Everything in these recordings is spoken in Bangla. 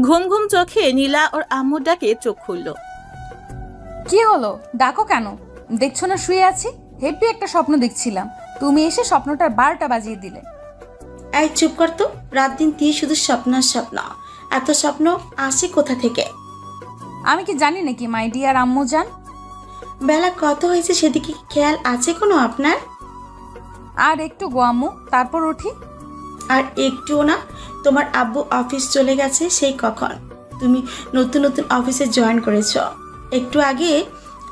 ঘুম ঘুম চোখে নীলা ওর আম্মুর ডাকে চোখ খুলল। কি হলো, ডাকো কেন? দেখছো না শুয়ে আছি? হেব্বি একটা স্বপ্ন দেখছিলাম, তুমি এসে স্বপ্নটার 12টা বাজিয়ে দিলে। এই চুপ কর তো। রাত দিন তুই শুধু স্বপ্ন আর স্বপ্ন। এত স্বপ্ন আসে কোথা থেকে? আমি কি জানি নাকি মাই ডিয়ার আম্মু জান? বেলা কত হয়েছে সেদিকে কি খেয়াল আছে কোনো আপনার? আর একটু গো আম্মু, তারপর উঠি। আর একটুও না। তোমার আব্বু অফিস চলে গেছে সেই কখন। তুমি নতুন নতুন অফিসে জয়েন করেছ, একটু আগে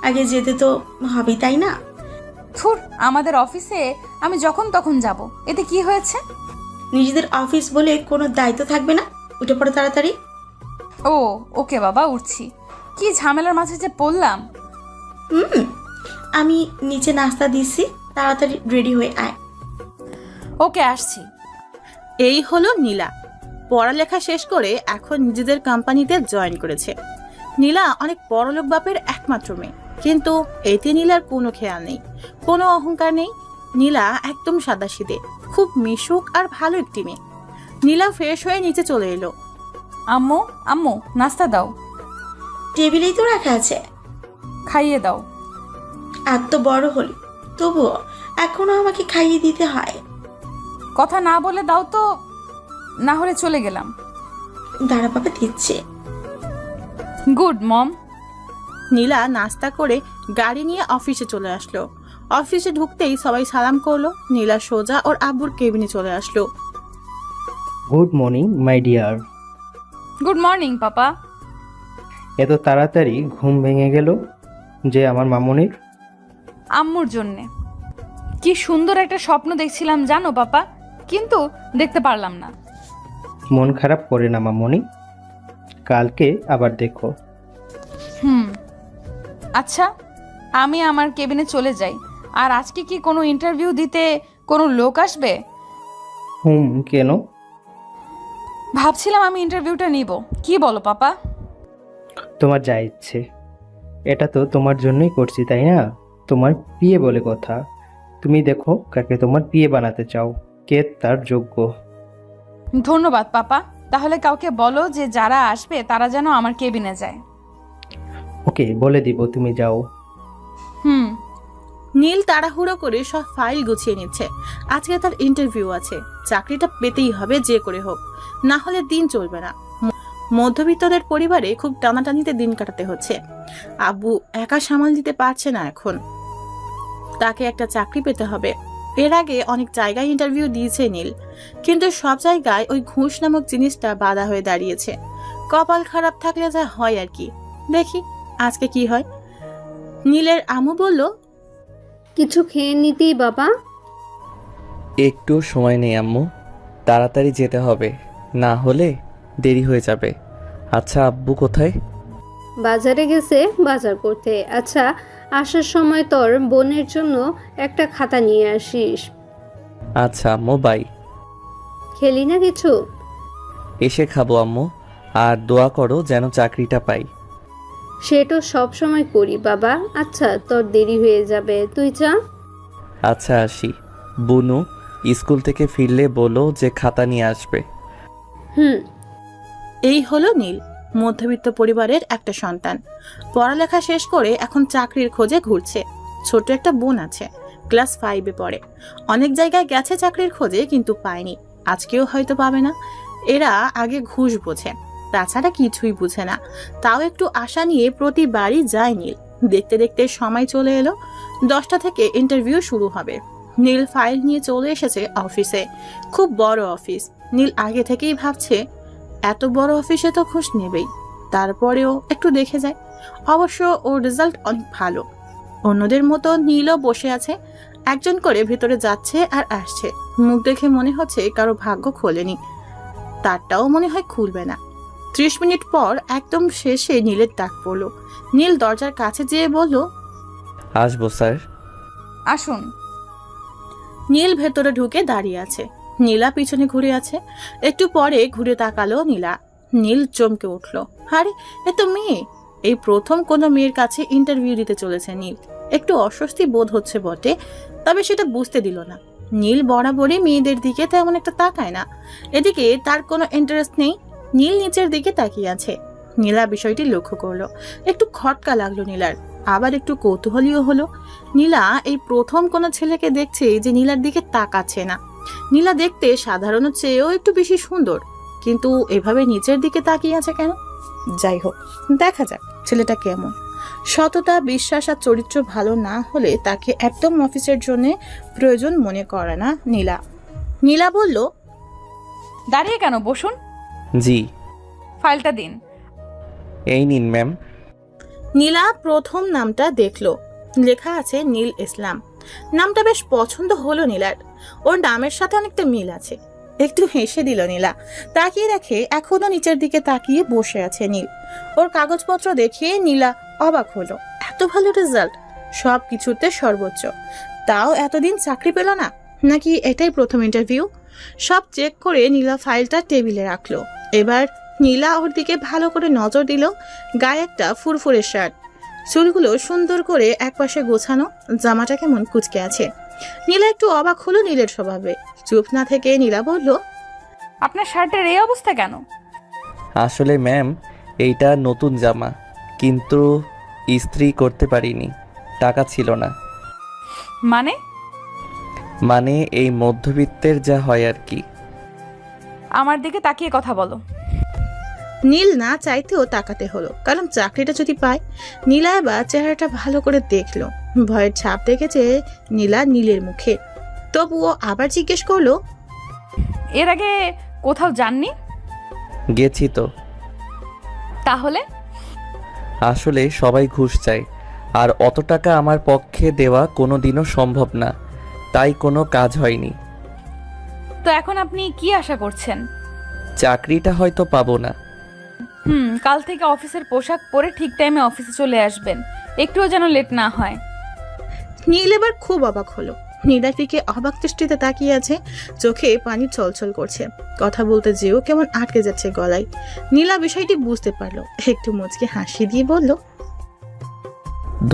আগে যেতে তো হবে, তাই না? থুর, আমাদের অফিসে আমি যখন তখন যাব, এতে কি হয়েছে? নিজেদের অফিস বলে কোনো দায়িত্ব থাকবে না? উঠে পড়ো তাড়াতাড়ি। ও ওকে বাবা, উঠছি। কি ঝামেলার মাঝে যে পড়লাম। আমি নিচে নাস্তা দিচ্ছি, তাড়াতাড়ি রেডি হয়ে আয়। ওকে, আসছি। এই হলো নীলা। পড়ালেখা শেষ করে এখন নিজেদের কোম্পানিতে জয়েন করেছে। নীলা অনেক বড়লোক বাপের একমাত্র মেয়ে, কিন্তু এতে নীলার কোনো খেয়াল নেই, কোনো অহংকার নেই। নীলা একদম সাদাসিধে, খুব মিশুক আর ভালো একটি মেয়ে। নীলা ফ্রেশ হয়ে নিচে চলে এলো। আম্মু আম্মু, নাস্তা দাও। টেবিলেই তো রাখা আছে। খাইয়ে দাও। এত বড় হল তবুও এখনো আমাকে খাইয়ে দিতে হয়? কথা না বলে দাও তো, না হলে চলে গেলাম। দাঁড়া বাবা, দিচ্ছে। গুড মম। নীলা নাস্তা করে গাড়ি নিয়ে অফিসে চলে আসলো। অফিসে ঢুকতেই সবাই সালাম করলো। নীলা সোজা ওর আব্বুর কেবিনে চলে আসলো। Good morning my dear. Good morning papa. এত তাড়াতাড়ি ঘুম ভেঙে গেল যে আমার মামনির? আম্মুর জন্যে। কি সুন্দর একটা স্বপ্ন দেখছিলাম জানো পাপা, কিন্তু দেখতে পারলাম না। মন খারাপ করে না মামনি, কালকে আবার দেখো। আচ্ছা, আমি আমার কেবিনে চলে যাই। আর আজকে কি কোনো ইন্টারভিউ দিতে কোনো লোক আসবে? কেন? ভাবছিলাম আমি ইন্টারভিউটা নিব। কি বলো পাপা? তোমার যা ইচ্ছে। এটা তো তোমার জন্যই করছি, তাই না? তোমার বিয়ে বলে কথা। তুমি দেখো কাকে তোমার বিয়ে বানাতে চাও, কে তার যোগ্য। ধন্যবাদ পাপা। তাহলে কাউকে বলো যে যারা আসবে তারা যেন আমার কেবিনে যায়। ওকে, বলে দিব, তুমি যাও। নীল তাড়াহুড়ো করে সব ফাইল গুছিয়ে নিচ্ছে। আজকে তার ইন্টারভিউ আছে, চাকরিটা পেতেই হবে যে করে হোক, না হলে দিন চলবে না। মধ্যবিত্তদের পরিবারে খুব টানাটানিতে দিন কাটাতে হচ্ছে। আব্বু একা সামাল দিতে পারছে না এখন, তাকে একটা চাকরি পেতে হবে। এর আগে অনেক জায়গায় ইন্টারভিউ দিয়েছে নীল, কিন্তু সব জায়গায় ওই ঘুষ নামক জিনিসটা বাধা হয়ে দাঁড়িয়েছে। কপাল খারাপ থাকলে যা হয় আর কি। দেখি আজকে কি হয়। নীলের আম্মু বলল, কিছু খেয়ে নিতেই বাবা। একটু সময় নেই আম্মু, তাড়াতাড়ি যেতে হবে, না হলে দেরি হয়ে যাবে। আচ্ছা আব্বু কোথায়? বাজারে গেছে বাজার করতে। আচ্ছা, আসার সময় তোর বোনের জন্য একটা খাতা নিয়ে আসিস। আচ্ছা আম্মু, বাই। খেলি না কিছু? এসে খাবো আম্মু, আর দোয়া করো যেন চাকরিটা পাই। সেটা সব সময় করি বাবা। আচ্ছা, তোর দেরি হয়ে যাবে, তুই যা। আচ্ছা আসি। বুনু স্কুল থেকে ফিরলে বলো যে খাতা নিয়ে আসবে। এই হলো নীল, মধ্যবিত্ত পরিবারের একটা সন্তান। পড়ালেখা শেষ করে এখন চাকরির খোঁজে ঘুরছে। ছোট একটা বোন আছে, ক্লাস 5-এ পড়ে। অনেক জায়গায় গেছে চাকরির খোঁজে, কিন্তু পায়নি। আজকেও হয়তো পাবে না। এরা আগে ঘুষ বোঝে, তাছাড়া কিছুই বুঝে না। তাও একটু আশা নিয়ে প্রতিবারই যায় নীল। দেখতে দেখতে সময় চলে এলো। 10টা থেকে ইন্টারভিউ শুরু হবে। নীল ফাইল নিয়ে চলে এসেছে অফিসে। খুব বড় অফিস। নীল আগে থেকেই ভাবছে এত বড় অফিসে তো ঘুষ নেবেই, তারপরেও একটু দেখে যায়। অবশ্য ওর রেজাল্ট অনেক ভালো। অন্যদের মতো নীলও বসে আছে, একজন করে ভেতরে যাচ্ছে আর আসছে। মুখ দেখে মনে হচ্ছে কারো ভাগ্য খোলেনি, তারটাও মনে হয় খুলবে না। 30 মিনিট পর একদম শেষে নীলের ডাক পড়লো। নীল দরজার কাছে যেয়ে বলল, আসবো স্যার। আসুন। নীল ভেতরে ঢুকে দাঁড়িয়ে আছে। নীলা পিছনে ঘুরে আছে। একটু পরে ঘুরে তাকালো নীলা। নীল চমকে উঠল, আরে এ তো মেয়ে। এই প্রথম কোনো মেয়ের কাছে ইন্টারভিউ দিতে চলেছে নীল। একটু অস্বস্তি বোধ হচ্ছে বটে, তবে সেটা বুঝতে দিল না। নীল বরাবরই মেয়েদের দিকে তেমন একটা তাকায় না। এদিকে তার কোনো ইন্টারেস্ট নেই। নীল নিচের দিকে তাকিয়ে আছে। নীলা বিষয়টি লক্ষ্য করলো। একটু খটকা লাগলো নীলার, আবার একটু কৌতূহলীও হলো। নীলা এই প্রথম কোনো ছেলেকে দেখছে যে নীলার দিকে তাকাচ্ছে না। নীলা দেখতে সাধারণের চেয়েও একটু বেশি সুন্দর, কিন্তু এভাবে নিচের দিকে তাকিয়ে আছে কেন? যাই হোক, দেখা যাক ছেলেটা কেমন। সততা, বিশ্বাস আর চরিত্র ভালো না হলে তাকে একদম অফিসের জন্য প্রয়োজন মনে করে না নীলা। নীলা বলল, দাঁড়িয়ে কেন, বসুন। জি। ফাইলটা দিন। এই নিন ম্যাম। নীলা প্রথম নামটা দেখলো, লেখা আছে নীল ইসলাম। নামটা বেশ পছন্দ হলো নীলার, ওর নামের সাথে অনেকটা মিল আছে। একটু হেসে দিল নীলা। তাকিয়ে দেখে এখনো নিচের দিকে তাকিয়ে বসে আছে নীল। ওর কাগজপত্র দেখে নীলা অবাক হলো। এত ভালো রেজাল্ট, সব কিছুতে সর্বোচ্চ, তাও এতদিন চাকরি পেল না, নাকি এটাই প্রথম ইন্টারভিউ? সব চেক করে নীলা ফাইলটা টেবিলে রাখলো। এবার নীলা ওর দিকে ভালো করে নজর দিল। গায়ে একটা ফুরফুরে শার্ট, চুলগুলো সুন্দর করে একপাশে গোছানো, জামাটা কেমন কুচকে আছে। নীলা একটু অবাক হলো নীলের স্বভাবে। চুপ না থেকে নীলা বলল, আপনার শার্টের এই অবস্থা কেন? আসলে ম্যাম, এইটা নতুন জামা, কিন্তু ইস্ত্রি করতে পারিনি, টাকা ছিল না। মানে এই মধ্যবিত্তের যা হয় আর কি। আমার দিকে তাকিয়ে কথা বলো। নীল না চাইতেও তাকাতে হলো, কারণ চাকরিটা যদি পায়। নীলা এবার চেহারাটা ভালো করে দেখলো। ভয়ের ছাপ দেখেছে নীলা নীলের মুখে, তবুও আবার জিজ্ঞেস করলো, এর আগে কোথাও যাননি? গেছি তো। তাহলে? আসলে সবাই ঘুষ চায়, আর অত টাকা আমার পক্ষে দেওয়া কোনোদিনও সম্ভব না, তাই কোনো কাজ হয়নি। তো এখন আপনি কি আশা করছেন? চাকরিটা হয়তো পাবো না। কাল থেকে অফিসের পোশাক পরে ঠিক টাইমে অফিসে চলে আসবেন, একটুও যেন লেট না হয়। নীল এবার খুব অবাক হলো। নীলার দিকে অবাক দৃষ্টিতে তাকিয়ে আছে, চোখে পানি ছলছল করছে। কথা বলতে যেও কেমন আটকে যাচ্ছে গলায়। নীলা বিষয়টি বুঝতে পারলো, একটু মুচকে হাসি দিয়ে বলল,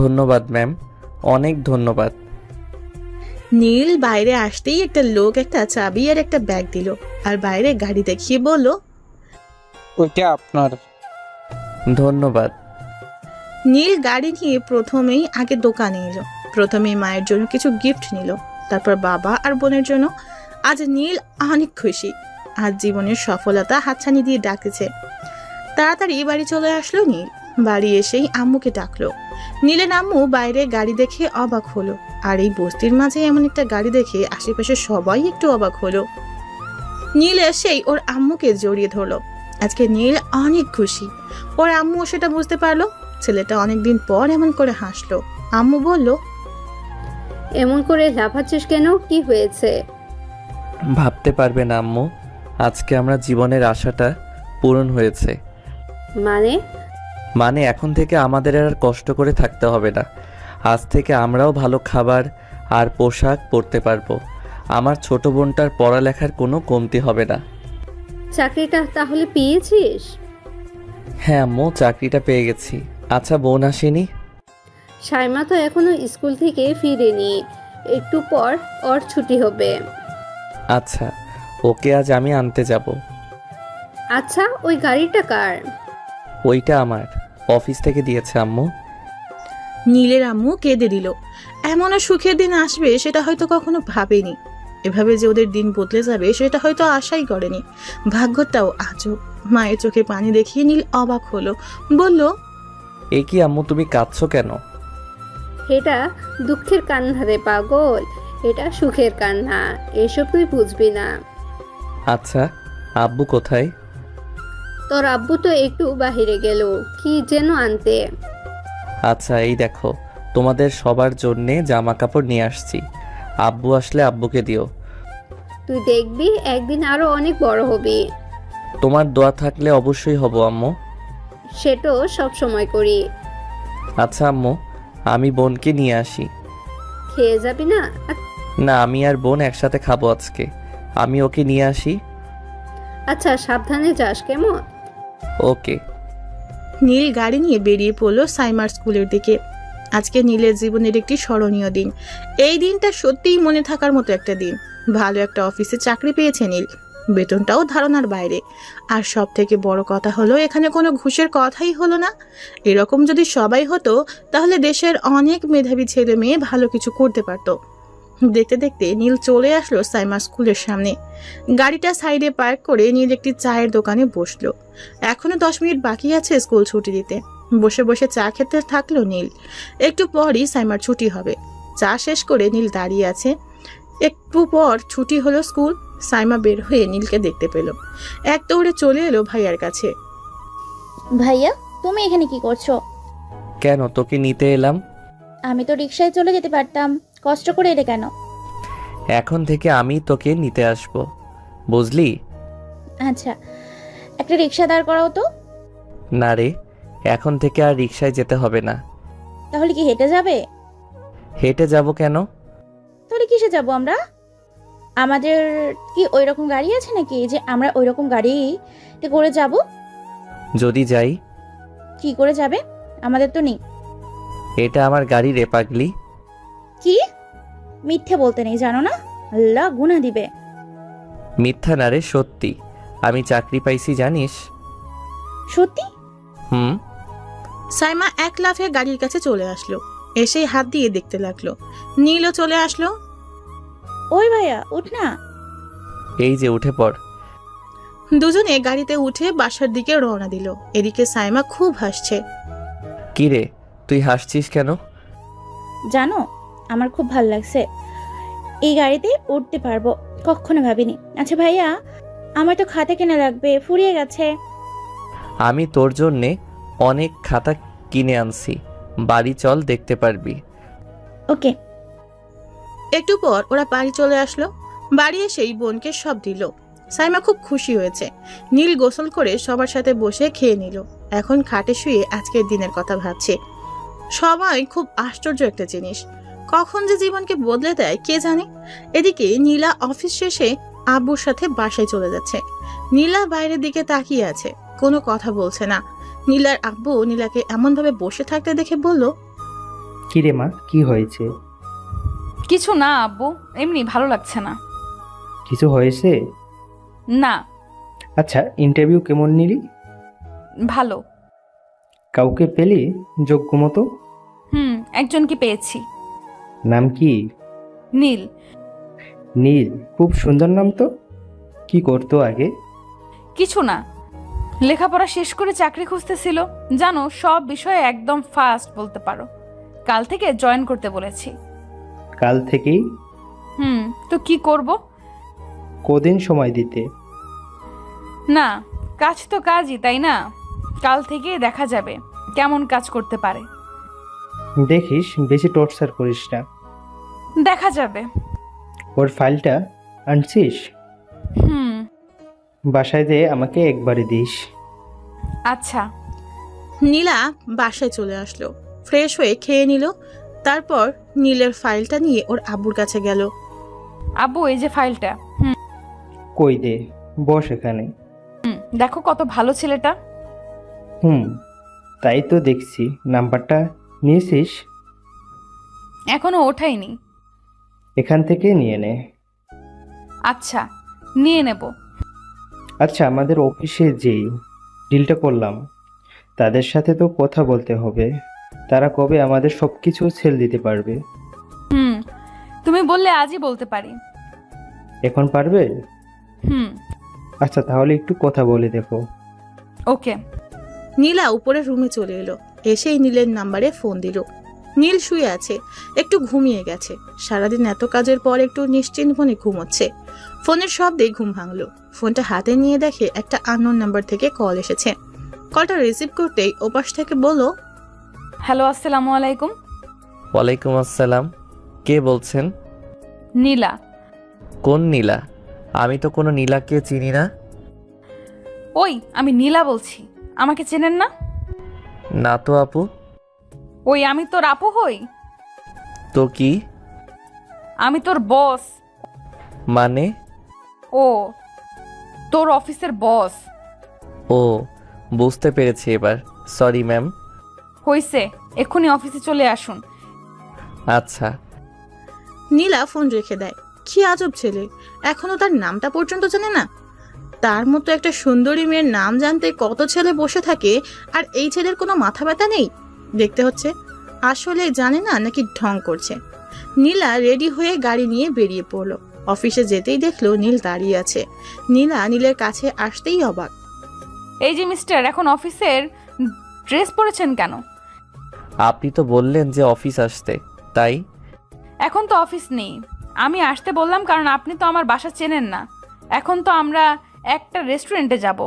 ধন্যবাদ ম্যাম, অনেক ধন্যবাদ। নীল বাইরে আসতেই একটা লোক একটা চাবি আর একটা ব্যাগ দিল, আর বাইরে গাড়ি দেখিয়ে বলল, ওইটা আপনার। ধন্যবাদ। নীল গাড়ি নিয়ে প্রথমেই আগে দোকানে এলো। প্রথমেই মায়ের জন্য কিছু গিফট নিল, তারপর বাবা আর বোনের জন্য। আজ নীল অনেক খুশি, আজ জীবনের সফলতা হাতছানি দিয়ে ডাকতেছে। তাড়াতাড়ি বাড়ি চলে আসলো নীল। বাড়ি এসেই আম্মুকে ডাকলো। নীলের আম্মু বাইরে গাড়ি দেখে অবাক হলো, আর এই বস্তির মাঝে এমন একটা গাড়ি দেখে আশেপাশে সবাই একটু অবাক হলো। নীল এসেই ওর আম্মুকে জড়িয়ে ধরলো। আজকে নীল অনেক খুশি, ওর আম্মু সেটা বুঝতে পারলো। ছেলেটা অনেকদিন পর এমন করে হাসলো। আম্মু বলল, এমন করে লাফাচ্ছিস কেন, কি হয়েছে? ভাবতে পারবে না আম্মু, আজকে আমরা জীবনের আশাটা পূরণ হয়েছে। মানে এখন থেকে আমাদের আর কষ্ট করে থাকতে হবে না। আজ থেকে আমরাও ভালো খাবার আর পোশাক পরতে পারবো। আমার ছোট বোনটার পড়ালেখার কোনো কমতি হবে না। চাকরিটা তাহলে পেয়েছিস? হ্যাঁ আম্মু, চাকরিটা পেয়ে গেছি। আচ্ছা, বোন আসেনি? সাইমা তো এখনো স্কুল থেকে ফিরেনি, একটু পর ওর ছুটি হবে। আচ্ছা, ওকে আজ আমি আনতে যাব। আচ্ছা, ওই গাড়িটা কার? ওইটা আমার, অফিস থেকে দিয়েছে আম্মু। নীলের আম্মু কেঁদে দিল। এমনও সুখের দিন আসবে সেটা হয়তো কখনো ভাবেনি। এভাবে যে ওদের দিন বদলে যাবে সেটা হয়তো আশাই করেনি। ভাগ্যটাও আজব। মায়ের চোখে পানি দেখিয়ে নীল অবাক হলো, বলল, এ কি আম্মু, তুমি কাঁদছো কেন? এটা দুঃখের কান্না রে পাগল, এটা সুখের কান্না, এসব তুই বুঝবি না। আচ্ছা, আব্বু কোথায়? তোর আব্বু তো একটু বাহিরে গেল, কি যেন আনতে। আচ্ছা, এই দেখো, তোমাদের সবার জন্যে জামা কাপড় নিয়ে আসছি। আব্বু আসলে আব্বুকে দিও। তুই দেখবি একদিন আরো অনেক বড় হবি। তোমার দোয়া থাকলে অবশ্যই হব আম্মু। সেটাও সব সময় করি। আচ্ছা আম্মু, আমি বোনকে নিয়ে আসি। খেয়ে যাবি না? না, আমি আর বোন একসাথে খাবো আজকে। আমি ওকে নিয়ে আসি। আচ্ছা, সাবধানে যাস কেমন? ওকে। নীল গাড়ি নিয়ে বেরিয়ে পড়লো সাইমার স্কুলের দিকে। আজকে নীলের জীবনের একটি স্মরণীয় দিন। এই দিনটা সত্যিই মনে থাকার মতো একটা দিন। ভালো একটা অফিসে চাকরি পেয়েছে নীল, বেতনটাও ধারণার বাইরে। আর সব থেকে বড় কথা হলো এখানে কোনো ঘুষের কথাই হলো না। এরকম যদি সবাই হতো তাহলে দেশের অনেক মেধাবী ছেলে মেয়ে ভালো কিছু করতে পারতো। দেখতে দেখতে নীল চলে আসলো সাইমা স্কুলের সামনে। গাড়িটা সাইডে পার্ক করে নীল একটি চায়ের দোকানে বসলো। এখনো 10 মিনিট বাকি আছে স্কুল ছুটি দিতে। বসে বসে চা খেতে থাকলো নীল। একটু পরই সাইমার ছুটি হবে। চা শেষ করে নীল দাঁড়িয়ে আছে। একটু পর ছুটি হলো স্কুল। সাইমা বের হয়ে নীলকে দেখতে পেল। এক দৌড়ে চলে এলো ভাইয়ার কাছে। ভাইয়া, তুমি এখানে কি করছো? কেন, তোকে নিতে এলাম। আমি তো রিকশায় চলে যেতে পারতাম, কষ্ট করে এলে কেন? এখন থেকে আমি তোকে নিতে আসব, বুঝলি? আচ্ছা, একটা রিকশা দাঁড় করাও তো। না রে, এখন থেকে আর রিকশায় যেতে হবে না। তাহলে কি হেঁটে যাবে? হেঁটে যাব কেন? তাহলে কিসে যাব আমরা? আমাদের কি ওই রকম গাড়ি আছে নাকি যে আমরা ওই রকম গাড়িতে করে যাব? যদি যাই? কি করে যাবে? আমাদের তো নেই। এটা আমার গাড়ি রে পাগলি। কি? মিথ্যে বলতে নেই, জানো না? আল্লাহ গুনাহ দিবে। মিথ্যা না রে, সত্যি। আমি চাকরি পাইছি, জানিস? সত্যি? হুম। সাইমা এক লাফে গাড়ির কাছে চলে আসলো। এসেই হাত দিয়ে দেখতে লাগলো। নীলও চলে আসলো। ওই ভাইয়া, উঠ না। এই যে, উঠে পড়। দুজনে গাড়িতে উঠে বাসার দিকে রওনা দিল। এদিকে সাইমা খুব হাসছে। কি রে, তুই হাসছিস কেন? জানো, আমার খুব ভালো লাগছে। এই গাড়িতে উঠতে পারবো, কখনো ভাবিনি। আচ্ছা ভাইয়া, আমার তো খাতা কেনা লাগবে, ফুরিয়ে গেছে। আমি তোর জন্যে অনেক খাতা কিনে আনছি, বাড়ি চল, দেখতে পারবি। ওকে। একটু পর ওরা বাড়ি চলে আসলো। বাড়ি এসেই বোনকে সব দিল। সাইমা খুব খুশি হয়েছে। নীল গোসল করে সবার সাথে বসে খেয়ে নিল। এখন খাটে শুয়ে আজকের দিনের কথা ভাবছে। সবাই খুব আশ্চর্য একটা জিনিস, কখন যে জীবনকে বদলে দেয় কে জানে। এদিকে নীলা অফিস শেষে আব্বুর সাথে বাসায় চলে যাচ্ছে। নীলা বাইরের দিকে তাকিয়ে আছে, কোনো কথা বলছে না। নীলার আব্বু নীলাকে এমনভাবে বসে থাকতে দেখে বলল, কি রে মা, কি হয়েছে? কিছু না আব্বু, এমনি ভালো লাগছে না। কিছু হয়েছে? না। আচ্ছা, ইন্টারভিউ কেমন নিলি? ভালো। কাউকে পেলি যোগ্য মতো? একজনকে পেয়েছি। নাম কি? নীল। নীল, খুব সুন্দর নাম তো। কি করতো আগে? কিছু না, লেখাপড়া শেষ করে চাকরি খুঁজতেছিল। জানো, সব বিষয়ে একদম ফাস্ট বলতে পারো। কাল থেকে জয়েন করতে বলেছি। কাল থেকেই? তো কি করব? কদিন সময় দিতে? না, কাজ তো কাজই, তাই না? কাল থেকে দেখা যাবে কেমন কাজ করতে পারে। দেখিস, বেশি টর্চার করিস না। দেখা যাবে। ওর ফাইলটা আনছিস? বাসায় যেয়ে আমাকে একবারে দিস। আচ্ছা। নীলা বাসায় চলে আসলো। ফ্রেশ হয়ে খেয়ে নিল। তারপর নীলের ফাইলটা নিয়ে ওর আব্বুর কাছে গেল। আব্বু, এই যে ফাইলটা। কই দে, বস এখানে। দেখো কত ভালো ছেলেটা। তাই তো দেখছি। নাম্বারটা নিয়েছিস? এখনো ওঠাইনি। এখান থেকে নিয়ে নে। আচ্ছা, নিয়ে নেব। আচ্ছা, আমাদের অফিসে যেই ডিলটা করলাম তাদের সাথে তো কথা বলতে হবে। তারা কবে আমাদের সব কিছু সেল দিতে পারবে? তুমি বললে আজই বলতে পারি। এখন পারবে? আচ্ছা, তাহলে একটু কথা বলে দেখো। ওকে। নীলা উপরের রুমে চলে এলো। এসেই নীলের নাম্বারে ফোন দিল। নীল শুয়ে আছে, একটু ঘুমিয়ে গেছে। সারাদিন এত কাজের পর একটু নিশ্চিন্ত মনে ঘুমোচ্ছে। ফোনের শব্দে ঘুম ভাঙলো। ফোনটা হাতে নিয়ে দেখে একটা আননোন নাম্বার থেকে কল এসেছে। কলটা রিসিভ করতেই ওপাশ থেকে বলল, হ্যালো, আসসালামু আলাইকুম। ওয়ালাইকুম আসসালাম। কে বলছেন? নীলা। কোন নীলা? আমি তো কোনো নীলাকে চিনি না। ওই, আমি নীলা বলছি। আমাকে চেনেন না? না তো আপু। ওই, আমি তোর আপু হই। তো কি? আমি তোর বস। মানে? ও, তোর অফিসের বস। ও, বুঝতে পেরেছি এবার। Sorry ma'am. হইছে, এক্ষুনি অফিসে চলে আসুন। আচ্ছা। নীলা ফোন রেখে দেয়। কি আজব ছেলে, এখনো তার নামটা পর্যন্ত জানে না। তার মতো একটা সুন্দরী মেয়ের নাম জানতে কত ছেলে বসে থাকে, আর এই ছেলের কোনো মাথা ব্যথা নেই। দেখতে হচ্ছে আসলে জানে না নাকি ঢং করছে। নীলা রেডি হয়ে গাড়ি নিয়ে বেরিয়ে পড়লো। অফিসে যেতেই দেখলো নীল দাঁড়িয়ে আছে। নীলা নীলের কাছে আসতেই অবাক। এই যে মিস্টার, এখন অফিসের ড্রেস পরেছেন কেন? আপনি তো বললেন যে অফিস আসতে, তাই। এখন তো অফিস নেই। আমি আসতে বললাম কারণ আপনি তো আমার বাসা চেনেন না। এখন তো আমরা একটা রেস্টুরেন্টে যাব,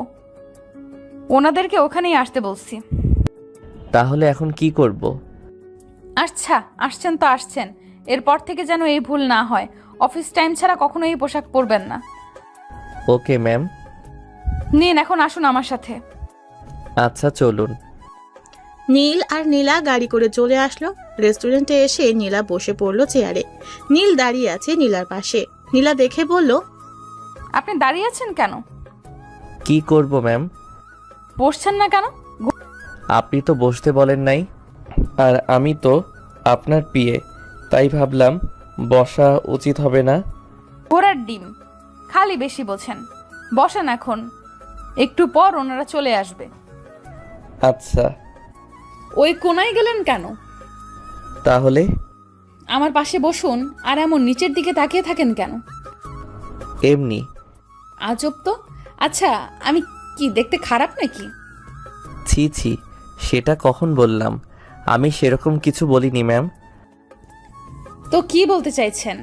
ওনাদেরকে ওখানেই আসতে বলছি। তাহলে এখন কি করব? আচ্ছা, আসছেন তো আসছেন, এরপর থেকে যেন এই ভুল না হয়। অফিস টাইম ছাড়া কখনো এই পোশাক পরবেন না। Okay ma'am. নিন, এখন আসুন আমার সাথে। আচ্ছা চলুন। নীল আর নীলা গাড়ি করে চলে আসলো। রেস্টুরেন্টে এসে নীলা বসে পড়লো চেয়ারে। নীল দাঁড়িয়ে আছে নীলার পাশে। নীলা দেখে বলল, আপনি দাঁড়িয়ে আছেন কেন? কি করব ম্যাম? বসছেন না কেন? আপনি তো বসতে বলেন নাই, আর আমি তো আপনার পিয়ে, তাই ভাবলাম বসা উচিত হবে না। ঘোড়ার ডিম, খালি বেশি বোঝেন। বসেন এখন, একটু পর ওনারা চলে আসবে। আচ্ছা। ওই কোনায় গেলেন কেন? তাহলে আমার পাশে বসুন। আর এমন নিচের দিকে তাকিয়ে থাকেন কেন? এমনি। আজব তো। আচ্ছা, আমি কি দেখতে খারাপ নাকি? ছি ছি, সেটা কখন বললাম? আমি সেরকম কিছু বলিনি ম্যাম। তো কি বলতে চাইছেন?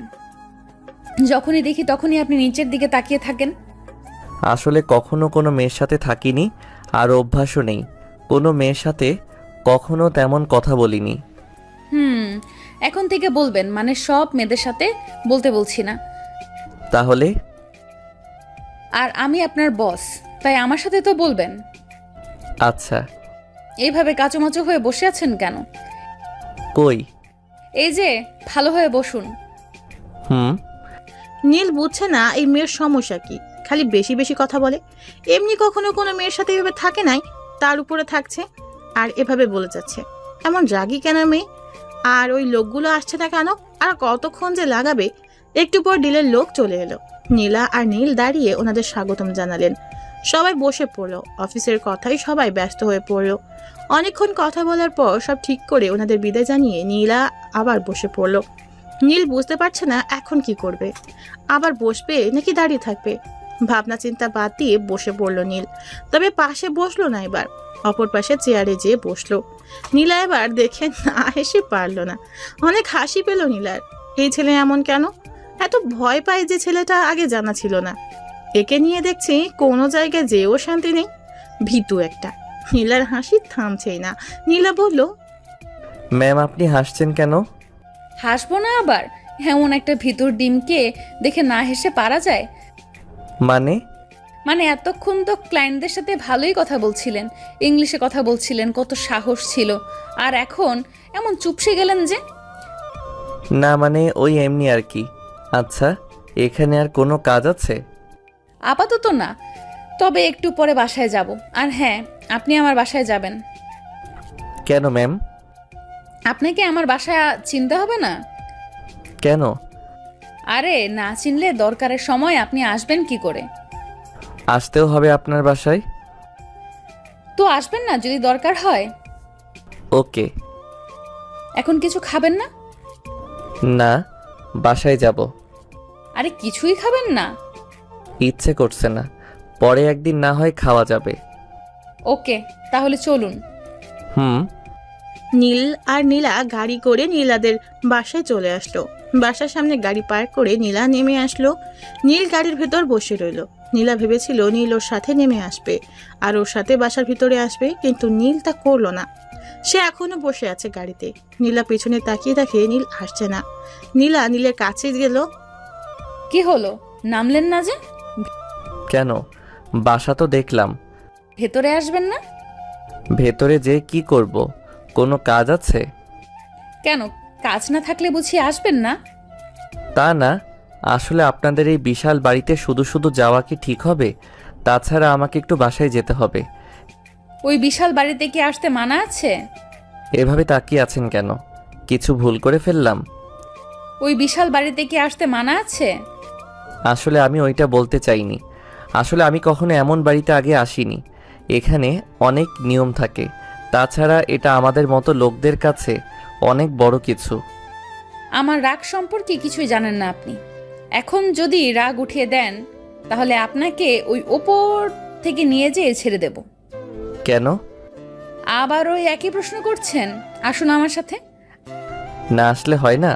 যখনই দেখি তখনই আপনি নিচের দিকে তাকিয়ে থাকেন। আসলে কখনো কোনো মেয়ের সাথে থাকিনি, আর অভ্যাসও নেই। কোনো মেয়ের সাথে কখনো তেমন কথা বলিনি। এখন থেকে বলবেন, মানে সব মেয়েদের সাথে বলতে বলছি না। তাহলে? আর আমি আপনার বস, তাই আমার সাথে তো বলবেন। আচ্ছা। এইভাবে কাচুমাচু হয়ে বসে আছেন কেন? কই? এই যে, ভালো হয়ে বসুন। নীল বুঝছে না এই মেয়ের সমস্যা কি। খালি বেশি বেশি কথা বলে। এমনি কখনো কোনো মেয়ের সাথে এভাবে থাকে নাই, তার উপরে থাকছে আর এভাবে বলে যাচ্ছে। এমন রাগী কেন মেয়ে? আর ওই লোকগুলো আসছে না কেন? আর কতক্ষণ যে লাগাবে? একটু পর ডিলের লোক চলে এলো। নীলা আর নীল দাঁড়িয়ে ওনাদের স্বাগতম জানালেন। সবাই বসে পড়লো। অফিসের কথাই সবাই ব্যস্ত হয়ে পড়লো। অনেকক্ষণ কথা বলার পর সব ঠিক করে ওনাদের বিদায় জানিয়ে নীলা আবার বসে পড়লো। নীল বুঝতে পারছে না এখন কি করবে। আবার বসবে নাকি দাঁড়িয়ে থাকবে? ভাবনা চিন্তা বাদ দিয়ে বসে পড়লো নীল। তবে পাশে বসলো না, এবার অপর পাশে চেয়ারে যেয়ে বসলো। নীলা এবার দেখে না হেসে পারলো না। অনেক হাসি পেল নীলার। এই ছেলে এমন কেন? এত ভয় পায় যে ছেলেটা আগে জানা ছিল না। একে নিয়ে দেখছি কোনো জায়গায় যেও শান্তি নেই। ভীতু একটা। নীলার হাসি থামছেই না। নীলা বলল, ম্যাম আপনি হাসছেন কেন? হাসবো না আবার? এমন একটা ভিতর ডিমকে দেখে না হেসে পারা যায়? মানে এতক্ষণ তো ক্লায়েন্টদের সাথে ভালোই কথা বলছিলেন, ইংলিশে কথা বলছিলেন, কত সাহস ছিল। আর এখন এমন চুপসে গেলেন যে? না মানে ওই এমনি আর কি। আচ্ছা, এখানে আর কোনো কাজ আছে? আপাতত না, তবে একটু পরে বাসায় যাব। আর হ্যাঁ, আপনি আমার বাসায় যাবেন। কেন ম্যাম? আপনাকে আমার বাসায় চিনতে হবে না? কেন? আরে না চিনলে দরকারের সময় আপনি আসবেন কি করে? আসতেও হবে আপনার বাসায়? তো আসবেন না যদি দরকার হয়। ওকে। এখন কিছু খাবেন না? না, বাসায় যাব। আরে কিছুই খাবেন না? ইচ্ছে করছে না, পরে একদিন না হয় খাওয়া যাবে। ওকে, তাহলে চলুন। নীল আর নীলা গাড়ি করে নীলাদের বাসায় চলে আসলো। বাসার সামনে গাড়ি পার্ক করে নীলা নেমে আসলো। নীল গাড়ির ভেতর বসে রইলো। নীলা ভেবেছিল নীল ওর সাথে নেমে আসবে আর ওর সাথে বাসার ভিতরে আসবে, কিন্তু নীল তা করলো না। সে এখনো বসে আছে গাড়িতে। নীলা পেছনে তাকিয়ে দেখে নীল আসছে না। নীলা নীলের কাছে গেল। কি হলো, নামলেন না যে? কেন? বাসা তো দেখলাম। ভেতরে আসবেন না? ভেতরে যে কি করব? কোনো কাজ আছে? কেন, কাজ না থাকলে বুঝি আসবেন না? তা না, আসলে আপনাদের এই বিশাল বাড়িতে শুধু শুধু যাওয়া কি ঠিক হবে? তাছাড়া আমাকে একটু বাসায় যেতে হবে। ওই বিশাল বাড়িতে কি আসতে মানা আছে? এভাবে তাকিয়ে আছেন কেন? কিছু ভুল করে ফেললাম? ওই বিশাল বাড়িতে কি আসতে মানা আছে? আসলে আমি ওইটা বলতে চাইনি। আসলে আমি কখনো এমন বাড়িতে আগে আসিনি। এখানে অনেক নিয়ম থাকে, তাছাড়া এটা আমাদের মতো লোকদের কাছে অনেক বড় কিছু। আমার রাগ সম্পর্কে কিছুই জানেন না আপনি। এখন যদি রাগ উঠিয়ে দেন তাহলে আপনাকে ওই ওপর থেকে নিয়ে যেয়ে ছেড়ে দেব। কেন? আবার ওই একই প্রশ্ন করছেন? আসুন আমার সাথে। না আসলে হয় না?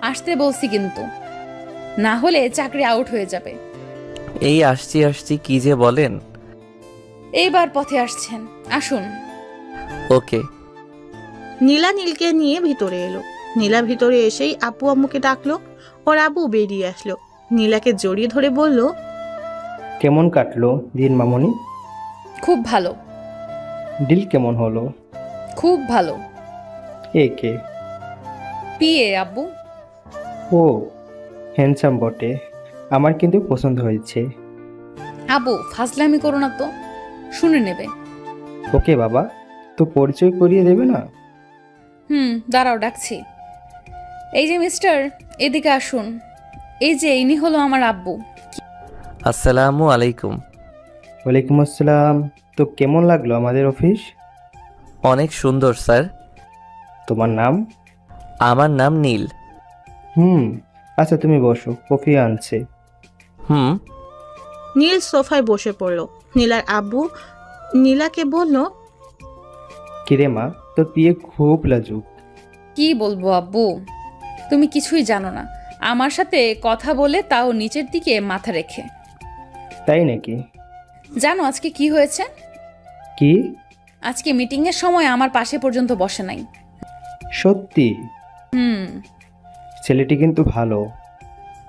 আসতে বলছি কিন্তু, না হলে চাকরি আউট হয়ে যাবে। এই আসছি আসছি কি যে বলেন। এইবার পথে আসছেন, আসুন। ওকে। নীলা নীলকে নিয়ে ভিতরে এলো। নীলা ভিতরে এসেই আপু আম্মুকে ডাকলো। ওর আব্বু বেরিয়ে আসলো, নীলাকে জড়িয়ে ধরে বলল, কেমন কাটলো দিন মামনি? খুব ভালো। ডিল কেমন হলো? খুব ভালো। এ কে? পিয়ে আব্বু। ও, হ্যান্ডসাম বটে, আমার কিন্তু পছন্দ হয়েছে। আব্বু ফাজলামি করো না তো, শুনে নেবে। ওকে বাবা, তো পরিচয় করিয়ে দেবে না? দাঁড়াও ডাকছি। এই যে মিস্টার, এদিকে আসুন। এই যে ইনি হলো আমার আব্বু। আসসালামু আলাইকুম। ওয়ালাইকুম আসসালাম। তো কেমন লাগলো আমাদের অফিস? অনেক সুন্দর স্যার। তোমার নাম? আমার নাম নীল। আচ্ছা তুমি বসো, কফি আনছে। নীল সোফায় বসে পড়ল। নীলার আব্বু নীলাকে বলল, কিরে মা, তোর বিয়ে খুব লাজুক। কি বলবো আব্বু, তুমি কিছুই জানো না। আমার সাথে কথা বলে তাও নিচের দিকে মাথা রেখে। তাই নাকি? জানো আজকে কি হয়েছে? কি? আজকে মিটিংয়ের সময় আমার পাশে পর্যন্ত বসে নাই। সত্যি? হুম। ছেলেটি কিন্তু ভালো।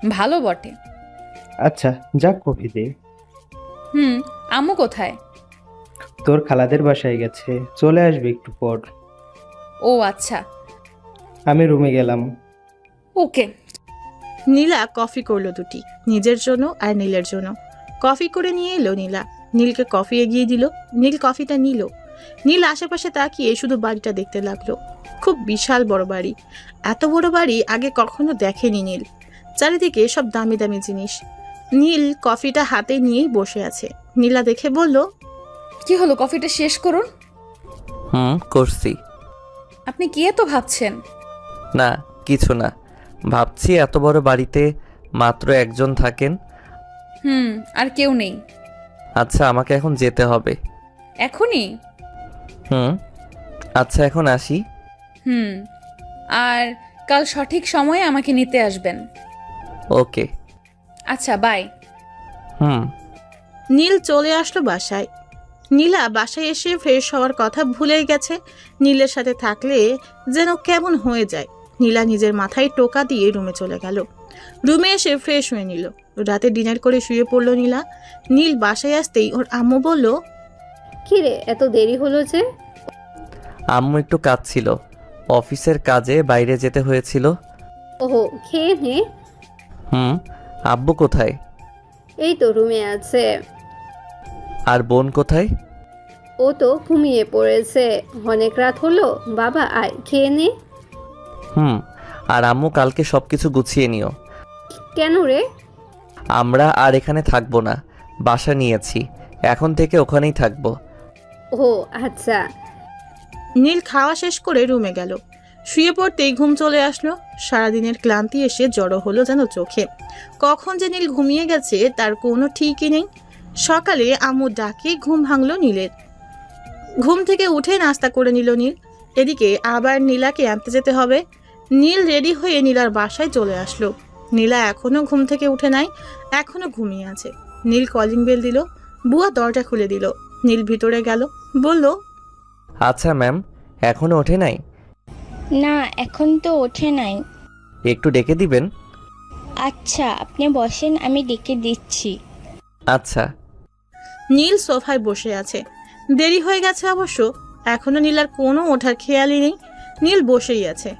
ভালো বটে। আচ্ছা যাক, কফি দে। আম্মু কোথায়? তোর খালাদের বাসায় গেছে, চলে আসবে একটু পর। ও আচ্ছা। আমি রুমে গেলাম। ওকে। নীলা কফি করলো দুটি, নিজের জন্য আর নীলের জন্য। কফি করে নিয়ে এলো নীলা, নীলকে কফি এগিয়ে দিল। নীল কফিটা নিল। নীল আশেপাশে তাকিয়ে শুধু বাড়িটা দেখতে লাগলো। খুব বিশাল বড় বাড়ি। এত বড় বাড়ি আগে কখনো দেখেনি নীল। চারিদিকে সব দামি দামি জিনিস। নীল কফিটা হাতে নিয়েই বসে আছে। নীলা দেখে বলল, কি হলো, কফিটা শেষ করুন। করছি। আপনি কি এত ভাবছেন? না কিছু না, ভাবছি এত বড় বাড়িতে মাত্র একজন থাকেন। আর কেউ নেই। আচ্ছা আমাকে এখন যেতে হবে। এখনই? আচ্ছা এখন আসি। আর কাল সঠিক সময়ে আমাকে নিতে আসবেন। ওকে। আচ্ছা বাই। নীল চলে আসলো বাসায়। নীলা বাসায় এসে ফ্রেশ হওয়ার কথা ভুলেই গেছে। নীলের সাথে থাকলে যেন কেমন হয়ে যায়। নীলা নিজের মাথায় টোকা দিয়ে রুমে চলে গেল। রুমে এসে ফ্রেশ হয়ে নিল। রাতে ডিনার করে শুয়ে পড়ল নীলা। নীল বাসায় আসতেই ওর আম্মু বলল, কিরে এত দেরি হলো যে? আম্মু একটু কাজ ছিল, অফিসের কাজে বাইরে যেতে হয়েছিল। ওহো, খেয়ে নে। আব্বু কোথায়? এই তো রুমে আছে। আর বোন কোথায়? ও তো ঘুমিয়ে পড়েছে, অনেক রাত হলো। বাবা আয় খেয়ে নে। আর আম্মু কালকে সবকিছু গুছিয়ে নিও। কেন রে? আমরা আর এখানে থাকবো না, বাসা নিয়েছি, এখন থেকে ওখানেই থাকবো। ও আচ্ছা। নীল খাওয়া শেষ করে রুমে গেল। শুয়ে পড়তেই ঘুম চলে আসলো। সারাদিনের ক্লান্তি এসে জড়ো হলো যেন চোখে। কখন যে নীল ঘুমিয়ে গেছে তার কোনো ঠিকই নেই। সকালে আম্মু ডাকে ঘুম ভাঙলো নীলের। ঘুম থেকে উঠে নাস্তা করে নিল নীল। এদিকে আবার নীলাকে আনতে যেতে হবে। নীল রেডি হয়ে নীলার বাসায় চলে আসলো। নীলা এখনো ঘুম থেকে উঠে নাই, এখনো ঘুমিয়ে আছে। নীল কলিং বেল দিল। বুয়া দরজা খুলে দিল। নীল ভিতরে গেল, বলল, আচ্ছা ম্যাম, এখনো ওঠে নাই? না এখন তো ওঠে নাই। একটু ডেকে দিবেন? আচ্ছা আপনি বসেন, আমি ডেকে দিচ্ছি। আচ্ছা। নীল সোফায় বসে আছে। দেরি হয়ে গেছে অবশ্য, এখনো নীলার কোনো ওঠার খেয়ালই নেই। নীল বসেই আছে।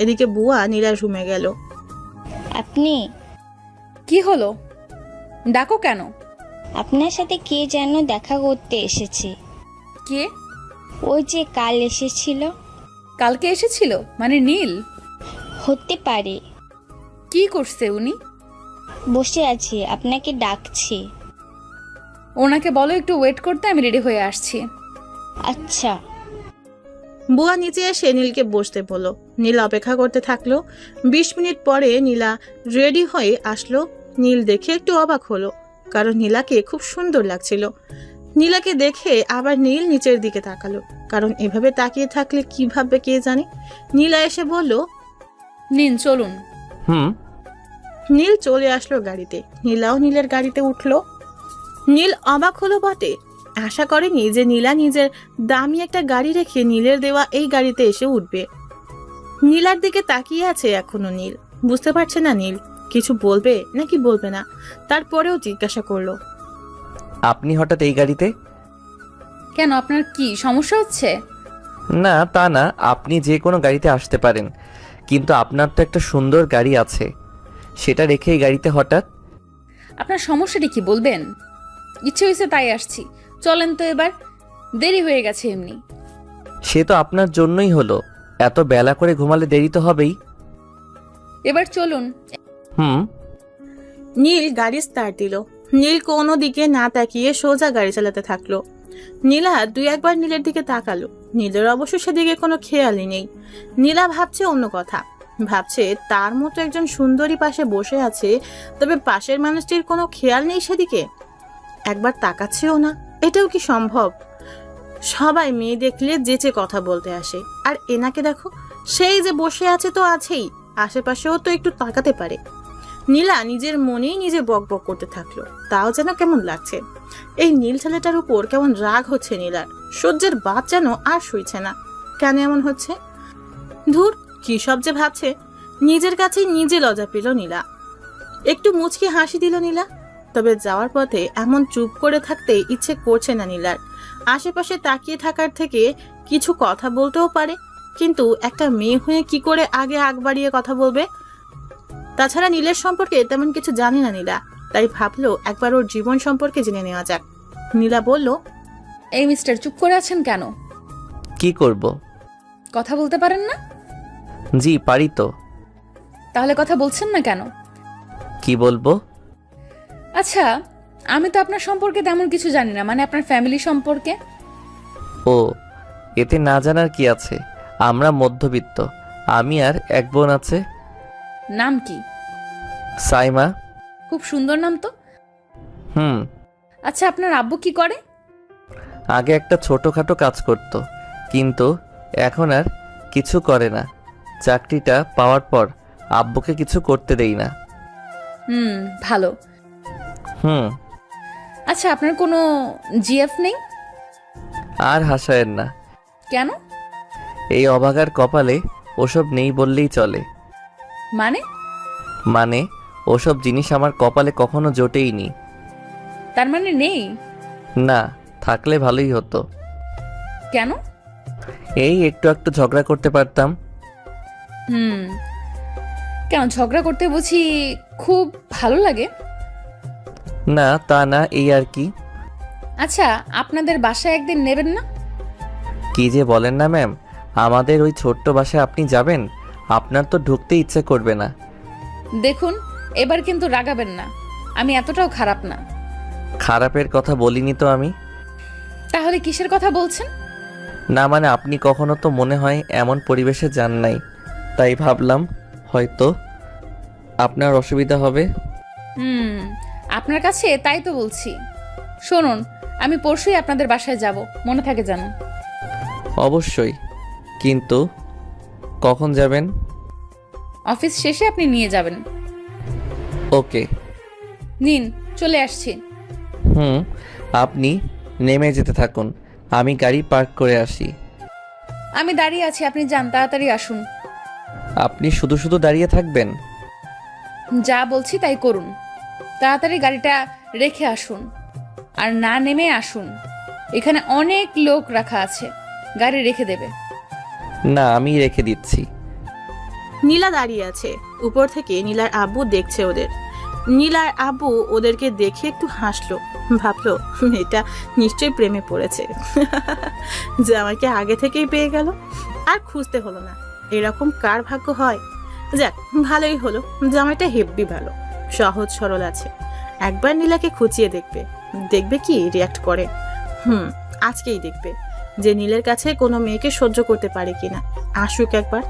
এদিকে বুয়া নীলার রুমে গেল। আপনি? কি হলো, ডাকো কেন? আপনার সাথে কে যেন দেখা করতে এসেছে। কে? ওই যে কাল এসেছিল। কালকে এসেছিল মানে নীল? হতে পারে। কি করছে উনি? বসে আছে, আপনাকে ডাকছে। ওনাকে বলো একটু ওয়েট করতে, আমি রেডি হয়ে আসছি। আচ্ছা। বুয়া নিচে এসে নীলকে বসতে বলল। নীল অপেক্ষা করতে থাকলো। 20 মিনিট পরে নীলা রেডি হয়ে আসলো। নীল দেখে একটু অবাক হলো, কারণ নীলাকে খুব সুন্দর লাগছিল। নীলাকে দেখে আবার নীল নিচের দিকে তাকালো, কারণ এভাবে তাকিয়ে থাকলে কি ভাববে কে জানে। নীলা এসে বলল, নিন চলুন। হুম। নীল চলে আসলো গাড়িতে। নীলাও নীলের গাড়িতে উঠলো। নীল অবাক হলো বটে, আশা করেনি যে নীলা নিজের দামি একটা গাড়ি রেখে নীলের দেওয়া এই গাড়িতে এসে উঠবে। নীলার দিকে তাকিয়ে আছে এখনো নীল। বুঝতে পারছে না নীল কিছু বলবে নাকি বলবে না। তারপরেও জিজ্ঞাসা করলো, আপনি হঠাৎ এই গাড়িতে? কেন, আপনার কি সমস্যা হচ্ছে? না তা না, আপনি যে কোনো গাড়িতে আসতে পারেন, কিন্তু আপনার তো একটা সুন্দর গাড়ি আছে, সেটা রেখে এই গাড়িতে হঠাৎ? আপনার সমস্যাটা কি বলবেন? ইচ্ছে হয়েছে তাই আসছি, চলেন তো এবার, দেরি হয়ে গেছে এমনি। সে তো আপনার জন্যই হলো, এত বেলা করে ঘুমালে দেরি তো হবেই। এবার চলুন। হুম। নীল গাড়ি স্টার্ট দিল। নীল কোনো দিকে না তাকিয়ে সোজা গাড়ি চালাতে থাকলো। নীলা 2-1 নীলের দিকে তাকালো। নীলের অবশ্য সেদিকে কোনো খেয়ালই নেই। নীলা ভাবছে অন্য কথা, ভাবছে তার মতো একজন সুন্দরী পাশে বসে আছে, তবে পাশের মানুষটির কোনো খেয়াল নেই সেদিকে, একবার তাকাচ্ছেও না। এটাও কি সম্ভব? সবাই মেয়ে দেখলে যেচে কথা বলতে আসে, আর এনাকে দেখো, সেই যে বসে আছে তো আছেই, আশেপাশেও তো একটু তাকাতে পারে। নীলা নিজের মনেই নিজে বকবক করতে থাকলো, তাও যেন কেমন লাগছে। এই নীল ছেলেটার উপর কেমন রাগ হচ্ছে নীলার, সহ্যের বাদ যেন আর সইছে না। কেন এমন হচ্ছে? ধুর, কি সব যে ভাবছে। নিজের কাছেই নিজে লজ্জা পেল নীলা। একটু মুচকি হাসি দিল নীলা। তবে যাওয়ার পথে এমন চুপ করে থাকতে ইচ্ছে করছে না নীলার। আশেপাশে তাকিয়ে থাকার থেকে কিছু কথা বলতেও পারে, কিন্তু একটা মেয়ে হয়ে কি করে আগে আগ বাড়িয়ে কথা বলবে? তাছাড়া নীলের সম্পর্কে তেমন কিছু জানে না নীলা, তাই ভাবলো একবার ওর জীবন সম্পর্কে জেনে নেওয়া যাক। নীলা বলল, এই মিস্টার, চুপ করে আছেন কেন? কি করব? কথা বলতে পারেন না? জি পারি তো। তাহলে কথা বলছেন না কেন? কি বলবো? আচ্ছা, আমি তো আপনার সম্পর্কে তেমন কিছু জানি না, মানে আপনার ফ্যামিলি সম্পর্কে। ও, এতে না জানার কি আছে? আমরা মধ্যবিত্ত, আমি আর এক বোন আছে। নাম কি? সাইমা। খুব সুন্দর নাম তো। হুম। আচ্ছা, আপনার আব্বু কি করে? আগে একটা ছোটখাটো কাজ করত, কিন্তু এখন আর কিছু করে না। চাকরিটা পাওয়ার পর আব্বুকে কিছু করতে দেই না। ভালো। হুম। আচ্ছা, আপনার কোনো জিএফ নেই? আর হাসায়েন না। কেন? এই অভাগার কপালে ওসব নেই বললেই চলে। মানে ওসব জিনিস আমার কপালে কখনো জোটেইনি। তার মানে নেই? না, থাকলে ভালোই হতো। কেন? এই একটু একটু ঝগড়া করতে পারতাম। কেন, ঝগড়া করতে বুঝি খুব ভালো লাগে? না তা না, এই আর কি। আচ্ছা, আপনাদের বাসায় একদিন নেবেন না? কি যে বলেন না ম্যাম, আমাদের ওই ছোট্ট বাসায় আপনি যাবেন? আপনার তো ঢুকতে ইচ্ছে করবে না। দেখুন, এবার কিন্তু রাগাবেন না, আমি এতটাও খারাপ না। খারাপের কথা বলিনি তো আমি। তাহলে কিসের কথা বলছেন? না মানে আপনি কখনো তো মনে হয় এমন পরিবেশে যান নাই, তাই ভাবলাম হয়তো আপনার অসুবিধা হবে। আপনার কাছে তাই তো বলছি। শুনুন, আমি পরশুই আপনাদের বাসায় যাব, মনে থাকে যেন। অবশ্যই, কিন্তু কখন যাবেন? অফিস শেষে আপনি নিয়ে যাবেন। ওকে। নিন, চলে আসছি। আপনি নেমে যেতে থাকুন, আমি গাড়ি পার্ক করে আসি। আমি দাঁড়িয়ে আছি, আপনি যান, তাড়াতাড়ি আসুন। আপনি শুধু শুধু দাঁড়িয়ে থাকবেন? যা বলছি তাই করুন, তাড়াতাড়ি গাড়িটা রেখে আসুন, আর না নেমে আসুন। এখানে অনেক লোক রাখা আছে, গাড়ি রেখে দেবে। না, আমি রেখে দিচ্ছি। নীলা দাঁড়িয়ে আছে, উপর থেকে নীলার আব্বু দেখছে ওদের। নীলার আব্বু ওদেরকে দেখে একটু হাসলো, ভাবলো এটা নিশ্চয়ই প্রেমে পড়েছে, যে আমাকে আগে থেকেই পেয়ে গেল, আর খুঁজতে হলো না। এরকম কার ভাগ্য হয়? যাক, ভালোই হলো, জামাইটা হেব্বি ভালো, সহজ সরল আছে। একবার নীলাকে খুঁচিয়ে দেখবে, দেখবে কি রিয়াক্ট করে। আজকেই দেখবে যে নীলের কাছে কোনো মেয়েকে সহ্য করতে পারে কিনা। আসুক একবার।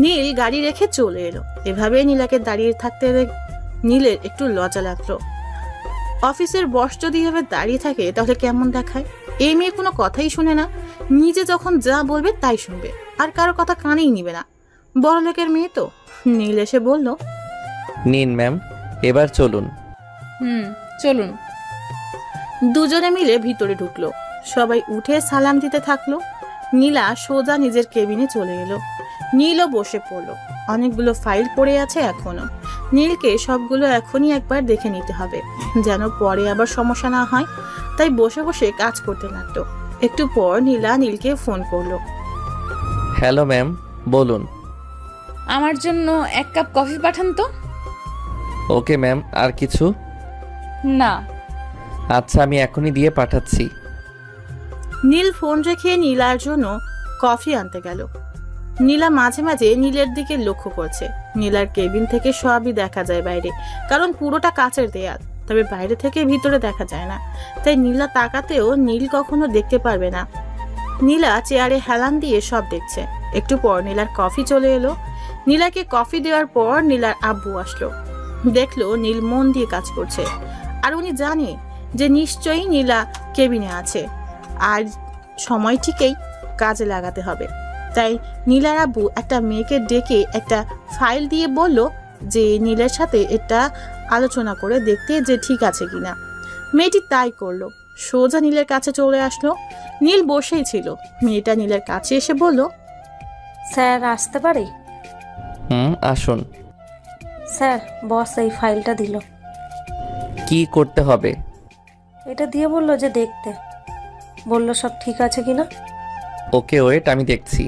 নীল গাড়ি রেখে চলে এলো। এভাবে নীলাকে দাঁড়িয়ে থাকতে নীলের একটু লজ্জা লাগলো। অফিসের বস যদি এভাবে দাঁড়িয়ে থাকে তাহলে কেমন দেখায়? এই মেয়ে কোনো কথাই শুনে না, নিজে যখন যা বলবে তাই শুনবে, আর কারো কথা কানেই নিবে না। বড় লোকের মেয়ে তো। নীল এসে বলল, নিন ম্যাম, এবার চলুন। চলুন। দুজনে মিলে ভিতরে ঢুকলো। সবাই উঠে সালাম দিতে থাকলো। নীলা সোজা নিজের কেবিনে চলে এলো। নীলও বসে পড়লো। অনেকগুলো ফাইল পড়ে আছে এখনো। নীলকে সবগুলো এখনই একবার দেখে নিতে হবে, যেন পরে আবার সমস্যা না হয়। তাই বসে বসে কাজ করতে লাগলো। একটু পর নীলা নীলকে ফোন করলো। হ্যালো ম্যাম, বলুন। আমার জন্য 1 কাপ কফি পাঠান তো। ওকে ম্যাম, আর কিছু? না। আচ্ছা, আমি এখনই দিয়ে পাঠাচ্ছি। নীল ফোন রেখে নীলার জন্য কফি আনতে গেল। নীলা মাঝে মাঝে নীলের দিকে লক্ষ্য করছে। নীলার কেবিন থেকে সবই দেখা যায় বাইরে, কারণ পুরোটা কাচের দেয়াল। তবে বাইরে থেকে ভিতরে দেখা যায় না, তাই নীলা তাকাতেও নীল কখনো দেখতে পারবে না। নীলা চেয়ারে হেলান দিয়ে সব দেখছে। একটু পর নীলার কফি চলে এলো। নীলাকে কফি দেওয়ার পর নীলার আব্বু আসলো। দেখলো নীল মন দিয়ে কাজ করছে, আর উনি জানে যে নিশ্চয়ই নীলা কেবিনে আছে, আর সময় ঠিকই কাজে লাগাতে হবে। তাই নীলার আব্বু একটা মেয়েকে ডেকে একটা ফাইল দিয়ে বলল যে নীলের সাথে এটা আলোচনা করে দেখতে যে ঠিক আছে কিনা। মেয়েটি তাই করলো। সোজা নীলের কাছে চলে আসলো। নীল বসেই ছিল। মেয়েটা নীলের কাছে এসে বলল, স্যার আসতে পারি? আসুন। স্যার, বস এই ফাইলটা দিল। কি করতে হবে? এটা দিয়ে বললো যে দেখতে, বললো সব ঠিক আছে কিনা। ওকে ওয়েট, আমি দেখছি।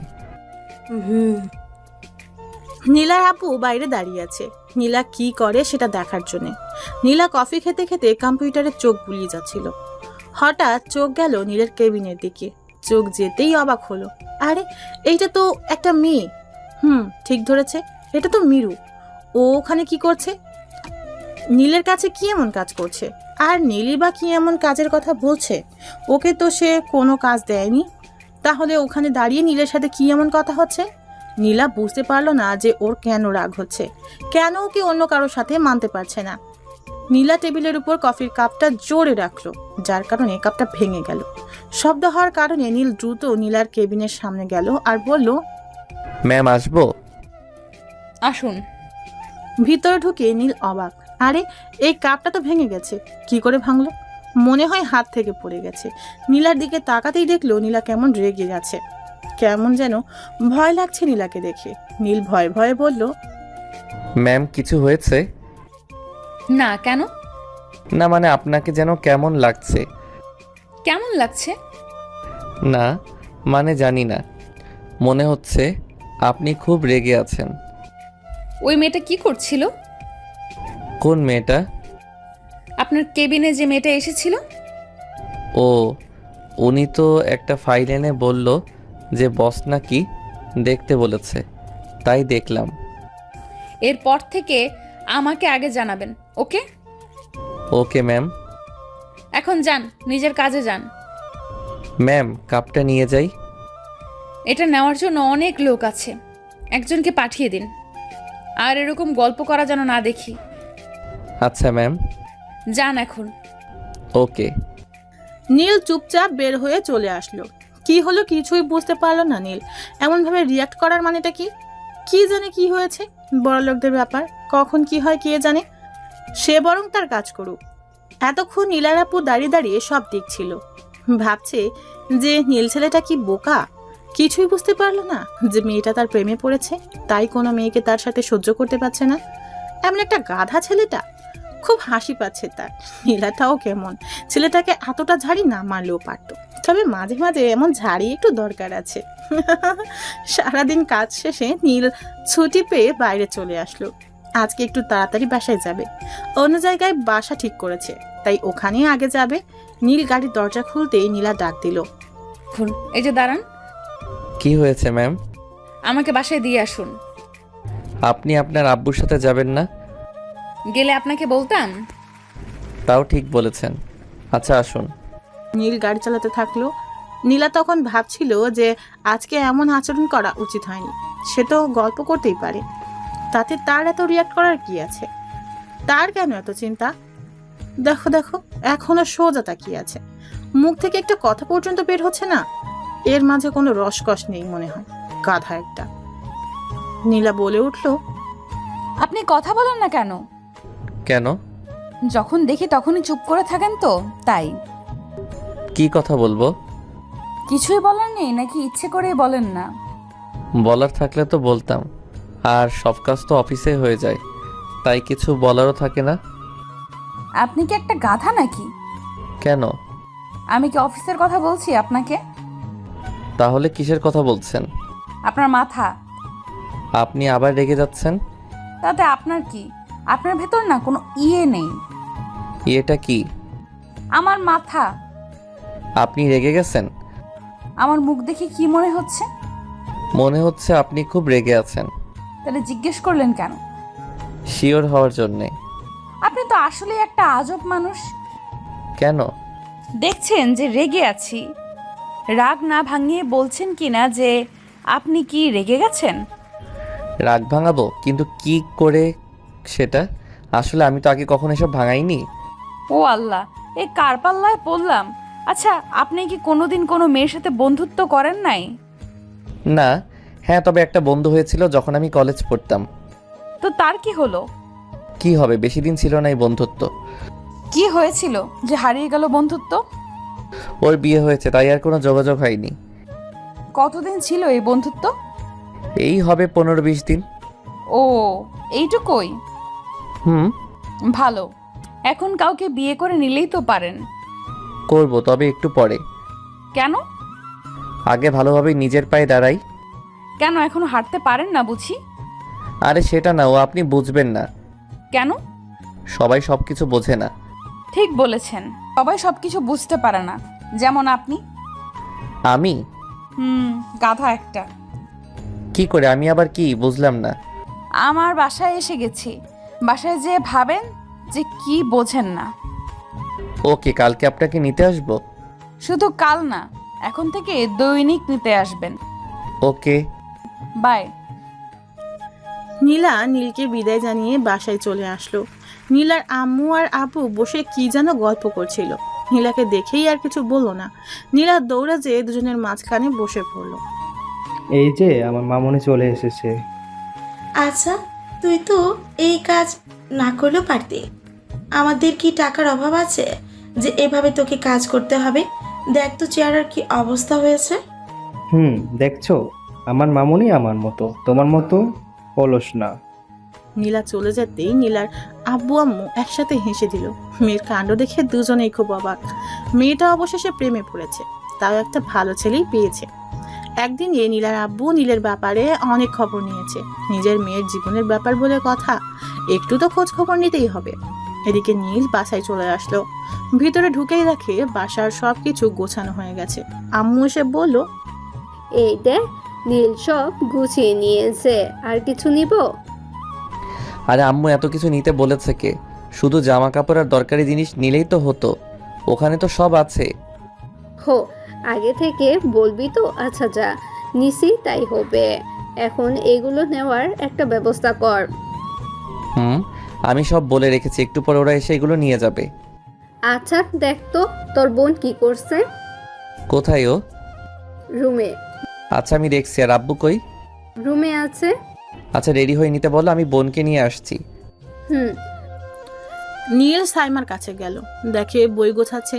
নীলার আপু বাইরে দাঁড়িয়ে আছে নীলা কি করে সেটা দেখার জন্য। নীলা কফি খেতে খেতে কম্পিউটারে চোখ বুলিয়ে যাচ্ছিল। হঠাৎ চোখ গেল নীলের কেবিনের দিকে। চোখ যেতেই অবাক হলো, আরে এইটা তো একটা মেয়ে। ঠিক ধরেছে, এটা তো মিরু। ও ওখানে কি করছে? নীলের কাছে কি এমন কাজ করছে? আর নীলই বা কি এমন কাজের কথা বলছে? ওকে তো সে কোনো কাজ দেয়নি, তাহলে ওখানে দাঁড়িয়ে নীলের সাথে কি এমন কথা হচ্ছে? নীলা বুঝতে পারলো না যে ওর কেন রাগ হচ্ছে, কেন ওকে অন্য কারোর সাথে মানতে পারছে না। নীলা টেবিলের উপর কফির কাপটা জোরে রাখলো, যার কারণে কাপটা ভেঙে গেল। শব্দ হওয়ার কারণে নীল দ্রুত নীলার কেবিনের সামনে গেল আর বলল, ম্যাম, আসবো? আসুন। ভিতরে ঢুকে নীল অবাক, আরে এই কাপটা তো ভেঙে গেছে। কি করে ভাঙলো? মনে হয় হাত থেকে পড়ে গেছে। নীলার দিকে তাকাতেই দেখলো নীলা কেমন রেগে গেছে, কেমন যেন ভয় লাগছে নীলাকে দেখে। নীল ভয়ে ভয়ে বলল, ম্যাম, কিছু হয়েছে? না, কেন? না মানে আপনাকে যেন কেমন লাগছে। কেমন লাগছে? না মানে জানি না, মনে হচ্ছে আপনি খুব রেগে আছেন। ওই মেয়েটা কি করছিল? কোন মেয়েটা? আপনার কেবিনে যে মেয়েটা এসেছিল। ও, উনি তো একটা ফাইল এনে বলল যে বস নাকি দেখতে বলেছে, তাই দেখলাম। এরপর থেকে আমাকে আগে জানাবেন, ওকে? Okay ma'am. এখন যান, নিজের কাজে যান। ম্যাম, কাপটা নিয়ে যাই। এটা নেওয়ার জন্য অনেক লোক আছে, একজনকে পাঠিয়ে দিন। আর এরকম গল্প করা যেন না দেখি। আচ্ছা ম্যাম। যান এখন। ওকে। নীল চুপচাপ বের হয়ে চলে আসলো। কি হলো কিছুই বুঝতে পারলো না নীল। এমনভাবে রিয়াক্ট করার মানেটা কি? কি জানে কি হয়েছে? বড় লোকদের ব্যাপার, কখন কি হয় কে জানে। সে বরং তার কাজ করুক। এতক্ষণ নীলার আপু দাঁড়িয়ে দাঁড়িয়ে সব দেখছিল, ভাবছে যে নীল ছেলেটা কি বোকা, কিছুই বুঝতে পারলো না যে মেয়েটা তার প্রেমে পড়েছে, তাই কোনো মেয়েকে তার সাথে সহ্য করতে পারছে না। এমন একটা গাধা ছেলেটা। খুব হাসি পাচ্ছে তার। নীলাটাও কেমন, ছেলেটাকে এতটা ঝাড়ি না মারলেও পারতো, তবে মাঝে মাঝে এমন ঝাড়ি একটু দরকার আছে। সারাদিন কাজ শেষে নীল ছুটি পেয়ে বাইরে চলে আসলো। আজকে একটু তাড়াতাড়ি বাসায় যাবে, অন্য জায়গায় বাসা ঠিক করেছে, তাই ওখানেই আগে যাবে। নীল গাড়ির দরজা খুলতেই নীলা ডাক দিল, এই যে দাঁড়ান। কি হয়েছে ম্যাম? আমাকে বাসায় দিয়ে আসুন। আপনি আপনার আব্বুর সাথে যাবেন না? গেলে আপনাকে বলতাম। তাও ঠিক বলেছেন, আচ্ছা আসুন। নীল গাড়ি চালাতে থাকলো। নীলা তখন ভাবছিল যে আজকে এমন আচরণ করা উচিত হয়নি। সে তো গল্প করতেই পারে, তাতে তার এত রিয়াক্ট করার কি আছে? তার কেন এত চিন্তা? দেখো দেখো, এখনো সোজা তাকিয়ে আছে, মুখ থেকে একটা কথা পর্যন্ত বের হচ্ছে না। এর মাঝে কোনো রসকস নেই মনে হয়, গাধা একটা। নীলা বলে উঠল, আপনি কথা বলেন না কেন? কেন? যখন দেখি তখনই চুপ করে থাকেন তো, তাই। কি কথা বলবো? কিছুই বলার নেই নাকি ইচ্ছে করেই বলেন না? বলার থাকলে তো বলতাম, আর সব কাজ তো অফিসে হয়ে যায়, তাই কিছু বলারও থাকে না। আপনি কি একটা গাধা নাকি? কেন? আমি কি অফিসের কথা বলছি আপনাকে? তাহলে কিসের কথা বলছেন? আপনার মাথা। আপনি আবার রেগে যাচ্ছেন? তাতে আপনার কি? আপনার ভেতর না কোনো ইয়ে নেই। এটা কি? আমার মাথা। আপনি রেগে গেছেন? আমার মুখ দেখে কি মনে হচ্ছে? মনে হচ্ছে আপনি খুব রেগে আছেন। তাহলে জিজ্ঞেস করলেন কেন? শিওর হওয়ার জন্যে। আপনি তো আসলে একটা আজব মানুষ। কেন? দেখছেন যে রেগে আছি, রাগ না ভাঙিয়ে বলছেন কিনা যে আপনি কি রেগে গেছেন? রাগ ভাঙাবো, কিন্তু কি করে সেটা? আসলে আমি তো আগে কখনো এসব ভাঙাইনি। ও আল্লাহ, এই কার পাল্লায় পড়লাম। আচ্ছা, আপনি কি কোনোদিন কোনো মেয়ের সাথে বন্ধুত্ব করেন নাই? না, হ্যাঁ, তবে একটা বন্ধু হয়েছিল যখন আমি কলেজ পড়তাম। তো তার কি হলো? কি হবে, বেশি দিন ছিল না এই বন্ধুত্ব। কি হয়েছিল যে হারিয়ে গেল বন্ধুত্ব? ওর বিয়ে হয়েছে, তাই আর কোনো যোগাযোগ হয়নি। কতদিন ছিল এই বন্ধুত্ব? এই হবে 15-20 দিন। ও, এইটুকুই? হুম। ভালো। এখন কাউকে বিয়ে করে নিলেই তো পারেন। করব, তবে একটু পরে। কেন? আগে ভালোভাবে নিজের পায়ে দাঁড়াই। কেন এখনো হাঁটতে পারেন না বুঝি? আরে সেটা না, ও আপনি বুঝবেন না। কেন? সবাই সবকিছু বোঝে না। ঠিক বলেছেন, সবাই সবকিছু বুঝতে পারে না, যেমন আপনি। আমি? গাধা একটা। কি করে? আমি আবার কি বুঝলাম না। আমার বাসায় এসে গেছি, বাসায় যেয়ে ভাবেন যে কি বোঝেন না। ওকে, কালকে আপনাকে নিতে আসবো। শুধু কাল না, এখন থেকে দৈনিক নিতে আসবেন। Okay bye. নীলা নীলকে বিদায় জানিয়ে বাসায় চলে আসলো। নীলার আম্মু আর আপু বসে কি যেন গল্প করছিল। নীলাকে দেখেই আর কিছু বললো না। নীলা দৌড়ে যেয়ে দুজনের মাঝখানে বসে পড়লো। এই যে আমার মামুনি চলে এসেছে। আচ্ছা, তুই তো এই কাজ না করলেও পারতি। আমাদের কি টাকার অভাব আছে যে এভাবে তোকে কাজ করতে হবে? দেখ তো চেয়ারের কি অবস্থা হয়েছে। দেখছো, আমার মামুনি আমার মতো, তোমার মতো অলস না। নীলা চলে যেতেই নীলার আব্বু আম্মু একসাথে হেসে দিল। মেয়ের কাণ্ড দেখে দুজনেই খুব অবাক। মেয়েটা অবশেষে প্রেমে পড়েছে, তাও একটা ভালো ছেলেই পেয়েছে। একদিন নীলার আব্বু নীলের ব্যাপারে অনেক খবর নিয়েছে। নিজের মেয়ের জীবনের ব্যাপার বলে কথা, একটু তো খোঁজ খবর নিতেই হবে। এদিকে নীল বাসায় চলে আসলো। ভিতরে ঢুকেই দেখে বাসার সবকিছু গোছানো হয়ে গেছে। আম্মু এসে বলল, এই দেখ, নীল সব গুছিয়ে নিয়েছে, আর কিছু নিব? আরে আম্মু এত কিছু নিতে বলেছে কে? শুধু জামা কাপড় আর দরকারি জিনিস নিলেই তো হতো, ওখানে তো সব আছে। হো, আগে থেকে বলবি তো? আচ্ছা যা, নিছি তাই হবে। এখন এগুলো নেওয়ার একটা ব্যবস্থা কর। আমি সব বলে রেখেছি, একটু পরে ওরা এসে এগুলো নিয়ে যাবে। আচ্ছা দেখ তো, তোর বোন কি করছে? কোথায় ও? রুমে। আচ্ছা আমি দেখছি। আর আব্বু কই? রুমে আছে। আচ্ছা রেডি হয়ে নিতে বলো, আমি বোনকে নিয়ে আসছি। নীল সাইমার কাছে গেল, দেখে বই গোছাচ্ছে।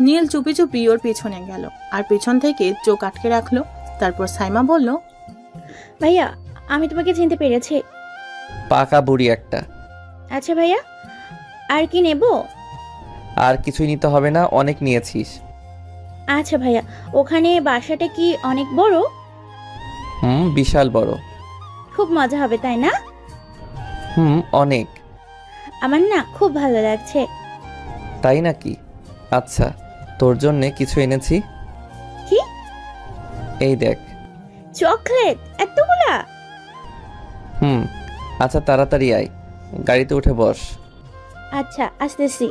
নীল চুপি চুপি ওর পিছনে গেল আর পিছন থেকে চোখ আটকে রাখলো। তারপর সাইমা বলল, ভাইয়া, আমি তোমাকে চিনতে পেরেছি। পাকা বুড়ি একটা। আচ্ছা ভাইয়া, আর কি নেব? আর কিছুই নিতে হবে না, অনেক নিয়েছিস। আচ্ছা ভাইয়া, ওখানে বাসাটা কি অনেক বড়? বিশাল বড়। খুব মজা হবে তাই না? অনেক। আমার না খুব ভালো লাগছে। তাই নাকি? আচ্ছা, তোর জন্য কিছু এনেছি। কি? এই দেখ। চকলেট এতগুলা? আচ্ছা তাড়াতাড়ি আয়, গাড়িতে উঠে বস। আচ্ছা আসতেছি।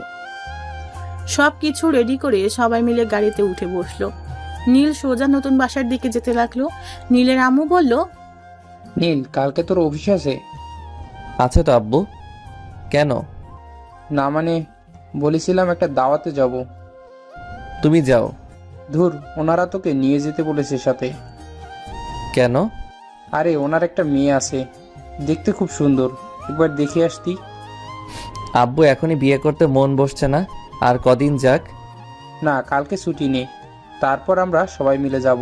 সব কিছু রেডি করে সবাই মিলে গাড়িতে উঠে বসলো। নীল সোজা নতুন বাসার দিকে যেতে লাগলো। নীলের আম্মু বলল, নীল, কালকে তোর অফিস আছে? আছে তো আব্বু। কেন? না মানে, বলেছিলাম একটা দাওয়াতে যাব। তুমি যাও। ধুর, ওনারা তোকে নিয়ে যেতে বলেছে সাথে। কেন? আরে ওনার একটা মেয়ে আছে, দেখতে খুব সুন্দর, একবার দেখে আসতি। আব্বু এখনই বিয়ে করতে মন বসছে না, আর কদিন যাক। না, কালকে ছুটি নেই, তারপর আমরা সবাই মিলে যাব।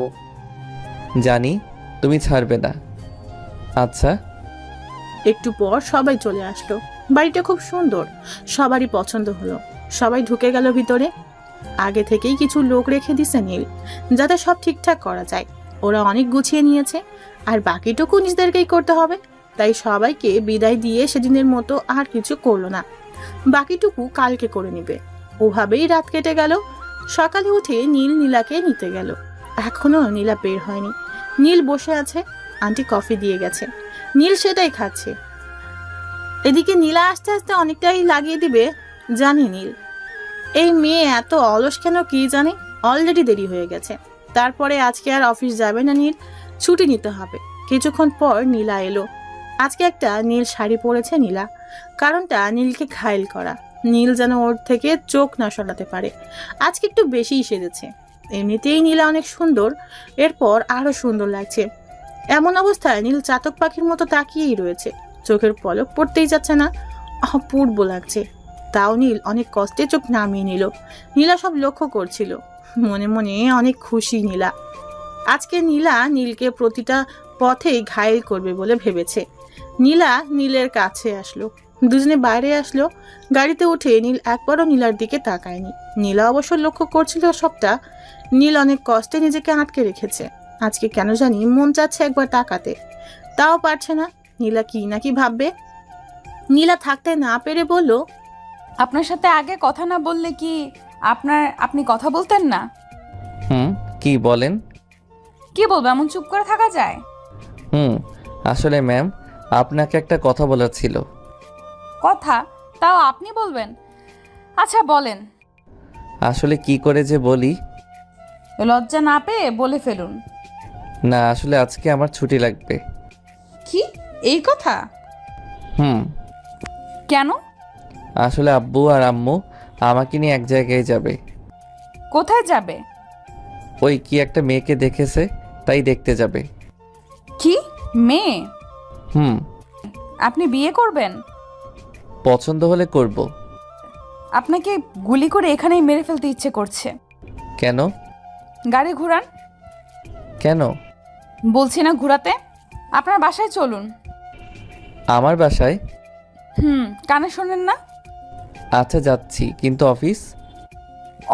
জানি তুমি ছাড়বে না। আচ্ছা। একটু পর সবাই চলে আসলো। বাড়িটা খুব সুন্দর, সবারই পছন্দ হলো। সবাই ঢুকে গেল ভিতরে। আগে থেকেই কিছু লোক রেখে দিছে নীল, যাতে সব ঠিকঠাক করা যায়। ওরা অনেক গুছিয়ে নিয়েছে, আর বাকিটুকু নিজেদেরকেই করতে হবে। তাই সবাইকে বিদায় দিয়ে সেদিনের মতো আর কিছু করলো না, বাকিটুকু কালকে করে নিবে। ওভাবেই রাত কেটে গেল। সকালে উঠে নীল নীলাকে নিতে গেল। এখনো নীলা বের হয়নি। নীল বসে আছে, আন্টি কফি দিয়ে গেছে, নীল সেটাই খাচ্ছে। এদিকে নীলা আস্তে আস্তে অনেকটাই লাগিয়ে দিবে জানে নীল। এই মেয়ে এত অলস কেন কি জানে। অলরেডি দেরি হয়ে গেছে। তারপরে আজকে আর অফিস যাবে না নীল, ছুটি নিতে হবে। কিছুক্ষণ পর নীলা এলো। আজকে একটা নীল শাড়ি পরেছে নীলা, কারণটা নীলকে ঘায়েল করা। নীল যেন ওর থেকে চোখ না সরাতে পারে। আজকে একটু বেশিই সেজেছে। এমনিতেই নীলা অনেক সুন্দর, এরপর আরো সুন্দর লাগছে। এমন অবস্থায় নীল চাতক পাখির মতো তাকিয়েই রয়েছে, চোখের পলক পড়তেই যাচ্ছে না। অপূর্ব লাগছে। তাও নীল অনেক কষ্টে চোখ নামিয়ে নিল। নীলা সব লক্ষ্য করছিল, মনে মনে অনেক খুশি নীলা। আজকে নীলা নীলকে প্রতিটা পথেই ঘায়েল করবে বলে ভেবেছে। নীলা নীলের কাছে আসলো, দুজনে বাইরে আসলো। গাড়িতে উঠে নীল একবারও নীলার দিকে তাকায়নি। নীলা অবশ্য লক্ষ্য করছিল সবটা। নীল অনেক কষ্টে নিজেকে আটকে রেখেছে। আজকে কেন জানি মন চাচ্ছে একবার তাকাতে, তাও পারছে না। নীলা কি নাকি ভাববে। নীলা থাকতে না পেরে বলল, আপনার সাথে আগে কথা না বললে কি আপনি কথা বলতেন না? কি বলেন? কি বলবো, এমন চুপ করে থাকা যায়? আসলে ম্যাম, আপনাকে একটা কথা বলার ছিল। কথা? তাও আপনি বলবেন? আচ্ছা বলেন। আসলে কি করে যে বলি। লজ্জা না পেয়ে বলে ফেলুন। না, আসলে আজকে আমার ছুটি লাগবে। কি, এই কথা? কেন? আসলে আব্বু আর আম্মু আমাকে নিয়ে এক জায়গায় যাবে। কোথায় যাবে? ওই কি একটা মেয়েকে দেখেছে, তাই দেখতে যাবে। কি মেয়ে? হুম। আপনি বিয়ে করবেন? পছন্দ হলে করব। আপনাকে গুলি করে এখানেই মেরে ফেলতে ইচ্ছে করছে। কেন? গাড়ি ঘুরান। কেন? বলছি না ঘুরাতে। আপনার বাসায় চলুন। আমার বাসায়? কানে শোনেন না? আচ্ছা যাচ্ছি, কিন্তু অফিস?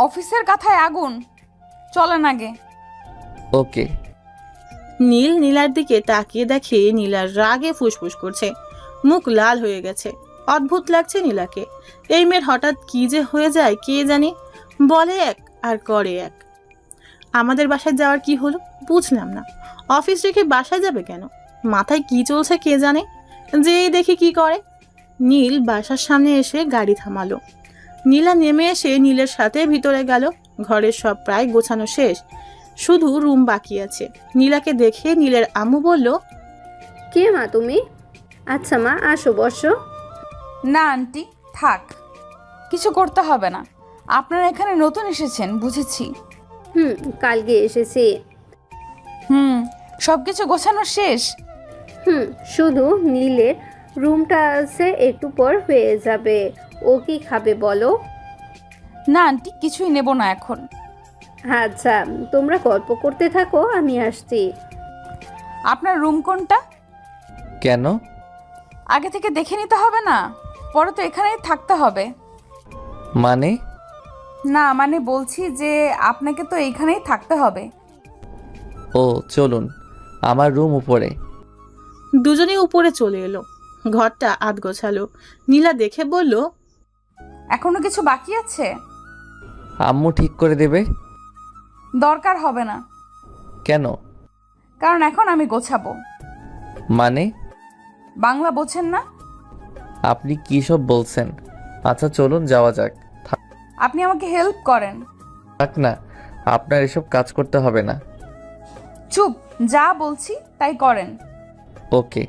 অফিসের কথায় আগুন। চলেন আগে। ওকে। নীল নীলার দিকে তাকিয়ে দেখে নীলার রাগে ফুসফুস করছে, মুখ লাল হয়ে গেছে। অদ্ভুত লাগছে নীলাকে। এই মেয়ের হঠাৎ কি যে হয়ে যায় কে জানে। বলে এক আর করে এক। আমাদের বাসায় যাওয়ার কি হলো বুঝলাম না। অফিস রেখে বাসায় যাবে কেন? মাথায় কি চলছে কে জানে। যেই দেখি কি করে। নীল বাসার সামনে এসে গাড়ি থামালো। নীলা নেমে এসে নীলের সাথে ভিতরে গেল। ঘরের সব প্রায় গোছানো শেষ, শুধু রুম বাকি আছে। নীলাকে দেখে নীলের আম্মু বলল, কে মা তুমি? আচ্ছা মা, আসো বসো। না আন্টি, থাক, কিছু করতে হবে না। আপনারা এখানে নতুন এসেছেন বুঝেছি। কালকে এসেছি। সব কিছু গোছানো শেষ? শুধু নীলের রুমটা আছে, একটু পর হয়ে যাবে। ও কি খাবে বলো? না আন্টি, কিছুই নেব না এখন। আচ্ছা, তোমরা গল্প করতে থাকো, আমি আসছি। আপনার রুম কোনটা? কেন? আগে থেকে দেখে নিতে হবে না? পরে তো এখানেই থাকতে হবে। মানে? না মানে বলছি যে আপনাকে তো এইখানেই থাকতে হবে। ও চলুন, আমার রুম উপরে। দুজনেই উপরে চলে এলো। ঘরটা আধ গোছালো। নীলা দেখে বলল, এখনো কিছু বাকি আছে? আম্মু ঠিক করে দেবে। দরকার হবে না। কেন? কারণ এখন আমি গোছাবো। মানে? বাংলা বোঝেন না? আপনি কি সব বলছেন? আচ্ছা চলুন যাওয়া যাক। আপনি আমাকে হেল্প করেন। থাক না, আপনার এসব কাজ করতে হবে না। চুপ, যা বলছি তাই করেন। ওকে।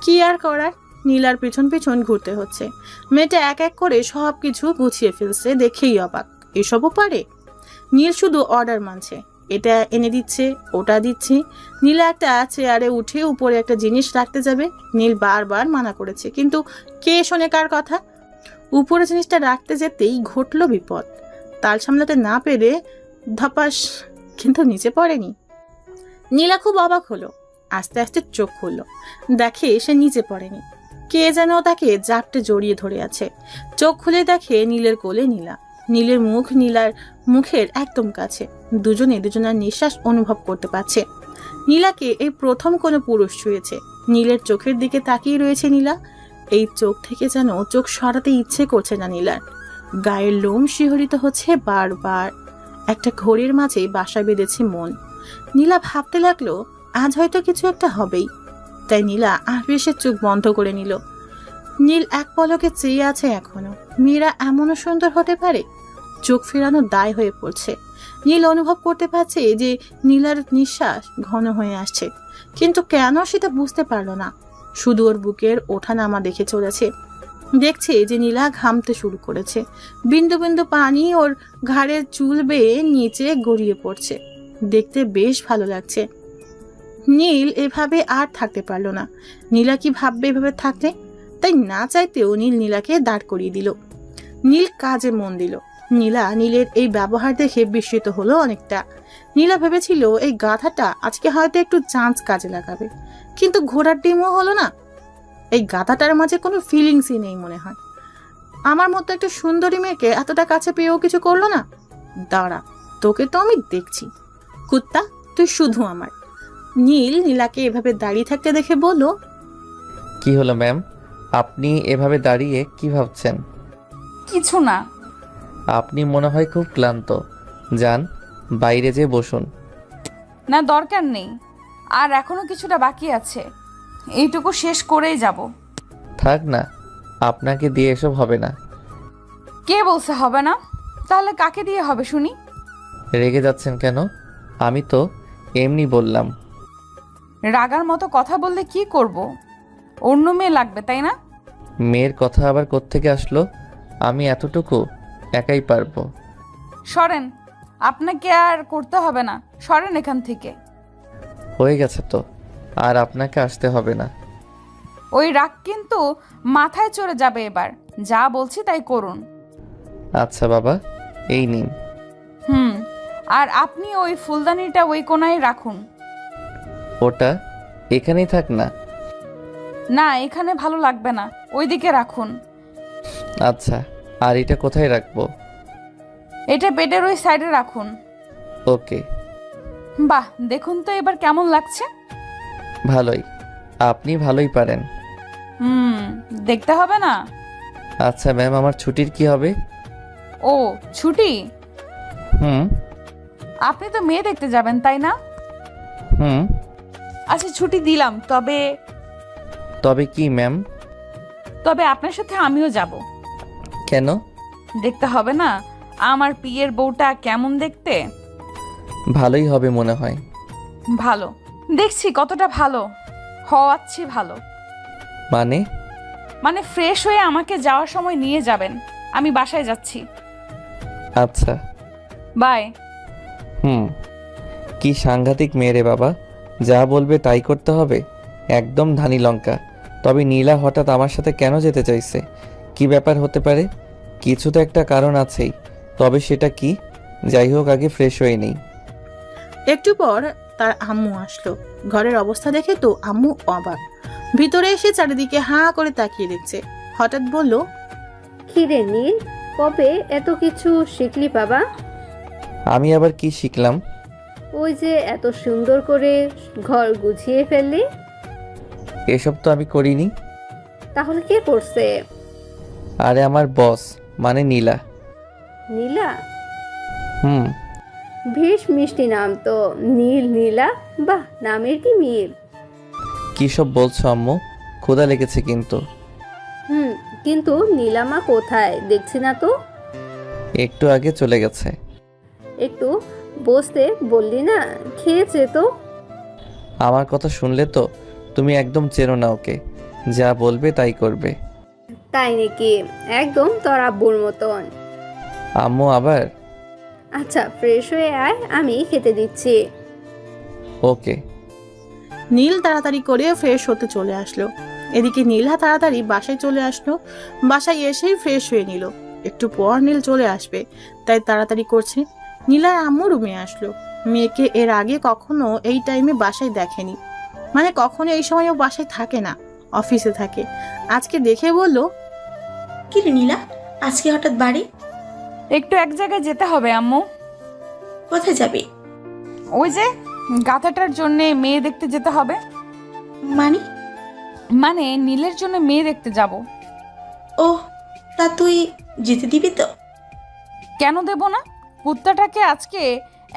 কি আর করার, নীলার পিছন পিছন ঘুরতে হচ্ছে। মেয়েটা এক এক করে সব কিছু গুছিয়ে ফেলছে, দেখেই অবাক। এসবও পারে? নীল শুধু অর্ডার মানছে, এটা এনে দিচ্ছে, ওটা দিচ্ছে। নীলা একটা চেয়ারে উঠে উপরে একটা জিনিস রাখতে যাবে, নীল বারবার মানা করেছে, কিন্তু কে শোনে কার কথা। উপরে জিনিসটা রাখতে যেতেই ঘটল বিপদ। তাল সামলাতে না পেরে ধপাস, কিন্তু নিচে পড়েনি। নীলা খুব অবাক হলো, আস্তে আস্তে চোখ খুলল, দেখে সে নিচে পড়েনি। কে যেন তাকে জাপটে জড়িয়ে ধরে আছে। চোখ খুলে দেখে নীলের কোলে নীলা। নীলের মুখ নীলার মুখের একদম কাছে। দুজনে দুজনের নিঃশ্বাস অনুভব করতে পারছে। নীলাকে এই প্রথম কোনো পুরুষ ছুঁয়েছে। নীলের চোখের দিকে তাকিয়ে রয়েছে নীলা। এই চোখ থেকে যেন চোখ সরাতে ইচ্ছে করছে না নীলার। গায়ের লোম শিহরিত হচ্ছে বারবার। একটা ঘড়ির মাঝে বাসা বেঁধেছে মন। নীলা ভাবতে লাগলো আজ হয়তো কিছু একটা হবেই। তাই নীলা আবেশে চোখ বন্ধ করে নিল। নীল এক পলকে চেয়ে আছে এখনো। মেয়েরা এমনও সুন্দর হতে পারে? চোখ ফেরানো দায় হয়ে পড়ছে। নীল অনুভব করতে পারছে যে নীলার নিঃশ্বাস ঘন হয়ে আসছে, কিন্তু কেন সেটা বুঝতে পারল না। শুধু ওর বুকের ওঠানামা দেখে চলেছে। দেখছে যে নীলা ঘামতে শুরু করেছে। বিন্দু বিন্দু পানি ওর ঘাড়ের চুল বেয়ে নিচে গড়িয়ে পড়ছে। দেখতে বেশ ভালো লাগছে। নীল এভাবে আর থাকতে পারল না। নীলা কি ভাববে এভাবে থাকতে? তাই না চাইতেও নীল নীলাকে দাঁড় করিয়ে দিল। নীল কাজে মন দিল। নীলা নীলের এই ব্যবহার দেখে বিস্মিত হলো অনেকটা। নীলা ভেবেছিল এই গাধাটা আজকে হয়তো একটু চান্স কাজে লাগাবে, কিন্তু ঘোড়ার ডিমও হলো না। এই গাধাটার মাঝে কোনো ফিলিংসই নেই মনে হয়। আমার মতো একটা সুন্দরী মেয়েকে এতটা কাছে পেয়েও কিছু করলো না। দাঁড়া, তোকে তো আমি দেখছি। কুত্তা, তুই শুধু আমার। নীল নীলাকে এভাবে দাঁড়িয়ে থাকতে দেখে বলল, কি হলো ম্যাম, আপনি এভাবে দাঁড়িয়ে কি ভাবছেন? কিছু না। আপনি মনে হয় খুব ক্লান্ত। যান, বাইরে যেয়ে বসুন। না, দরকার নেই, আর এখনো কিছুটা বাকি আছে, এইটুকু শেষ করেই যাব। থাক না, আপনাকে দিয়ে এসব হবে না। কে বলছে হবে না? তাহলে কাকে দিয়ে হবে শুনি? রেগে যাচ্ছেন কেন? আমি তো এমনি বললাম। রাগার মতো কথা বললে কি করব? অন্য মেয়ে লাগবে, তাই না? মেয়ের কথা আবার কোত্থেকে আসলো? আমি এতটুকু একাই পারবো। সরেন, আপনাকে আর করতে হবে না, সরেন এখান থেকে। হয়ে গেছে তো, আর আপনাকে আসতে হবে না। ওই রাগ কিন্তু মাথায় চড়ে যাবে এবার। যা বলছি তাই করুন। আচ্ছা বাবা, এই নিন। আর আপনি ওই ফুলদানিটা ওই কোনায় রাখুন। ওটা এখানেই থাক না। না, এখানে ভালো লাগবে না, ওইদিকে রাখুন। আচ্ছা, আর এটা কোথায় রাখবো? এটা বেডের ওই সাইডে রাখুন। ওকে। বাহ, দেখুন তো এবার কেমন লাগছে? ভালোই, আপনি ভালোই পারেন। দেখতে হবে না? আচ্ছা ম্যাম, আমার ছুটির কি হবে? ও, ছুটি? হুম আপনি তো মেয়ে দেখতে যাবেন, তাই না? হুম আচ্ছা, ছুটি দিলাম, তবে কি ম্যাম? তবে আপনার সাথে আমিও যাব। কেন? দেখতে হবে না আমার পিয়ের বউটা কেমন দেখতে? ভালোই হবে মনে হয়। ভালো দেখছি, কতটা ভালো হওয়াচ্ছি ভালো। মানে ফ্রেশ হয়ে আমাকে যাওয়ার সময় নিয়ে যাবেন। আমি বাসায় যাচ্ছি। আচ্ছা বাই। কি সাংঘাতিক মেয়ে রে বাবা, যা বলবে তাই করতে হবে, একদম ধানি লঙ্কা। তবে নীলা হঠাৎ আমার সাথে কেন যেতে চাইছে? কি ব্যাপার হতে পারে? কিছু তো একটা কারণ আছেই, তবে সেটা কি? যাই হোক, আগে ফ্রেশ হয়ে নেই। একটু পর তার আম্মু আসলো। ঘরের অবস্থা দেখে তো আম্মু অবাক। ভিতরে এসে চারিদিকে হাঁ করে তাকিয়ে দেখছে। হঠাৎ বলল, কি রে নীল, কবে এত কিছু শিখলি বাবা? আমি আবার কি শিখলাম? ওই যে এত সুন্দর করে ঘর গুছিয়ে ফেললি। এসব তো আমি করিনি। তাহলে কে করছে? আরে আমার বস, মানে নীলা। নীলা? হুম বেশ মিষ্টি নাম তো, নীল নীলা, বাহ, নামের কি মিল। কি সব বলছো আম্মু? ক্ষুধা লেগেছে কিন্তু। কিন্তু নীলামা কোথায়, দেখছি না তো। একটু আগে চলে গেছে। একটু বসতে বললি না, খেয়েছে তো। আমার কথা শুনলে তো তুমি একদম চেনো না ওকে, যা বলবে তাই করবে। তাই নাকি? একদম তোর আব্বুর মতন। আম্মু আবার? আচ্ছা ফ্রেশ হয়ে আয়, আমি খেতে দিচ্ছি। ওকে। নীল তাড়াতাড়ি করে ফ্রেশ হতে চলে আসলো। এদিকে নীলা তাড়াতাড়ি বাসায় চলে আসলো। বাসায় এসেই ফ্রেশ হয়ে নিল। একটু পর নীল চলে আসবে, তাই তাড়াতাড়ি করছে। নীলার আম্মু রুমে আসলো। মেয়েকে এর আগে কখনো এই টাইমে বাসায় দেখেনি, মানে কখনো এই সময় ও বাসায় থাকে না, অফিসে থাকে। আজকে দেখে বলল, কি রে নীলা, আজকে হঠাৎ বাড়ি? একটু এক জায়গায় যেতে হবে আম্মু। কোথায় যাবে? ওই যে গাথাটার জন্য মেয়ে দেখতে যেতে হবে। মানে? মানে নীলের জন্য মেয়ে দেখতে যাব। ও, তা তুই যেতে দিবি তো? কেন দেব না? কুত্তাটাকে আজকে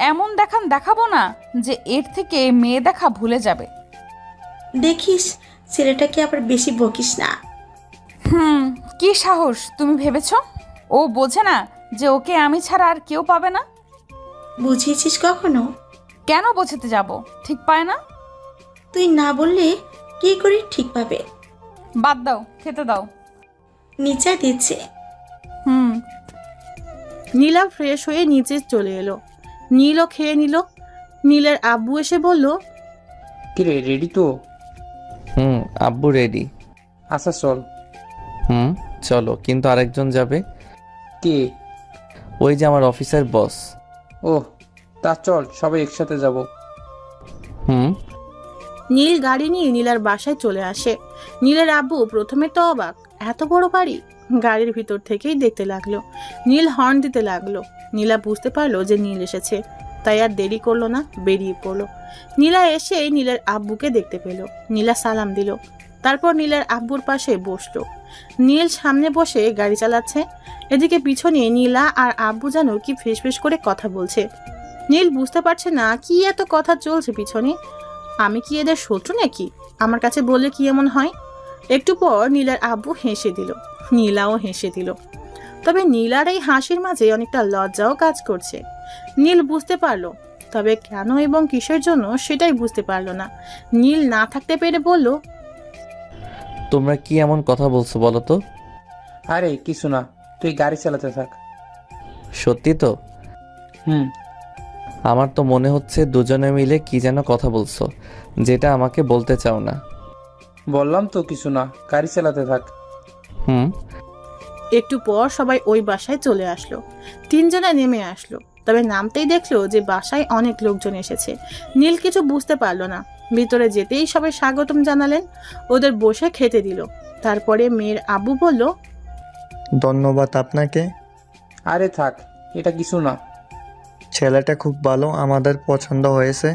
এমন দেখাবো না যে এর থেকে মেয়ে দেখা ভুলে যাবে। দেখিস ছেলেটাকে আবার বেশি বকিস না। কি সাহস তুমি ভেবেছ? ও বোঝে না যে ওকে আমি ছাড়া আর কেউ পাবে না? বুঝিয়েছিস কখনো? কেন বোঝাতে যাব? ঠিক পায় না? তুই না বললে কি করে ঠিক পাবে? বাদ দাও, খেতে দাও। নিচে দিচ্ছে। নীলা ফ্রেশ হয়ে নিচে চলে এলো। নীলও খেয়ে নিল। নীলের আব্বু এসে বলল, কিরে রেডি তো? আব্বু রেডি। আচ্ছা চল। চলো, কিন্তু আরেকজন যাবে। কে? ওই যে আমার অফিসের বস। ও, তা চল সবাই একসাথে যাব। নীল গাড়ি নিয়ে নীলার বাসায় চলে আসে। নীলের আব্বু প্রথমে তো অবাক, এত বড় বাড়ি। গাড়ির ভিতর থেকেই দেখতে লাগলো। নীল হর্ন দিতে লাগলো। নীলা বুঝতে পারলো যে নীল এসেছে, তাই আর দেরি করলো না, বেরিয়ে পড়লো। নীলা এসে নীলের আব্বুকে দেখতে পেল। নীলা সালাম দিল, তারপর নীলের আব্বুর পাশে বসলো। নীল সামনে বসে গাড়ি চালাচ্ছে। এদিকে পিছনে নীলা আর আব্বু যেন কি ফিসফিস করে কথা বলছে। নীল বুঝতে পারছে না কি এত কথা চলছে পিছনে। আমি কি এদের শত্রু নাকি? আমার কাছে বললে কি এমন হয়? একটু পর নীলার আব্বু হেসে দিল। নীলাও হেসে দিল। তবে নীলার এই হাসির মাঝে অনেকটা লজ্জাও কাজ করছে। নীল বুঝতে পারলো, তবে কেন এবং কিসের জন্য সেটাই বুঝতে পারলো না। নীল না থাকতে পেরে বলল, তোমরা কি এমন কথা বলছো বলো তো? আরে কিছু না, তুই গাড়ি চালাতে থাক। সত্যি তো? হুম। আমার তো মনে হচ্ছে দুজনে মিলে কি যেন কথা বলছো, যেটা আমাকে বলতে চাও না। বললাম তো কিছু না, গাড়ি চালাতে থাক। একটু পর সবাই ওই বাসায় চলে আসলো। তিনজনে নেমে আসলো, তবে নামতেই দেখলো যে বাসায় অনেক লোকজন এসেছে। নীল কিছু বুঝতে পারলো না। ভিতরে যেতেই সবাই স্বাগতম জানালেন, ওদের বসে খেতে দিল। তারপরে মেয়ের আব্বু বলল, ধন্যবাদ আপনাকে। আরে থাক, এটা কিছু না। ছেলেটা খুব ভালো, আমাদের পছন্দ হয়েছে।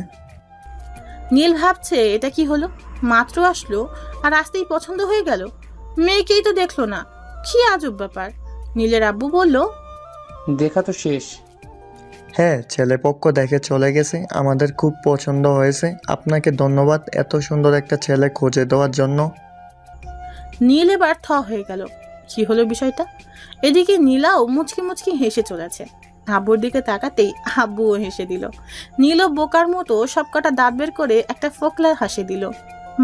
নীল ভাবছে এটা কি হলো, মাত্র আসলো আর আসতেই পছন্দ হয়ে গেল। মেয়েকেই তো দেখলো না, কি আজব ব্যাপার। নীলের আব্বু বলল, দেখা তো শেষ। হ্যাঁ, ছেলেপক্ষ দেখে চলে গেছে, আমাদের খুব পছন্দ হয়েছে। আপনাকে ধন্যবাদ এত সুন্দর একটা ছেলে খুঁজে দেওয়ার জন্য। নীল এবার থ হয়ে গেল, কি হলো বিষয়টা। এদিকে নীলাও মুচকি মুচকি হেসে চলেছে। আব্বুর দিকে তাকাতেই আব্বুও হেসে দিল। নীলও বোকার মতো সবকটা দাঁত বের করে একটা ফোকলা হাসি দিল।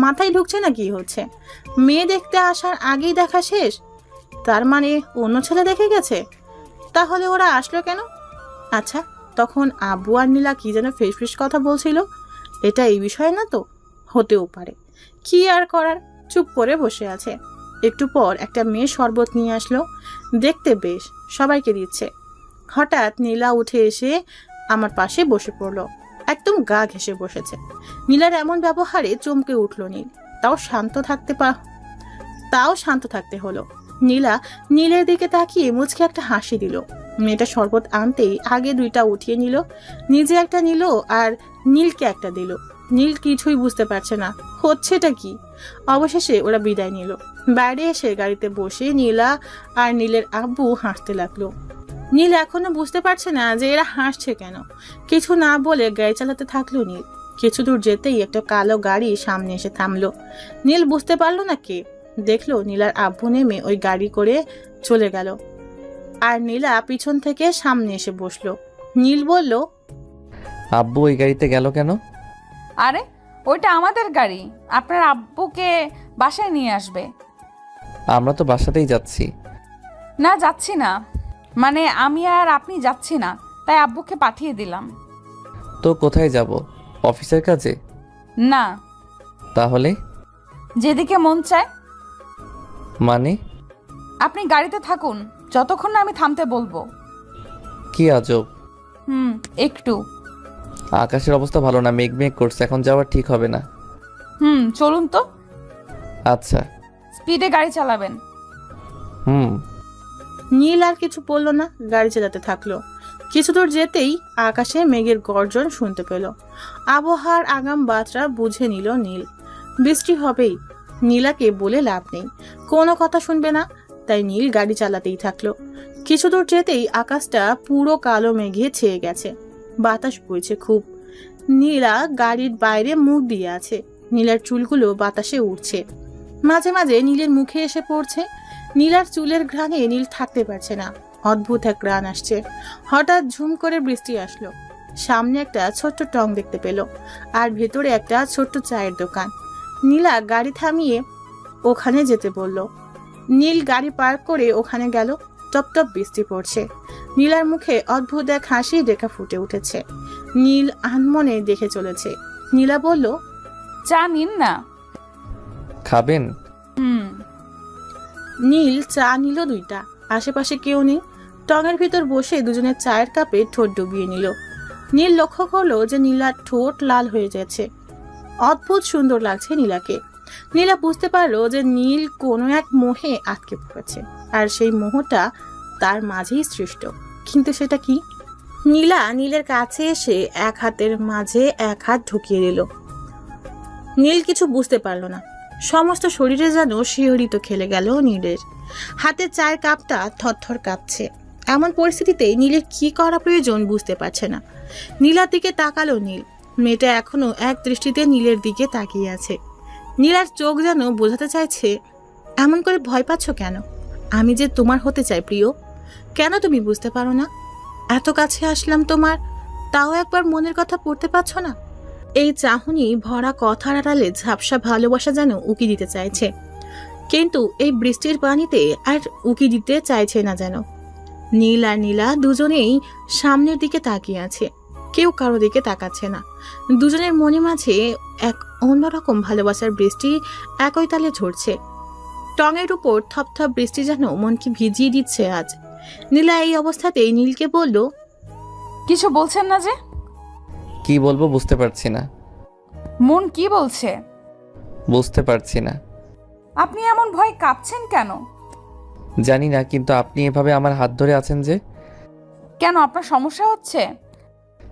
মাথায় ঢুকছে না কি হচ্ছে। মেয়ে দেখতে আসার আগেই দেখা শেষ, তার মানে অন্য ছেলে দেখে গেছে। তাহলে ওরা আসলো কেন? আচ্ছা, তখন আব্বু আর নীলা কি যেন ফিসফিস কথা বলছিল, এটা এই বিষয়ে না তো? হতেও পারে, কি আর করার, চুপ করে বসে আছে। একটু পর একটা মেয়ে শরবত নিয়ে আসলো, দেখতে বেশ, সবাইকে দিচ্ছে। হঠাৎ নীলা উঠে এসে আমার পাশে বসে পড়লো, একদম গা ঘেঁষে বসেছে। নীলার এমন ব্যবহারে চমকে উঠল নীল। তাও শান্ত থাকতে হলো। নীলা নীলের দিকে তাকিয়ে মুচকে একটা হাসি দিল। মেয়েটা শরবত আনতেই আগে দুইটা উঠিয়ে নিল, নিজে একটা নিল আর নীলকে একটা দিল। নীল কিছুই বুঝতে পারছে না হচ্ছেটা কি। অবশেষে ওরা বিদায় নিল। বাইরে এসে গাড়িতে বসে নীলা আর নীলের আব্বু হাসতে লাগলো। নীল এখনো বুঝতে পারছে না যে এরা হাসছে কেন। কিছু না বলে গাড়ি চালাতে থাকলো নীল। কিছু দূর যেতেই একটা কালো গাড়ি সামনে এসে থামলো। নীল বুঝতে পারলো না কে। দেখলো নীলার আব্বু নেমে ওই গাড়ি করে চলে গেল। আর নীলা পিছন থেকে সামনে এসে বসলো। নীল বলল, আব্বু ওই গাড়িতে গেল কেন? আরে ওইটা আমাদের গাড়ি, আপনার আব্বুকে বাসায় নিয়ে আসবে। আমরা তো বাসাতেই যাচ্ছি। না যাচ্ছি না, মানে আমি আর আপনি যাচ্ছি না, তাই আব্বুকে পাঠিয়ে দিলাম। তো কোথায় যাব? অফিসের কাজে? না, তাহলে? যেদিকে মন চায়। মানে? আপনি গাড়িতে থাকুন যতক্ষণ না আমি থামতে বলবো। কি আজব। একটু। আকাশের অবস্থা ভালো না, মেঘ মেঘ করছে, এখন যাওয়া ঠিক হবে না। চলুন তো। আচ্ছা। স্পিডে গাড়ি চালাবেন। নীল আর কিছু বলল না, গাড়ি চালাতে থাকলো। কিছু দূর যেতেই আকাশে মেঘের গর্জন শুনতে পেল। আবহাওয়ার আগাম বার্তা বুঝে নিল নীল, বৃষ্টি হবেই। নীলাকে বলে লাভ নেই, কোনো কথা শুনবে না, তাই নীল গাড়ি চালাতেই থাকলো। কিছু দূর যেতেই আকাশটা পুরো কালো মেঘে ছেয়ে গেছে, বাতাস বইছে খুব। নীলা গাড়ির বাইরে মুখ দিয়ে আছে, নীলার চুলগুলো বাতাসে উড়ছে, মাঝে মাঝে নীলের মুখে এসে পড়ছে। নীলার চুলের ঘ্রাণে নীল থাকতে পারছে না, অদ্ভুত এক ঘ্রাণ আসছে। হঠাৎ ঝুম করে বৃষ্টি আসলো। সামনে একটা ছোট্ট টং দেখতে পেল, আর ভেতরে একটা ছোট্ট চায়ের দোকান। নীলা গাড়ি থামিয়ে ওখানে যেতে বলল। নীল গাড়ি পার্ক করে ওখানে গেল। টপ টপ বৃষ্টি পড়ছে। নীলার মুখে অদ্ভুত এক হাসির রেখা ফুটে উঠেছে। নীল আনমনে দেখে চলেছে। নীলা বলল, চা নিন না। খাবেন? নীল চা নিল 2টা। আশেপাশে কেউ নেই। টঙের ভিতর বসে দুজনের চায়ের কাপে ঠোঁট ডুবিয়ে নিল। নীল লক্ষ্য করলো যে নীলার ঠোঁট লাল হয়ে যাচ্ছে। অদ্ভুত সুন্দর লাগছে নীলাকে। নীলা বুঝতে পারলো যে নীল কোনো এক মোহে আটকে পড়েছে, আর সেই মোহটা তার মাঝেই সৃষ্ট। কিন্তু সেটা কি? নীলা নীলের কাছে এসে এক হাতের মাঝে এক হাত ঢুকিয়ে দিল। নীল কিছু বুঝতে পারল না, সমস্ত শরীরে যেন শিহরিত খেলে গেল নীলের। হাতে চায়ের কাপটা থরথর কাঁপছে। এমন পরিস্থিতিতে নীলের কি করা প্রয়োজন বুঝতে পারছে না। নীলার দিকে তাকালো নীল। মেয়েটা এখনো এক দৃষ্টিতে নীলের দিকে তাকিয়ে আছে। নীলার চোখ যেন বোঝাতে চাইছে, এমন করে ভয় পাচ্ছ কেন? আমি যে তোমার হতে চাই প্রিয়, কেন তুমি বুঝতে পারো না? এত কাছে আসলাম তোমার, তাও একবার মনের কথা পড়তে পারছো না? এই চাহনি ভরা কথার আড়ালে ঝাপসা ভালোবাসা যেন উকি দিতে চাইছে, কিন্তু এই বৃষ্টির পানিতে আর উকি দিতে চাইছে না যেন। নীল আর নীলা দুজনেই সামনের দিকে তাকিয়ে আছে, কেউ কারো দিকে তাকাচ্ছে না। দুজনের মনে মাঝে এক অন্যরকম ভালোবাসার বৃষ্টি একই তালে ঝরছে। টঙের উপর থপথপ বৃষ্টি যেন মনকে ভিজিয়ে দিচ্ছে আজ। নীলা এই অবস্থাতেই নীলকে বলল, কিছু বলছেন না যে? কি বলবো বুঝতে পারছি না। মন কি বলছে? বুঝতে পারছি না। আপনি এমন ভয় কাঁপছেন কেন? জানি না, কিন্তু আপনি এভাবে আমার হাত ধরে আছেন যে। কেন, আপনার সমস্যা হচ্ছে?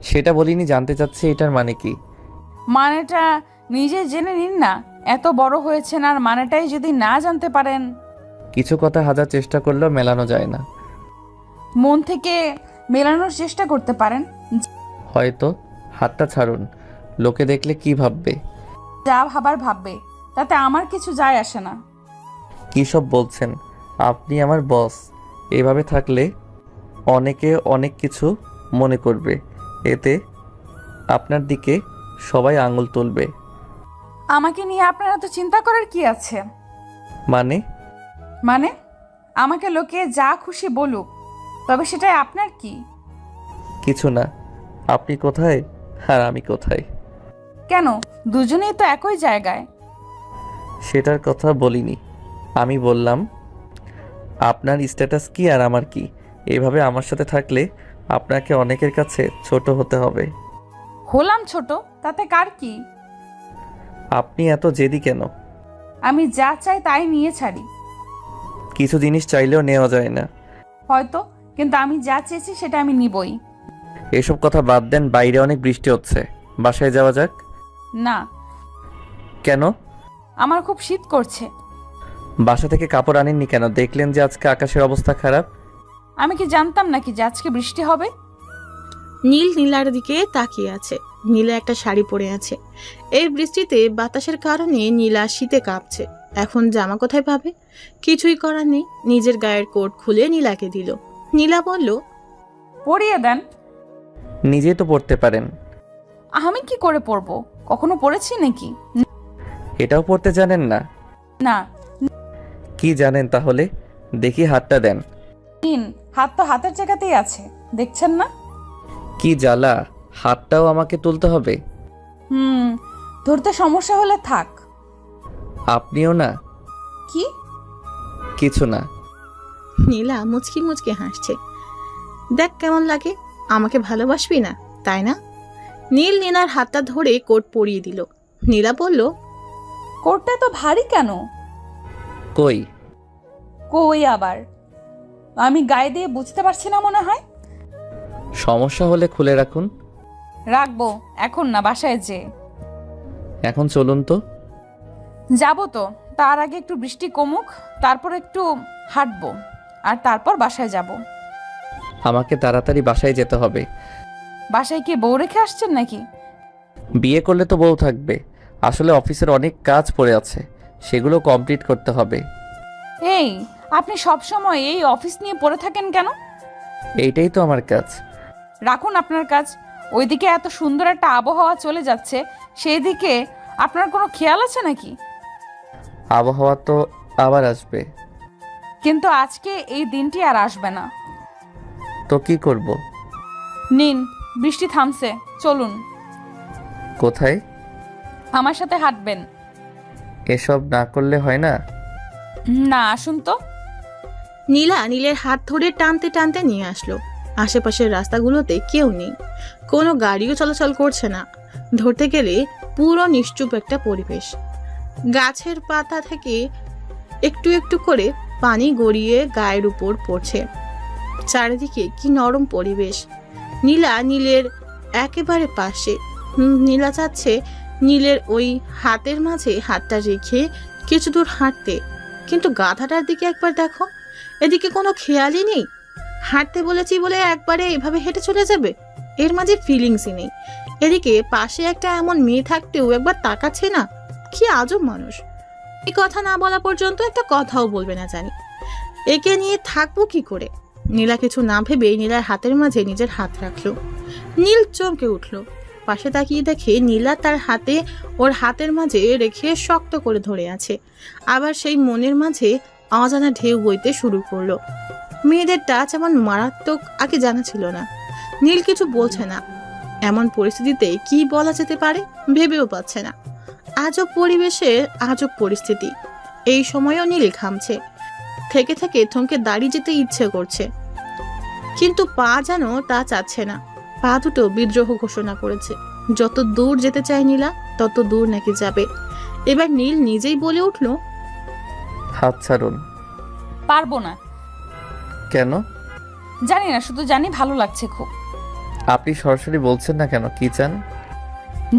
সেটা বলিনি, জানতে চাচ্ছি এটার মানে কি। মানেটা নিজে জেনে নিন না, এত বড় হয়েছেন আর মানেটাই যদি না জানতে পারেন। কিছু কথা হাজার চেষ্টা করলেও মেলানো যায় না। মন থেকে মেলানোর চেষ্টা করতে পারেন। হয়তো। হাতটা ছাড়ুন, লোকে দেখলে কি ভাববে? যা ভাবার ভাববে, তাতে আমার কিছু যায় আসে না। কী সব বলছেন? আপনি আমার বস, এভাবে থাকলে অনেকে অনেক কিছু মনে করবে, এতে আপনার দিকে সবাই আঙুল তুলবে। আমাকে নিয়ে আপনারা তো চিন্তা করার কি আছে? মানে আমাকে লোকে যা খুশি বলুক, তবে সেটাই আপনার কি? কিছু না। আপনি কোথায় আর আমি কোথায়? কেন, দুজনেই তো একই জায়গায়। সেটার কথা বলিনি, আমি বললাম আপনার স্ট্যাটাস কি আর আমার কি। এভাবে আমার সাথে থাকলে আপনাকে অনেকের কাছে ছোট হতে হবে। হলাম ছোট, তাতে কার কি? আপনি এত জেদি কেন? আমি যা চাই তাই নিয়ে ছাড়ি। কিছু জিনিস চাইলেও নেওয়া যায় না। হয়তো, কিন্তু আমি যা চেয়েছি সেটা আমি নিবই। এসব কথা বাদ দেন, বাইরে অনেক বৃষ্টি হচ্ছে, বাসায় যাওয়া যাক। না। কেন? আমার খুব শীত করছে। বাসা থেকে কাপড় আনেননি কেন? দেখলেন যে আজকে আকাশের অবস্থা খারাপ। আমি কি জানতাম নাকি যে আজকে বৃষ্টি হবে? নীল নীলার দিকে তাকিয়ে আছে। নীলা একটা শাড়ি পরে আছে। এই বৃষ্টিতে বাতাসের কারণে নীলা শীতে কাঁপছে। এখন জামা কোথায় পাবে? কিছুই করার নেই। নিজের গায়ের কোট খুলে নীলাকে দিল। নীলা বলল, পরিয়ে দেন। নিজেই তো পড়তে পারেন। আমি কি করে পরবো? কখনো পড়েছি নাকি? এটাও পড়তে জানেন না? না। কি জানেন তাহলে? দেখি হাতটা দেন। নিন, হাত তো হাতের জায়গাতেই আছে, দেখছেন না? কি জ্বালা, হাতটাও আমাকে তুলতে হবে? ধরতে সমস্যা হলে থাক। আপনিও না? কি? কিছু না। নীলা মুচকি মুচকি হাসছে। দেখ কেমন লাগে, আমাকে ভালোবাসবি না তাই না? নীল নীলার হাতটা ধরে কোট পরিয়ে দিল। নীলা বলল, কোটটা তো ভারী কেন? কই? কই আবার? আমি গায়ে দিয়ে বুঝতে পারছি না মনে হয়। সমস্যা হলে খুলে রাখুন। রাখবো, এখন না, বাসায় যে। এখন চলুন তো। যাবো তো, তার আগে একটু বৃষ্টি কমুক, তারপর একটু হাঁটবো, আর তারপর বাসায় যাব। আমাকে তাড়াতাড়ি বাসায় যেতে হবে। বাসায় কি বউ রেখে আসছেন নাকি? বিয়ে করলে তো বউ থাকবে। আসলে অফিসের অনেক কাজ পড়ে আছে, সেগুলো কমপ্লিট করতে হবে। এই, আপনি সব সময় এই অফিস নিয়ে পড়ে থাকেন কেন? এইটাই তো আমার কাজ। রাখুন আপনার কাজ। ওইদিকে এত সুন্দর একটা আবহাওয়া চলে যাচ্ছে, সেই দিকে আপনার কোনো খেয়াল আছে নাকি? আবহাওয়া তো আবার আসবে। কিন্তু আজকে এই দিনটি আর আসবে না। তো কি করব? নিন, বৃষ্টি থামছে, চলুন। কোথায়? আমার সাথে হাঁটবেন। এসব না করলে হয় না? না, আসুন তো। নীলা নীলের হাত ধরে টানতে টানতে নিয়ে আসলো। আশেপাশের রাস্তাগুলোতে কেউ নেই, কোনো গাড়িও চলাচল করছে না। ধরতে গেলে পুরো নিশ্চুপ একটা পরিবেশ। গাছের পাতা থেকে একটু একটু করে পানি গড়িয়ে গায়ের উপর পড়ছে। চারিদিকে কি নরম পরিবেশ। নীলা নীলের একেবারে পাশে। নীলা চাচ্ছে নীলের ওই হাতের মাঝে হাতটা রেখে কিছু দূর হাঁটতে, কিন্তু গাধাটার দিকে একবার দেখো, এদিকে কোনো খেয়ালই নেই। হাঁটতে বলেছি বলে একবারে এভাবে হেঁটে চলে যাবে, এর মাঝে ফিলিংসই নেই। এদিকে পাশে একটা এমন মেয়ে থাকতেও একবার তাকাচ্ছে না। কি আজব মানুষ, এই কথা না বলা পর্যন্ত একটা কথাও বলবে না জানি। একে নিয়ে থাকবো কি করে? নীলা কিছু না ভেবে নীলার হাতের মাঝে নিজের হাত রাখলো। নীল চমকে উঠলো। পাশে তাকিয়ে দেখে নীলা তার হাতে ওর হাতের মাঝে রেখে শক্ত করে ধরে আছে। আবার সেই মনের মাঝে অজানা ঢেউ বইতে শুরু করলো। মেয়েদের টাচ এমন মারাত্মক আগে জানা ছিল না। নীল কিছু বলছে না। এমন পরিস্থিতিতে কি বলা যেতে পারে ভেবেও পাচ্ছে না। আজব পরিবেশে আজব পরিস্থিতি। এই সময়ও নীল ঘামছে। থেকে থেকে থমকে দাঁড়িয়ে যেতে ইচ্ছে করছে, কিন্তু পা যেন তা চাচ্ছে না। পা দুটো বিদ্রোহ ঘোষণা করেছে। যত দূর যেতে চায় নীলা তত দূর নাকি যাবে। এবার নীল নিজেই বলে উঠল, হাত ছাড়ুন। পারবো না। কেন? জানি না, শুধু জানি ভালো লাগছে খুব। আপনি সরাসরি বলছেন না কেন, কি চান?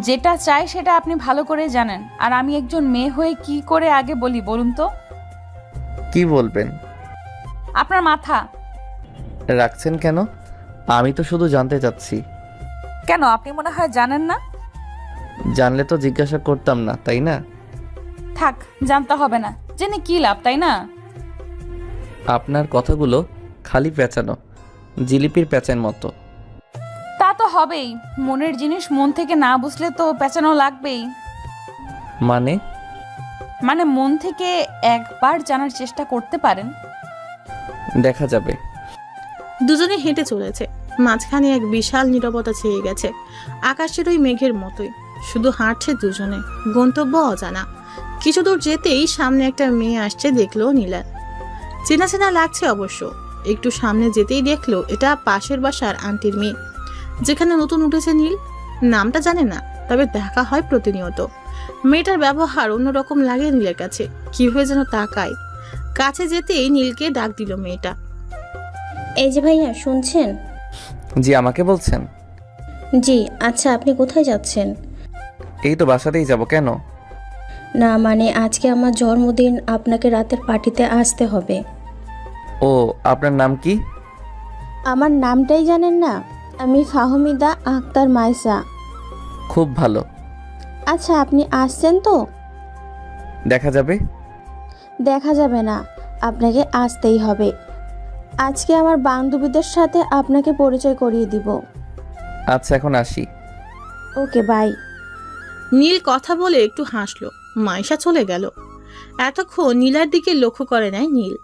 যেটা চাই সেটা আপনি ভালো করে জানেন, আর আমি একজন মেয়ে হয়ে কি করে আগে বলি বলুন তো? কি বলবেন? আপনার মাথা। রাখছেন কেন? আমি তো শুধু জানতে চাচ্ছি। কেন, আপনি মনে হয় জানেন না? জানলে তো জিজ্ঞাসা করতাম না, তাই না? থাক, জানতে হবে না, জেনে কি লাভ, তাই না? আপনার কথাগুলো খালি পেঁচানো, জিলিপির প্যাঁচের মতো। তা তো হবেই, মনের জিনিস মন থেকে না বুঝলে তো পেঁচানো লাগবেই। মানে মন থেকে একবার জানার চেষ্টা করতে পারেন। দেখা যাবে। দুজনে হেঁটে চলেছে। মাঝখানে এক বিশাল নীরবতা ছেয়ে গেছে, আকাশের ওই মেঘের মতোই। শুধু হাঁটছে দুজনে, গন্তব্য অজানা। কিছু দূর যেতেই সামনে একটা মেয়ে আসছে দেখলো নীলা। চেনা চেনা লাগছে অবশ্য। একটু সামনে যেতেই দেখলো এটা পাশের বাসার আন্টির মেয়ে, যেখানে নতুন উঠেছে নীল। নামটা জানে না, তবে দেখা হয় প্রতিনিয়ত। মেয়েটার ব্যবহার অন্যরকম লাগে নীলের কাছে, কিভাবে যেন তাকায়। কাছে যেতেই নীলকে ডাক দিল মেয়েটা। এই যে ভাইয়া, শুনছেন? জি, আমাকে বলছেন? জি। আচ্ছা, আপনি কোথায় যাচ্ছেন? এই তো বাসাতেই যাব। কেন? না মানে আজকে আমার জন্মদিন, আপনাকে রাতের পার্টিতে আসতে হবে। ও, আপনার নাম কি? আমার নামটাই জানেন না? আমি ফাহমিদা আক্তার মাইসা। খুব ভালো। আচ্ছা, আপনি আসছেন তো? দেখা যাবে। দেখা যাবে না, আপনাকে আসতেই হবে। আজকে আমার বান্ধবীদের সাথে আপনাকে পরিচয় করিয়ে দিব। আচ্ছা এখন আসি। Okay bye. নীল কথা বলে একটু হাসলো। মাইশা চলে গেল। এতক্ষণ নীলার দিকে লক্ষ্য করে নাই নীল।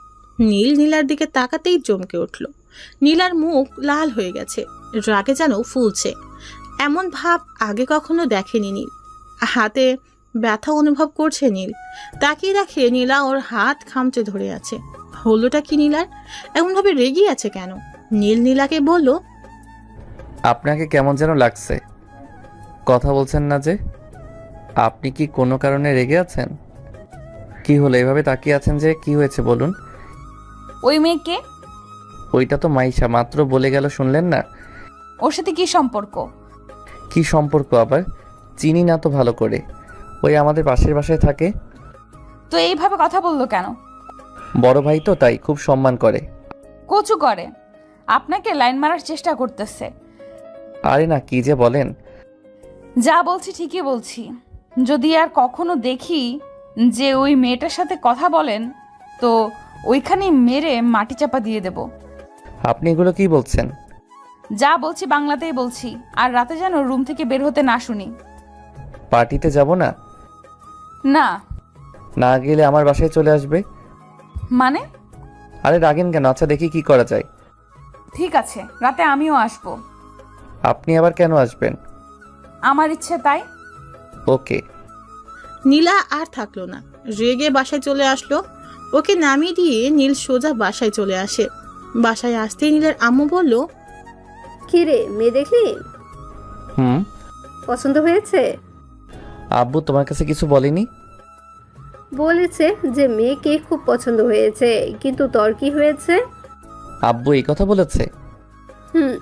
নীলার দিকে তাকাতেই চমকে উঠল। নীলার মুখ লাল হয়ে গেছে, রাগে যেন ফুলছে। এমন ভাব আগে কখনো দেখেনি নীল। হাতে ব্যথা অনুভব করছে নীল। তাকিয়ে দেখে নীলা ওর হাত খামচে ধরে আছে। হলোটা কি নীলার? এমনভাবে রেগে আছে কেন? নীলাকে বলল, আপনাকে কেমন যেন লাগছে, কথা বলছেন না যে। আপনি কি কোনো কারণে রেগে আছেন? কি হলো এভাবে তাকিয়ে আছেন যে? কি হয়েছে বলুন। ওই মেয়েকে? ওইটা তো মাইশা, মাত্র বলে গেল, শুনলেন না? ওর সাথে কি সম্পর্ক? কি সম্পর্ক আবার? চিনি না তো ভালো করে। ওই আমাদের পাশের বাসায় থাকে। তো এইভাবে কথা বললো কেন? বড় ভাই তো, তাই খুব সম্মান করে। কচু করে আপনাকে লাইন মারার চেষ্টা করতেছে। আরে না, কি যে বলেন। যা বলছি ঠিকই বলছি। যদি আর কখনো দেখি যে ওই মেয়েটার সাথে কথা বলেন, তো ওইখানে মেরে মাটি চাপা দিয়ে দেব। আপনি এগুলো কি বলছেন? যা বলছি বাংলাতেই বলছি, আর রাতে যেন রুম থেকে বের হতে না শুনি। পার্টিতে যাব না? না। না গেলে আমার বাসায় চলে আসবে। মানে? আরে রাগেন কেন? আচ্ছা দেখি কি করা যায়। ঠিক আছে, রাতে আমিও আসবো। আপনি আবার কেন আসবেন? আমার ইচ্ছে তাই। ওকে। নীলা আর থাকলো না, রেগে বাসায় চলে আসলো। ওকে নামিয়ে দিয়ে নীল সোজা বাসায় চলে আসে। বাসায় আসতেই নীলের আম্মু বলল, কি রে, মেয়ে দেখলি? হুম। পছন্দ হয়েছে? আব্বু তোমার কাছে কিছু বলেনি? বলেছে যে মেয়েকে খুব পছন্দ হয়েছে, কিন্তু তোর কি হয়েছে? আব্বু এই কথা বলেছে? হুম।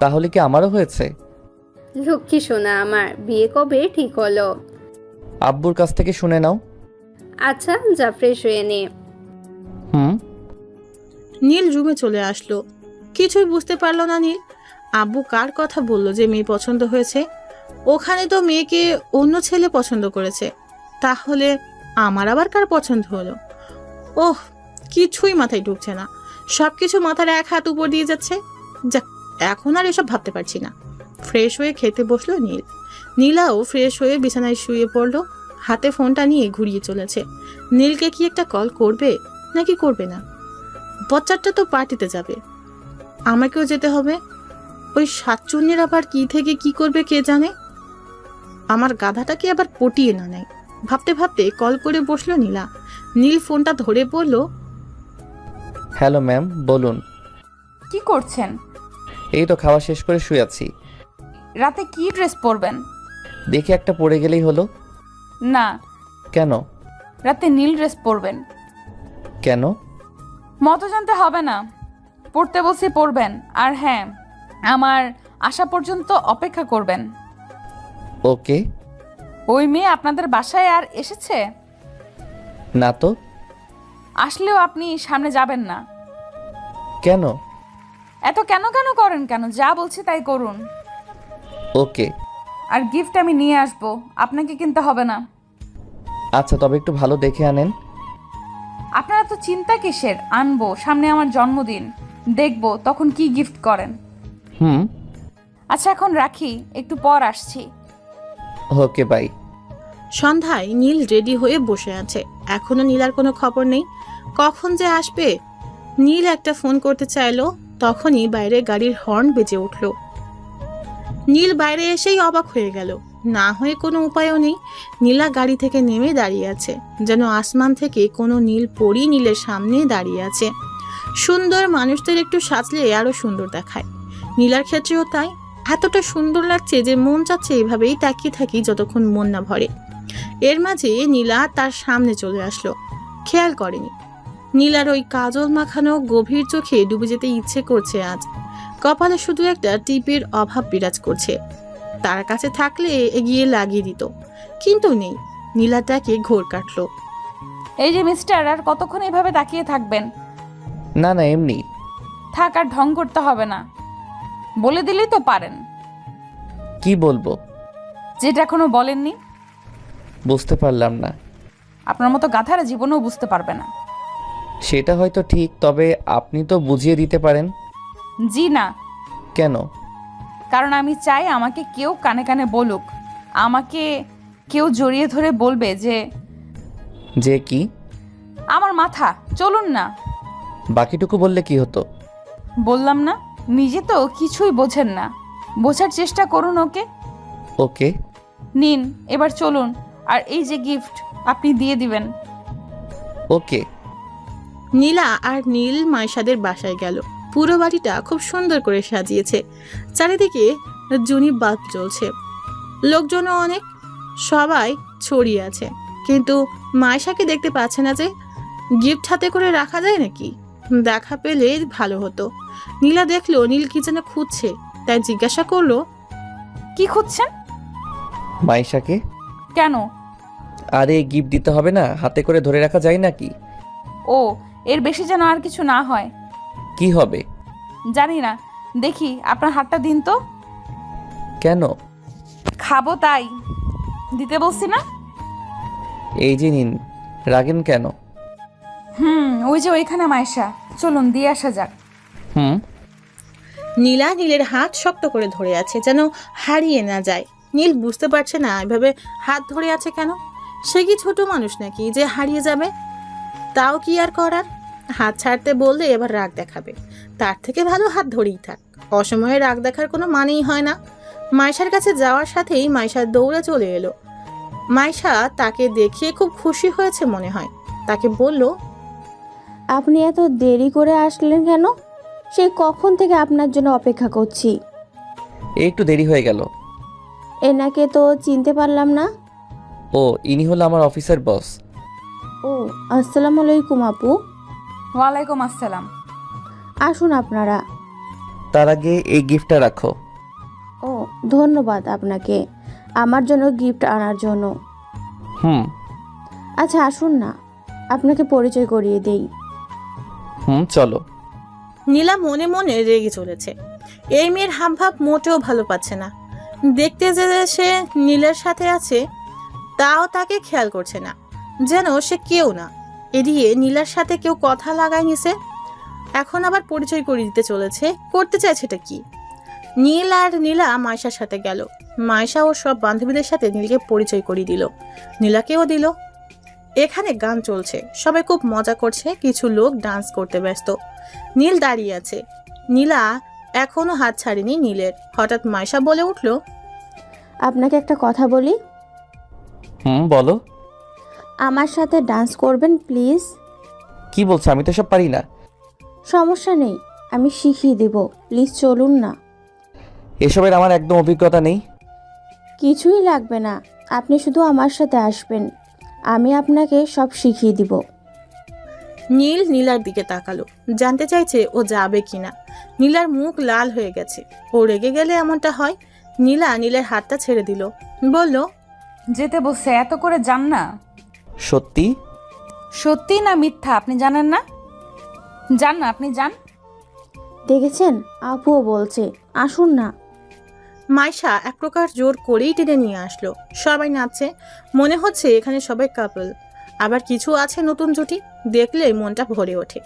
তাহলে কি আমারও হয়েছে? লক্ষ্মী সোনা আমার, বিয়ে কবে ঠিক হলো? আব্বুর কাছ থেকে শুনে নাও। আচ্ছা যা, ফ্রেশ হয়ে নে। হুম। নীল রুমে চলে আসলো। কিছুই বুঝতে পারলো না নীল। আব্বু কার কথা বলল যে মেয়ে পছন্দ হয়েছে? ওখানে তো মেয়েকে অন্য ছেলে পছন্দ করেছে। তাহলে আমার আবার কার পছন্দ হলো? ওহ, কিছুই মাথায় ঢুকছে না। সবকিছু মাথার এক হাত উপর দিয়ে যাচ্ছে। যাক, এখন আর এসব ভাবতে পারছি না। ফ্রেশ হয়ে খেতে বসলো নীল। নীলাও ফ্রেশ হয়ে বিছানায় শুয়ে পড়লো। হাতে ফোনটা নিয়ে ঘুরিয়ে চলেছে। নীলকে কি একটা কল করবে নাকি করবে না? বচ্চাটা তো পার্টিতে যাবে, আমাকেও যেতে হবে। ওই সাতচুন্নির আবার কি থেকে কি করবে কে জানে। আমার গাধাটাকে আবার পটিয়ে না নেয়। ভাবতে ভাবতে কল করে বসলো নীলা। নীল ফোনটা ধরে বলল, হ্যালো ম্যাম, বলুন। কি করছেন? এই তো খাওয়া শেষ করে শুয়ে আছি। রাতে কি ড্রেস পরবেন? দেখি একটা পরে গেলেই হলো। না। কেন? রাতে নীল ড্রেস পরবেন। কেন? মতো জানতে হবে না, পড়তে বলছি পড়বেন। আর হ্যাঁ, আমার আসা পর্যন্ত অপেক্ষা করবেন। ওকে। ওই মেয়ে আপনাদের বাসায় আর এসেছে? না তো। আসলেও আপনি সামনে যাবেন না। কেন? এত কেন কেন করেন কেন? যা বলছি তাই করুন। ওকে। আর গিফট আমি নিয়ে আসবো, আপনাকে কিনতে হবে না। আচ্ছা, তবে একটু ভালো দেখে আনেন। আপনারা তো চিন্তা কিসের? আনবো, সামনে আমার জন্মদিন, দেখবো তখন কি গিফট করেন। হুম। আচ্ছা এখন রাখি, একটু পর আসছি। Okay bye. সন্ধ্যায় নীল রেডি হয়ে বসে আছে। এখনো নীলার কোনো খবর নেই। কখন যে আসবে? নীল একটা ফোন করতে চাইলো, তখনই বাইরে গাড়ির হর্ন বেজে উঠল। নীল বাইরে এসেই অবাক হয়ে গেল। না হয়ে কোনো উপায়ও নেই। নীলা গাড়ি থেকে নেমে দাঁড়িয়ে আছে, যেন আসমান থেকে কোনো নীল পরী নীলের সামনে দাঁড়িয়ে আছে। সুন্দর মানুষদের একটু সাজলে আরো সুন্দর দেখায়। নীলার ক্ষেত্রেও তাই। এতটা সুন্দর লাগছে যে মন চাচ্ছে এভাবেই তাকিয়ে থাকি যতক্ষণ মন না ভরে। এর মাঝে নীলা তার সামনে চলে আসলো। খেয়াল করেনি। নীলার ওই কাজল মাখানো গভীর চোখে ডুবে যেতে ইচ্ছে করছে আজ। কপালে শুধু একটা টিপের অভাব বিরাজ করছে। তার কাছে থাকলে এগিয়ে লাগিয়ে দিত, কিন্তু নেই। নীলাটাকে ঘোর কাটলো। এই যে মিস্টার, আর কতক্ষণ এভাবে তাকিয়ে থাকবেন? না না, এমনি। থাক, আর ঢং করতে হবে না, বলে দিলেই তো পারেন। কি বলবো? যেটা এখনো বলেননি। বুঝতে পারলাম না। আপনার মতো গাধারা জীবনেও বুঝতে পারবে না। সেটা হয়তো ঠিক, তবে আপনি তো বুঝিয়ে দিতে পারেন। জি না, কেন? কারণ আমি চাই আমাকে কেউ কানে কানে বলুক, আমাকে কেউ জড়িয়ে ধরে বলবে যে যে কি? আমার মাথা। চলুন না। বাকিটুকু বললে কি হতো? বললাম না, নিজে তো কিছুই বোঝেন না, বোঝার চেষ্টা করুন। ওকে ওকে। নিন, এবার চলুন। আর এই যে গিফট আপনি দিয়ে দিবেন। ওকে। নীলা আর নীল মাইশাদের বাসায় গেল। পুরো বাড়িটা খুব সুন্দর করে সাজিয়েছে। চারিদিকে জুনি বাল্ব জ্বলছে, লোকজনও অনেক, সবাই ছড়িয়ে আছে। কিন্তু মাইশাকে দেখতে পাচ্ছে না যে। গিফট হাতে করে রাখা যায় নাকি? দেখা পেলে ভালো হতো। নীলা দেখলো নীল কি যেন খুঁজছে, তাই জিজ্ঞাসা করলো, কি খুঁজছেন? মাইশাকে। কেন? আরে গিফট দিতে হবে না, হাতে করে ধরে রাখা যায় নাকি? ও, এর বেশি যেন আর কিছু না হয়। কি হবে? জানি না, দেখি আপনার হাতটা দিন তো। কেন? খাবো তাই দিতে বলছি না। এই যে নিন, রাগেন কেন? ওই যে ওইখানে মাইশা, চলুন দিয়ে আসা যাক। নীলা নীলের হাত শক্ত করে ধরে আছে, যেন হারিয়ে না যায়। নীল বুঝতে পারছে না এভাবে হাত ধরে আছে কেন। সে কি ছোট মানুষ নাকি যে হারিয়ে যাবে? তাও কি আর করার? হাত ছাড়তে বললে এবার রাগ দেখাবে, তার থেকে ভালো হাত ধরেই থাক। অসময়ে রাগ দেখার কোনো মানেই হয় না। মাইশার কাছে যাওয়ার সাথেই মাইশা দৌড়ে চলে এলো। মাইশা তাকে দেখিয়ে খুব খুশি হয়েছে মনে হয়। তাকে বলল, আপনি এত দেরি করে আসলেন কেন? সেই কখন থেকে আপনার জন্য অপেক্ষা করছি। একটু দেরি হয়ে গেল। এনাকে তো চিনতে পারলাম না। ও, ইনি হলো আমার অফিসের বস। ও, আসসালামু আলাইকুম আপু। ওয়ালাইকুম আসসালাম। আসুন আপনারা। তার আগে এই গিফটটা রাখো। ও, ধন্যবাদ আপনাকে আমার জন্য গিফট আনার জন্য। আচ্ছা আসুন না, আপনাকে পরিচয় করিয়ে দেই। চলো। নীলা মনে মনে রেগে চলেছে। এই মেয়ের হাবভাব মোটেও ভালো পাচ্ছে না। দেখতে যে সে নীলের সাথে আছে, তাও তাকে খেয়াল করছে না, যেন সে কেউ না। এদিকে নীলার সাথে কেউ কথা লাগায় নিছে, এখন আবার পরিচয় করিয়ে দিতে চলেছে। করতে চাইছেটা কি? নীল আর নীলা মাইশার সাথে গেল। মাইশা ও সব বান্ধবীদের সাথে নীলকে পরিচয় করিয়ে দিল, নীলাকেও দিল। এখানে গান চলছে, সবাই খুব মজা করছে, কিছু লোক ডান্স করতে ব্যস্ত। নীল দাঁড়িয়ে আছে, নীলা এখনো হাত ছাড়েনি নীলের। হঠাৎ মাইশা বলে উঠল, আপনাকে একটা কথা বলি। বলো। আমার সাথে ডান্স করবেন প্লিজ? কি বলছো? আমি তো সব পারি না। সমস্যা নেই, আমি শিখিয়ে দেব, প্লিজ চলুন না। এসবের আমার একদম অভিজ্ঞতা নেই। কিছুই লাগবে না, আপনি শুধু আমার সাথে আসবেন, আমি আপনাকে সব শিখিয়ে দিব। নীল নীলার দিকে তাকালো, জানতে চাইছে ও যাবে কিনা। নীলার মুখ লাল হয়ে গেছে। ও রেগে গেলে এমনটা হয়। নীলা নীলের হাতটা ছেড়ে দিল, বলল, যেতে বসে এত করে যান না। সত্যি? সত্যি না মিথ্যা আপনি জানেন না? যান না, আপনি যান। দেখেছেন, আপুও বলছে আসুন না। মাইশা এক প্রকার জোর করেই টেনে নিয়ে আসলো। সবাই নাচছে, মনে হচ্ছে এখানে সবাই কাপল। আবার কিছু আছে নতুন জুটি, দেখলে মনটা ভরে ওঠে।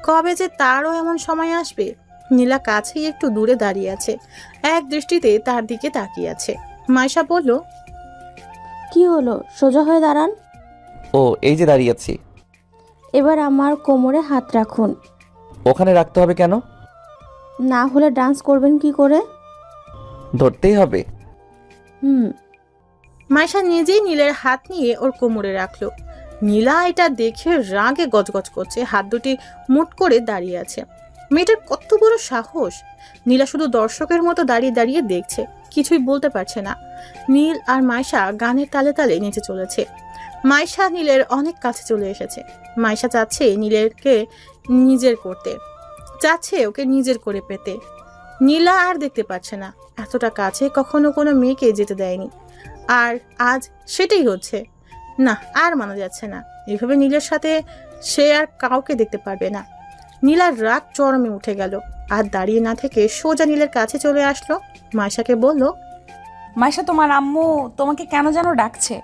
কবে যে তারও এমন সময় আসবে। নীলা কাছেই একটু দূরে দাঁড়িয়ে আছে, এক দৃষ্টিতে তার দিকে তাকিয়ে আছে। মাইশা বলল, কি হলো, সোজা হয়ে দাঁড়ান। ও, এই যে দাঁড়িয়ে আছি। এবার আমার কোমরে হাত রাখুন। ওখানে রাখতে হবে কেন? না হলে ডান্স করবেন কি করে? ধরতেই হবে। মাইশা নিজেই নীলের হাত নিয়ে ওর কোমরে রাখলো। নীলা এটা দেখে রাগে গজগজ করছে, হাত দুটি মুট করে দাঁড়িয়ে আছে। মেয়েটার কত বড় সাহস! নীলা শুধু দর্শকের মতো দাঁড়িয়ে দাঁড়িয়ে দেখছে, কিছুই বলতে পারছে না। নীল আর মাইশা গানের তালে তালে নেচে চলেছে। মাইশা নীলের অনেক কাছে চলে এসেছে। মাইশা চাচ্ছে নীলেরকে নিজের করতে, চাচ্ছে ওকে নিজের করে পেতে। নীলা আর দেখতে পাচ্ছে না, এতটা কাছে কখনো কোনো মেয়েকে যেতে দেয়নি, আর আজ সেটাই হচ্ছে। না, আর মানা যাচ্ছে না। এভাবে নীলের সাথে সে আর কাউকে দেখতে পারবে না। নীলার রাগ চরমে উঠে গেল, আর দাঁড়িয়ে না থেকে সোজা নীলের কাছে চলে আসলো। মাইশাকে বলল, মাইশা, তোমার আম্মু তোমাকে কেন যেন ডাকছে।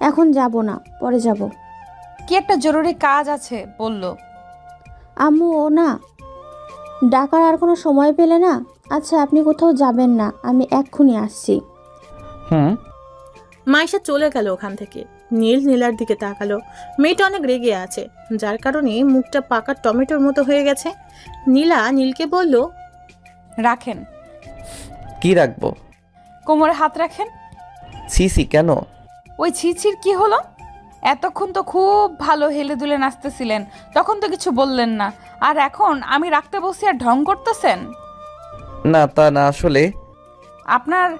এখন যাব না, পরে যাব। কি একটা জরুরি কাজ আছে বলল। আম্মু ও না ডাকার আর কোনো সময় পেলে না। আচ্ছা আপনি কোথাও যাবেন না, আমি এক্ষুনি আসছি। হুম। মাইশা চলে গেল ওখান থেকে। নীল নীলার দিকে তাকালো। মেয়েটা অনেক রেগে আছে, যার কারণে মুখটা পাকা টমেটোর মতো হয়ে গেছে। নীলা নীলকে বলল, রাখেন। কি রাখবো? কোমরে হাত রাখেন। সিসি কেন? ওই ছিছির কি হলো? এতক্ষণ তো খুব ভালো হেলে দুলে নাচতেছিলেন, তখন তো কিছু বললেন না, আর এখন আমি রাখতে বসি আর ঢং করতেছেন। না তা না, আসলে আপনার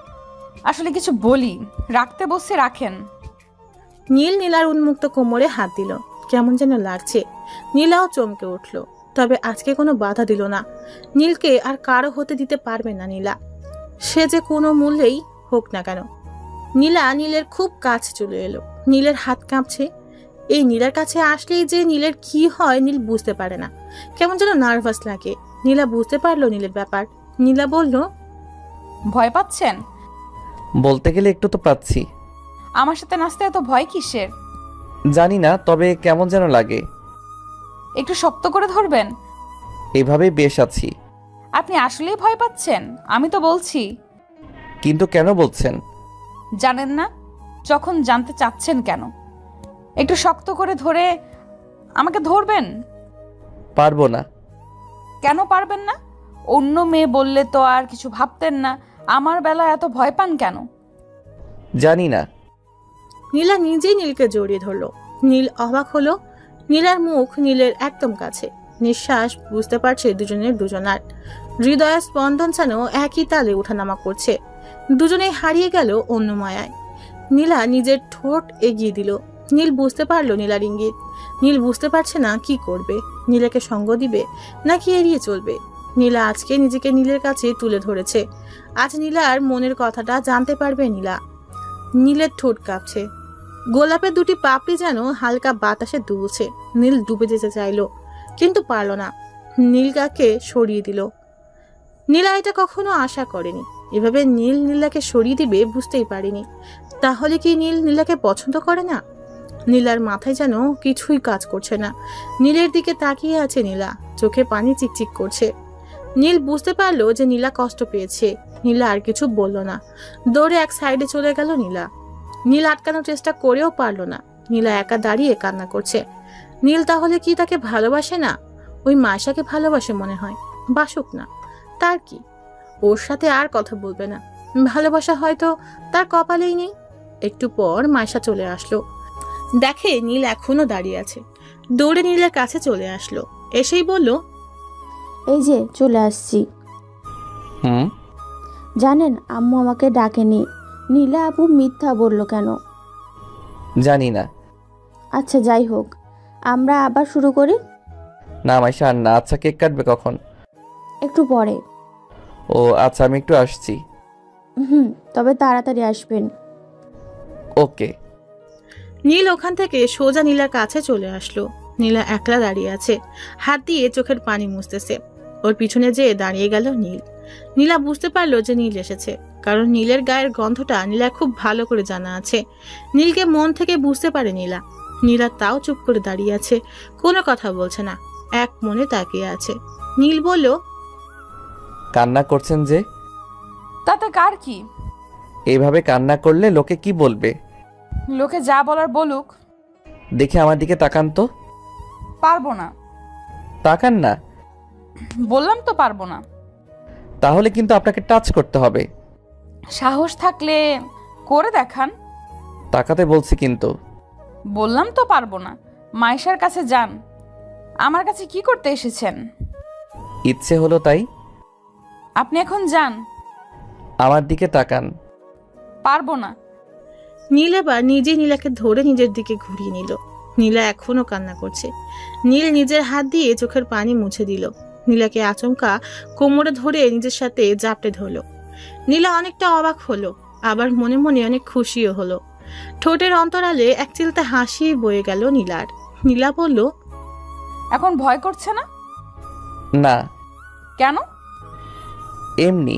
আসলে কিছু বলি, রাখতে বসে রাখেন। নীল নীলার উন্মুক্ত কোমরে হাত দিল। কেমন যেন লাগছে। নীলাও চমকে উঠল, তবে আজকে কোনো বাধা দিল না। নীলকে আর কারো হতে দিতে পারবে না নীলা, সে যে কোনো মূল্যেই হোক না কেন। নীলা নীলের খুব কাছে চলে এলো। নীলের হাত কাঁপছে। এই নীলার কাছে আসলেই যে নীলের কি হয় নীল বুঝতে পারে না, কেমন যেন নার্ভাস লাগে। নীলা বুঝতে পারলো নীলের ব্যাপার। নীলা বলল, ভয় পাচ্ছেন? বলতে গেলে একটু তো পাচ্ছি। আমার সাথে নাচতে এত ভয় কিসের? জানি না, তবে কেমন যেন লাগে। একটু শক্ত করে ধরবেন। এভাবেই বেশ আছি। আপনি আসলেই ভয় পাচ্ছেন? আমি তো বলছি। কিন্তু কেন বলছেন? জানেন না? যখন জানতে চাচ্ছেন কেন? একটু শক্ত করে ধরে আমাকে ধরবেন। পারবো না। কেন পারবেন না? অন্য মেয়ে বললে তো আর কিছু ভাবতেন না, আমার বেলায় এত ভয় পান কেন? জানি না। নীলা নিজেই নীলকে জড়িয়ে ধরলো। নীল অবাক হলো। নীলার মুখ নীলের একদম কাছে। নিঃশ্বাস বুঝতে পারছে দুজনের দুজনার। হৃদয়ের স্পন্দন যেন একই তালে ওঠানামা করছে। দুজনেই হারিয়ে গেল অন্য মায়ায়। নীলা নিজের ঠোঁট এগিয়ে দিল। নীল বুঝতে পারলো নীলার ইঙ্গিত। নীল বুঝতে পারছে না কি করবে। নীলাকে সঙ্গ দিবে নাকি এড়িয়ে চলবে। নীলা আজকে নিজেকে নীলের কাছে তুলে ধরেছে। আজ নীলার মনের কথাটা জানতে পারবে নীলা। নীলের ঠোঁট কাঁপছে। গোলাপের দুটি পাপড়ি যেন হালকা বাতাসে দুলছে। নীল ডুবে যেতে চাইল, কিন্তু পারল না। নীলকে সরিয়ে দিল। নীলা এটা কখনো আশা করেনি। এভাবে নীল নীলাকে সরিয়ে দিবে বুঝতেই পারেনি। তাহলে কি নীল নীলাকে পছন্দ করে না? নীলার মাথায় যেন কিছুই কাজ করছে না। নীলের দিকে তাকিয়ে আছে নীলা, চোখে পানি চিকচিক করছে। নীল বুঝতে পারলো যে নীলা কষ্ট পেয়েছে। নীলা আর কিছু বলল না। দৌড়ে এক সাইডে চলে গেল নীলা। নীল আটকানোর চেষ্টা করেও পারল না। নীলা একা দাঁড়িয়ে কান্না করছে। নীল তাহলে কি তাকে ভালোবাসে না? ওই মাইশাকে ভালোবাসে মনে হয়। বাসুক না, তার কি? ওর সাথে আর কথা বলবে না। ভালোবাসা হয়তো তার কপালেই নেই। একটু পর মাইশা চলে আসলো। দেখে নীল এখনো দাঁড়িয়ে আছে। দৌড়ে নীলের কাছে চলে আসলো। এসেই বলল, এই যে চলে আসছি। হুম। জানেন আম্মু আমাকে ডাকেনি। নীলা আপু মিথ্যা বলল কেন? জানি না। আচ্ছা যাই হোক, আমরা আবার শুরু করি। না মাইশা, আর না। আচ্ছা কেক কাটবে কখন? একটু পরে। ও আচ্ছা, আমি একটু আসছি। তবে তাড়াতাড়ি আসবেন। ওকে। নীল ওখান থেকে সোজা নীলার কাছে চলে আসলো। নীলা একলা দাঁড়িয়ে আছে, হাত দিয়ে চোখের পানি মুছতেছে। ওর পিছনে যেয়ে দাঁড়িয়ে গেল নীল। নীলা বুঝতে পারলো যে নীল এসেছে, কারণ নীলের গায়ের গন্ধটা নীলার খুব ভালো করে জানা আছে। নীলকে মন থেকে বুঝতে পারে নীলা। নীলা তাও চুপ করে দাঁড়িয়ে আছে, কোনো কথা বলছে না, এক মনে তাকিয়ে আছে। নীল বলল, কান্না করছেন যে? তাতে কার কি? এইভাবে কান্না করলে লোকে কি বলবে? লোকে যা বলার বলুক। দেখে আমার দিকে তাকান তো। পারবো না। তাকান না। বললাম তো পারবো না। তাহলে কিন্তু আপনাকে টাচ করতে হবে। সাহস থাকলে করে দেখান। তাকাতে বলছি কিন্তু। বললাম তো পারবো না। মাইশার কাছে যান। আমার কাছে কি করতে এসেছেন? ইচ্ছে হলো তাই। আপনি এখন যান। আমার দিকে তাকান। পারবো না। নীল এবার নিজেই নীলাকে ধরে নিজের দিকে ঘুরিয়ে নিল। নীলা এখনো কান্না করছে। নীল নিজের হাত দিয়ে চোখের পানি মুছে দিল। নীলাকে আচমকা কোমরে ধরে নিজের সাথে জাপটে ধরল। নীলা অনেকটা অবাক হলো, আবার মনে মনে অনেক খুশিও হলো। ঠোঁটের অন্তরালে এক চিলতে হাসি বয়ে গেল নীলার। নীলা বলল, এখন ভয় করছে না? না। কেন? এমনি।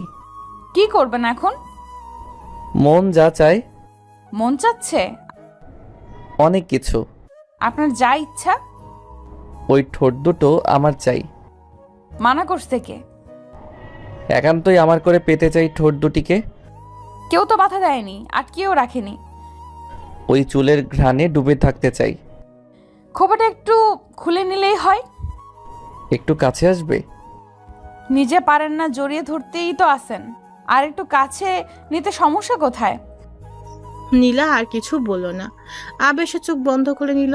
কি করবেন এখন? মন যা চায়। মন চাচ্ছে? অনেক কিছু। আপনার যা ইচ্ছা। ওই ঠোঁট দুটো আমার চাই। মানা করছে কে? একান্তই আমার করে পেতে চাই ঠোঁট দুটিকে। কেউ তো বাধা দেয়নি, আটকেও রাখেনি। ওই চুলের ঘ্রাণে ডুবে থাকতে চাই। খোপাটা একটু খুলে নিলেই হয়। একটু কাছে আসবে? নিজে পারেন না, জড়িয়ে ধরতেই তো আসেন। আর একটু কাছে নিতে সমস্যা কোথায়? নীলা আর কিছু বলল না, আবেশে চোখ বন্ধ করে নিল।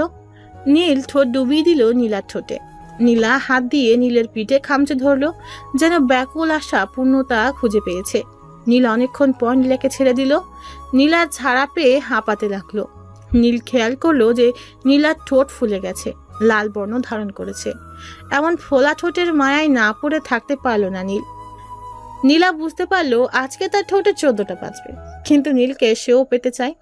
নীল ঠোঁট ডুবিয়ে দিল নীলার ঠোঁটে। নীলা হাত দিয়ে নীলের পিঠে খামচে ধরলো, যেন ব্যাকুল আশা পূর্ণতা খুঁজে পেয়েছে। নীল অনেকক্ষণ পর নীলাকে ছেড়ে দিল। নীলার ছাড়া পেয়ে হাঁপাতে লাগলো। নীল খেয়াল করলো যে নীলার ঠোঁট ফুলে গেছে, লাল বর্ণ ধারণ করেছে। এমন ফোলা ঠোঁটের মায়ায় না পড়ে থাকতে পারলো না নীল। নীলা বুঝতে পারলো আজকে তার ঠোঁটে 14টা বাজবে, কিন্তু নীলকে সেও পেতে চায়।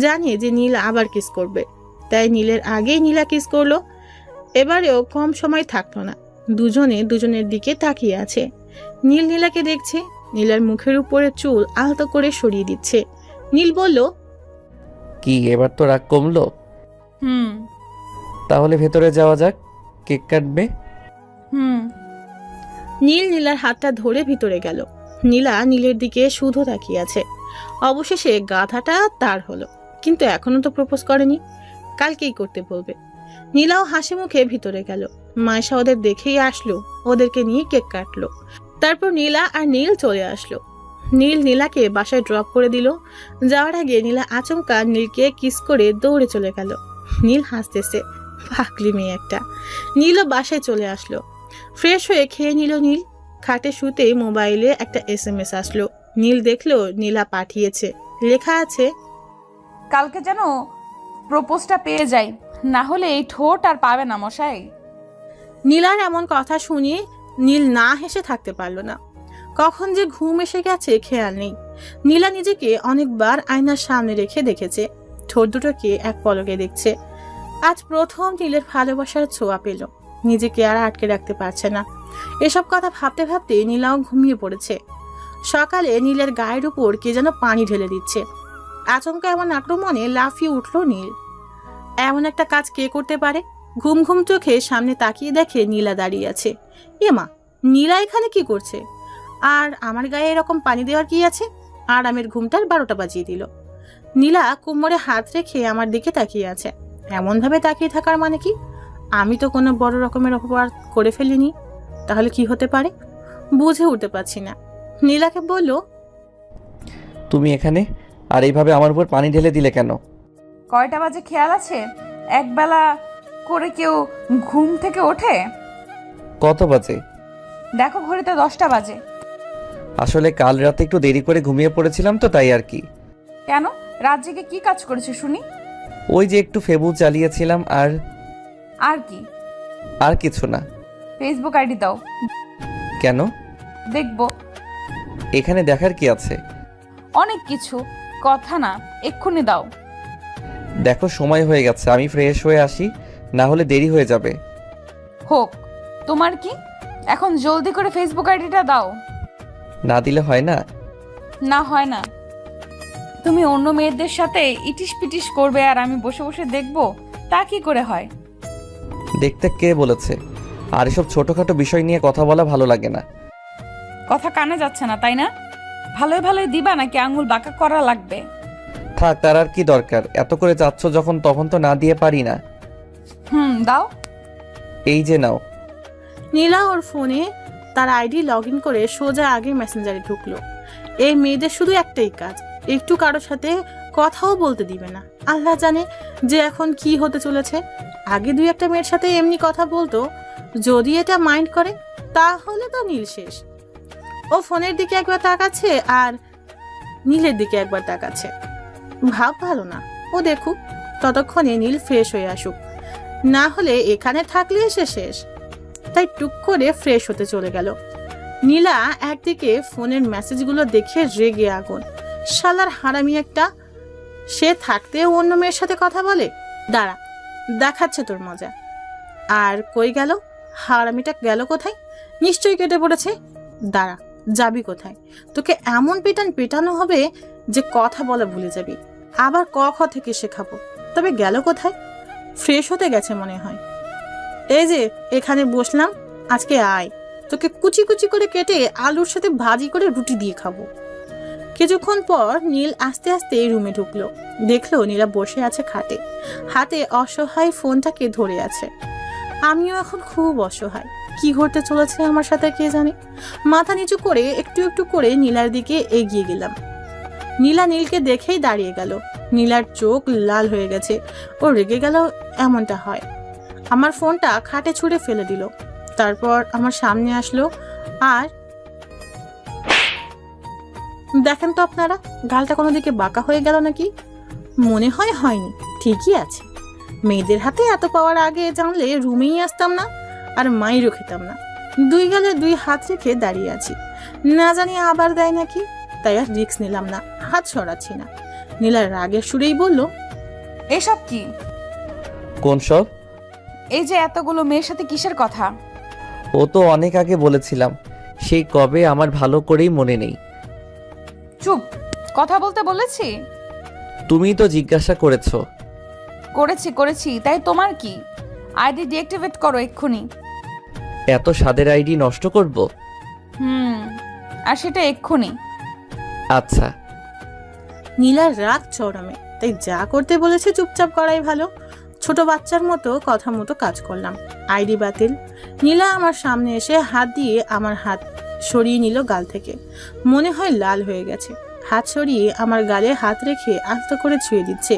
জানে যে নীল আবার কিস করবে, তাই নীলের আগেই নীলা কিস করলো। এবারেও কম সময় থাকলো না, দুজনে দুজনের দিকে তাকিয়ে আছে। নীল নীলাকে দেখছে, নীলার মুখের উপরে চুল আলতো করে সরিয়ে দিচ্ছে। নীল বলল, কি এবার তো রাগ কমলো? হুম তাহলে ভেতরে যাওয়া যাক, কেক কাটবে। হুম নীল নীলার হাতটা ধরে ভিতরে গেল। নীলা নীলের দিকে শুধু তাকিয়ে আছে। অবশেষে গাধাটা তার হলো, কিন্তু এখনো তো প্রপোজ করেনি, কালকেই করতে বলবে। নীলাও হাসি মুখে ভিতরে গেল। মায়েশা ওদের দেখেই আসলো, ওদেরকে নিয়ে কেক কাটলো। তারপর নীলা আর নীল চলে আসলো। নীল নীলাকে বাসায় ড্রপ করে দিল। যাওয়ার আগে নীলা আচমকা নীলকে কিস করে দৌড়ে চলে গেল। নীল হাসতেছে, পাগলি মেয়ে একটা। নীলও বাসায় চলে আসলো। ফ্রেশ হয়ে খেয়ে নিল নীল। খাটে শুতেই মোবাইলে একটা SMS আসলো। নীল দেখলো নীলা পাঠিয়েছে, লেখা আছে, কালকে যেন প্রপোজটা পেয়ে যাই, না হলে এই ঠোঁট আর পাবে না মশাই। নীলার এমন কথা শুনে নীল না হেসে থাকতে পারলো না। কখন যে ঘুম এসে গেছে খেয়াল নেই। নীলা নিজেকে অনেকবার আয়নার সামনে রেখে দেখেছে, ঠোঁট দুটোকে এক পলকে দেখছে। আজ প্রথম নীলের ভালোবাসার ছোঁয়া পেল। নিজেকে আর আটকে রাখতে পারছে না। এসব কথা ভাবতে ভাবতে নীলাও ঘুমিয়ে পড়েছে। সকালে নীলের গায়ের উপর কে যেন পানি ঢেলে দিচ্ছে। আচমকা এমন আক্রমণে লাফিয়ে উঠল নীল। এমন একটা কাজ কে করতে পারে? ঘুম ঘুম চোখে সামনে তাকিয়ে দেখে নীলা দাঁড়িয়ে আছে। এমা, নীলা এখানে কি করছে? আর আমার গায়ে এরকম পানি দেওয়ার কি আছে? আরামের ঘুমটার 12টা বাজিয়ে দিল। নীলা কোমরে হাত রেখে আমার দিকে তাকিয়ে আছে। এমন ভাবে তাকিয়ে থাকার মানে কি? আমি তো কোনো বড় রকমের অপরাধ করে ফেলিনি, তাহলে কি হতে পারে? বুঝে উঠতে পারছি না। নীলাকে বলল, তুমি এখানে আর এইভাবে আমার উপর পানি ঢেলে দিলে কেন? কয়টা বাজে খেয়াল আছে? একবেলা করে কেউ ঘুম থেকে ওঠে? কত বাজে? দেখো ঘড়িতে 10টা বাজে। আসলে কাল রাতে একটু দেরি করে ঘুমিয়ে পড়েছিলাম তো, তাই আর কি। কেন, রাত জেগে কি কাজ করেছে শুনি? ওই যে একটু ফেবু চালিয়েছিলাম। আর কি? আর কিছু না। ফেসবুক আইডি দাও। কেন? দেখবো। এখানে দেখার কি আছে? অনেক কিছু, কথা না, এক্ষুনি দাও। দেখো সময় হয়ে গেছে, আমি ফ্রেশ হয়ে আসি, না হলে দেরি হয়ে যাবে। হোক, তোমার কি? এখন জলদি করে ফেসবুক আইডিটা দাও। না দিলে হয় না? না হয় না। তুমি অন্য মেয়েদের সাথে ইটিস পিটিস করবে আর আমি বসে বসে দেখবো, তা কি করে হয়? দেখতে কে বলেছে? আর এসব ছোটখাটো বিষয় নিয়ে কথা বলা ভালো লাগে না। কথা কানে যাচ্ছে না তাই না? ভালোই ভালোই দিবা নাকি আঙুল বাঁকা করা লাগবে? থাক, তার আর কি দরকার? এত করে চাচ্ছ যখন, তখন তো না দিয়ে পারি না। দাও। এই যে নাও। নীলা ওর ফোনে তার আইডি লগ ইন করে সোজা আগে মেসেঞ্জারে ঢুকলো। এই মেয়েদের শুধু একটাই কাজ, একটু কারোর সাথে কথাও বলতে দিবে না। আল্লাহ জানে যে এখন কি হতে চলেছে। আগে 2-1টা মেয়ের সাথে এমনি কথা বলতো, যদি এটা মাইন্ড করে তাহলে তো নীল শেষ। ও ফোনের দিকে একবার তাকাচ্ছে আর নীলের দিকে একবার তাকাচ্ছে। ভাব ভালো না, ও দেখুক, ততক্ষণে নীল ফ্রেশ হয়ে আসুক, না হলে এখানে থাকলে সে শেষ। তাই টুক করে ফ্রেশ হতে চলে গেল। নীলা একদিকে ফোনের মেসেজগুলো দেখে রেগে আগুন। শালার হারামি একটা, সে থাকতেও অন্য মেয়ের সাথে কথা বলে। দাঁড়া, দেখাচ্ছে তোর মজা। আর কই গেল হারামিটা? গেল কোথায়? নিশ্চয়ই কেটে পড়েছে। দাঁড়া, যাবি কোথায়? তোকে এমন পেটানো হবে যে কথা বলা ভুলে যাবি। আবার ক খ থেকে শেখাবো। তবে গেল কোথায়? ফ্রেশ হতে গেছে মনে হয়। এই যে এখানে বসলাম, আজকে আয়, তোকে কুচি কুচি করে কেটে আলুর সাথে ভাজি করে রুটি দিয়ে খাবো। কিছুক্ষণ পর নীল আস্তে আস্তে রুমে ঢুকলো। দেখলো নীলা বসে আছে খাটে, হাতে অসহায় ফোনটাকে ধরে আছে। আমিও এখন খুব অসহায়, কি ঘটতে চলেছে আমার সাথে কে জানে। মাথা নিচু করে একটু একটু করে নীলার দিকে এগিয়ে গেলাম। নীলা নীলকে দেখেই দাঁড়িয়ে গেল। নীলার চোখ লাল হয়ে গেছে, ও রেগে গেল এমনটা হয়। আমার ফোনটা খাটে ছুঁড়ে ফেলে দিল, তারপর আমার সামনে আসলো। আর দেখেন তো আপনারা, গালটা কোনো দিকে বাঁকা হয়ে গেল নাকি? মনে হয় হয়নি, ঠিকই আছে। মেয়েদের হাতে এত পাওয়ার আগে জানলে রুমেই আসতাম না, আর মাইরও খেতাম না। দুই গালে দুই হাত রেখে দাঁড়িয়ে আছি, না জানি আবার দেয় নাকি, তাই আর রিস্ক নিলাম না, হাত সরাচ্ছি না। নীলার রাগের সুরেই বলল, এসব কি? কোন সব? এই যে এতগুলো মেয়ের সাথে কিসের কথা? ও তো অনেক আগে বলেছিলাম, সেই কবে আমার ভালো করেই মনে নেই। চুপ, কথা বলতে বলেছি? তুমি তো জিজ্ঞাসা করেছো। করেছি, তাই তোমার কি? আইডি ডিঅ্যাক্টিভেট করো এক্ষুনি। এত স্বাদের আইডি নষ্ট করব? আর সেটা এক্ষুনি। আচ্ছা। নীলার রাগ চরমে, তাই যা করতে বলেছে চুপচাপ করাই ভালো। ছোট বাচ্চার মতো কথা মতো কাজ করলাম। আইডি বাতিল। নীলা আমার সামনে এসে হাত দিয়ে আমার হাত সরিয়ে নিল গাল থেকে। মনে হয় লাল হয়ে গেছে। হাত সরিয়ে আমার গালে হাত রেখে আস্তে করে ছুঁয়ে দিচ্ছে।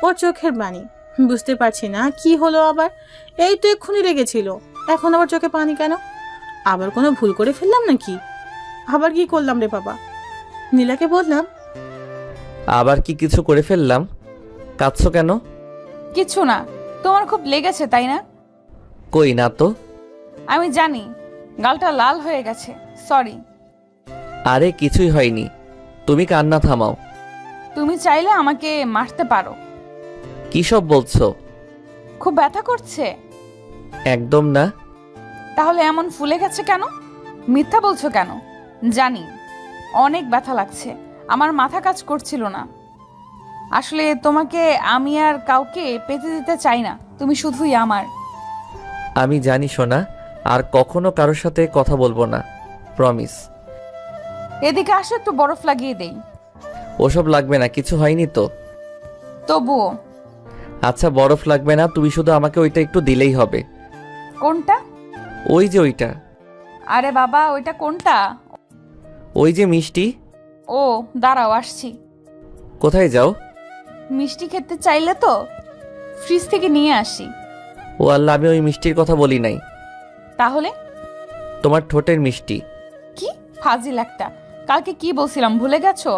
ওর চোখের বাণী, বুঝতে পারছি না কি হলো আবার। এই তো এক্ষুনি রেগেছিল, এখন আবার চোখে পানি কেন? আবার কোনো ভুল করে ফেললাম নাকি? আবার কি করলাম রে বাবা? নীলাকে বললাম, আবার কি কিছু করে ফেললাম? কাঁদছো কেন? কিছু না, তোমার খুব লেগেছে তাই না? কই না তো। আমি জানি, গালটা লাল হয়ে গেছে, সরি। আরে কিছুই হয়নি, তুমি কান্না থামাও। তুমি চাইলে আমাকে মারতে পারো। কি সব বলছো? খুব ব্যথা করছে? একদম না। তাহলে এমন ফুলে গেছে কেন? মিথ্যা বলছো কেন? জানি অনেক ব্যথা লাগছে, আমার মাথা কাজ করছিল না। আসলে তোমাকে আমি আর কাউকে পেতে দিতে চাই না, তুমি শুধুই আমার। আমি জানি সোনা, আর কখনো কারোর সাথে কথা বলবো না, প্রমিস। এদিকে আসো, একটু বরফ লাগিয়ে দেই। ওসব লাগবে না, কিছু হয়নি তো। তবুও। আচ্ছা বরফ লাগবে না, তুমি শুধু আমাকে ওইটা একটু দিলেই হবে। কোনটা? ওই যে ওইটা। আরে বাবা, ওইটা কোনটা? ওই যে মিষ্টি। ও দাঁড়াও, আসছি। কোথায় যাও? মিষ্টি খেতে চাইলে তো ফ্রিজ থেকে নিয়ে আসি। ও আল্লাহ, আমি ওই মিষ্টির কথা বলি নাই। তাহলে? তোমার ঠোঁটের মিষ্টি। কি ফাজিল একটা! কালকে কি বলছিলাম ভুলে গেছো?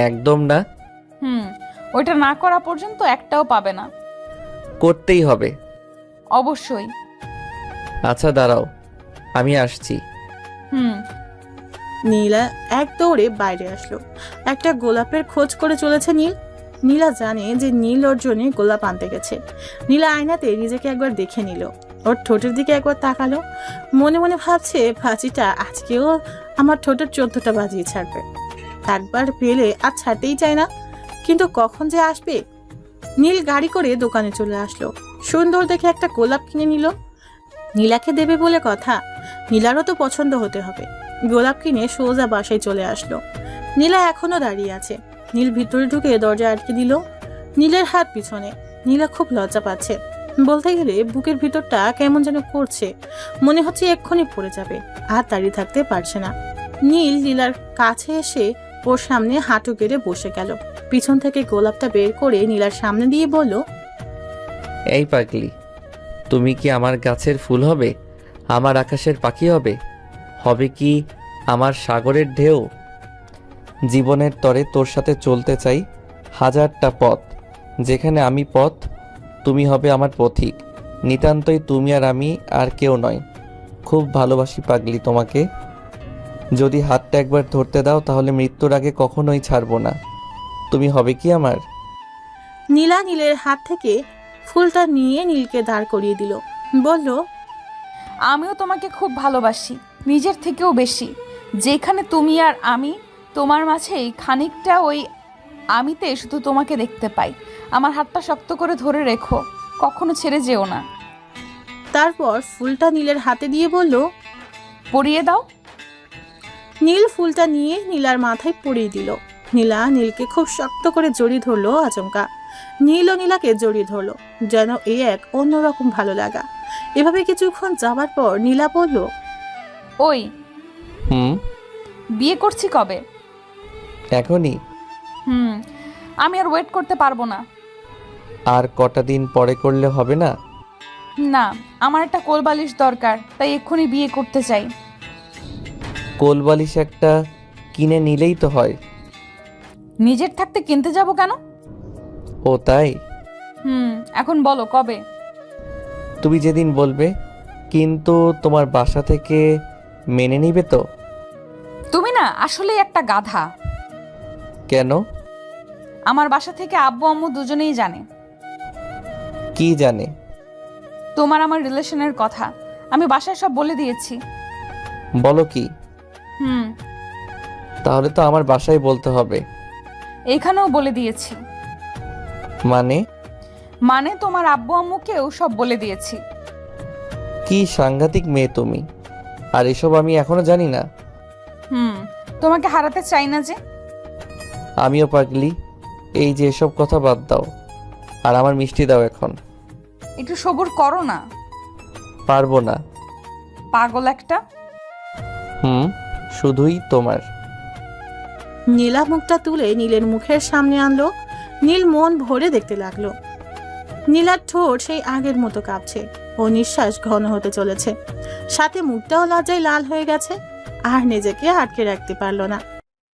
একদম না। ওইটা না করা পর্যন্ত একটাও পাবে না। করতেই হবে। অবশ্যই। আচ্ছা দাঁড়াও, আমি আসছি। নীলা এক দৌড়ে বাইরে আসলো। একটা গোলাপের খোঁজ করে চলেছে নীল। নীলা জানে যে নীল ওর জন্য গোলাপ আনতে গেছে। নীলা আয়নাতে নিজেকে একবার দেখে নিল, ওর ঠোঁটের দিকে একবার তাকালো। মনে মনে ভাবছে ফাঁচিটা আজকেও আমার ঠোঁটের 14টা বাজিয়ে ছাড়বে। একবার পেলে আর ছাড়তেই চায় না, কিন্তু কখন যে আসবে। নীল গাড়ি করে দোকানে চলে আসলো। সুন্দর দেখে একটা গোলাপ কিনে নিল। নীলাকে দেবে বলে কথা, নীলারও তো পছন্দ হতে হবে। গোলাপ কিনে সোজা বাসায় চলে আসলো। নীলা এখনো দাঁড়িয়ে আছে। নীল ভিতরে ঢুকে দরজা আটকে দিল। নীলের হাত পিছনে। নীলা খুব লজ্জা পাচ্ছে, বলতে গেলে বুকের ভিতরটা কেমন যেন করছে, মনে হচ্ছে এক্ষুনি পড়ে যাবে, আর দাঁড়িয়ে থাকতে পারছে না। নীল নীলার কাছে এসে ওর সামনে হাঁটু গেড়ে বসে গেল। পিছন থেকে গোলাপটা বের করে নীলার সামনে দিয়ে বলল, এই পাগলি, তুমি কি আমার গাছের ফুল হবে? আমার আকাশের পাখি হবে? হবে কি আমার সাগরের ঢেউ? জীবনের তরে তোর সাথে চলতে চাই হাজারটা পথ, যেখানে আমি পথ, তুমি হবে আমার পথিক। নিতান্তই তুমি আর আমি, আর কেউ নয়। খুব ভালোবাসি পাগলি তোমাকে। যদি হাতটা একবার ধরতে দাও তাহলে মৃত্যুর আগে কখনোই ছাড়বো না। তুমি হবে কি আমার? নীলা নীলের হাত থেকে ফুলটা নিয়ে নীলকে দাঁড় করিয়ে দিল। বলল, আমিও তোমাকে খুব ভালোবাসি, নিজের থেকেও বেশি। যেখানে তুমি আর আমি, তোমার মাঝেই খানিকটা ওই আমিতে শুধু তোমাকে দেখতে পাই। আমার হাতটা শক্ত করে ধরে রেখো, কখনো ছেড়ে যেও না। তারপর ফুলটা নীলের হাতে দিয়ে বলল, পরিয়ে দাও। নীল ফুলটা নিয়ে নীলার মাথায় পরিয়ে দিল। নীলা নীলকে খুব শক্ত করে জড়িয়ে ধরলো। আচমকা নীল ও নীলাকে জড়িয়ে ধরলো, যেন এই এক অন্যরকম ভালো লাগা। এভাবে কিছুক্ষণ যাবার পর নীলা বলল, ওই হুম, বিয়ে করছি কবে? এখনই? আমি আর ওয়েট করতে পারবো না। আর কটা দিন পরে করলে হবে না? না, আমার একটা কোলবালিশ দরকার, তাই এক্ষুনি বিয়ে করতে চাই। কোলবালিশ একটা কিনে নিলেই তো হয়। নিজের থাকতে কিনতে যাব কেন? ও তাই? এখন বলো কবে? তুমি যেদিন বলবে। কিন্তু তোমার বাসা থেকে মেনে নিবে তো? তুমি না আসলেই একটা গাধা। কেন? আমার বাসা থেকে আব্বু আম্মু দুজনেই জানে। কি জানে? তোমার আমার রিলেশনের কথা আমি বাসায় সব বলে দিয়েছি। বলো কি? হুম, তাহলে তো আমার বাসায় বলতে হবে। এখানেও বলে দিয়েছি। মানে? তোমার আব্বু আম্মুকেও সব বলে দিয়েছি। কি সাংঘাতিক মেয়ে তুমি! আর এসব আমি এখনো জানি না। তোমাকে হারাতে চাই না যে। আমিও পাগলি। এই যে এসব কথা বাদ দাও, আর আমার মিষ্টি দাও এখন। একটু সবুর করো না। পারবো না। পাগল একটা। শুধুই তোমার। নীলা মুখটা তুলে নীলের মুখের সামনে আনলো। নীল মন ভরে দেখতে লাগলো। নীলার ঠোঁট সেই আগের মতো কাঁপছে ও নিঃশ্বাস ঘন হতে চলেছে, সাথে মুখটাও লজ্জায় লাল হয়ে গেছে। আর নিজেকে আটকে রাখতে পারলো না।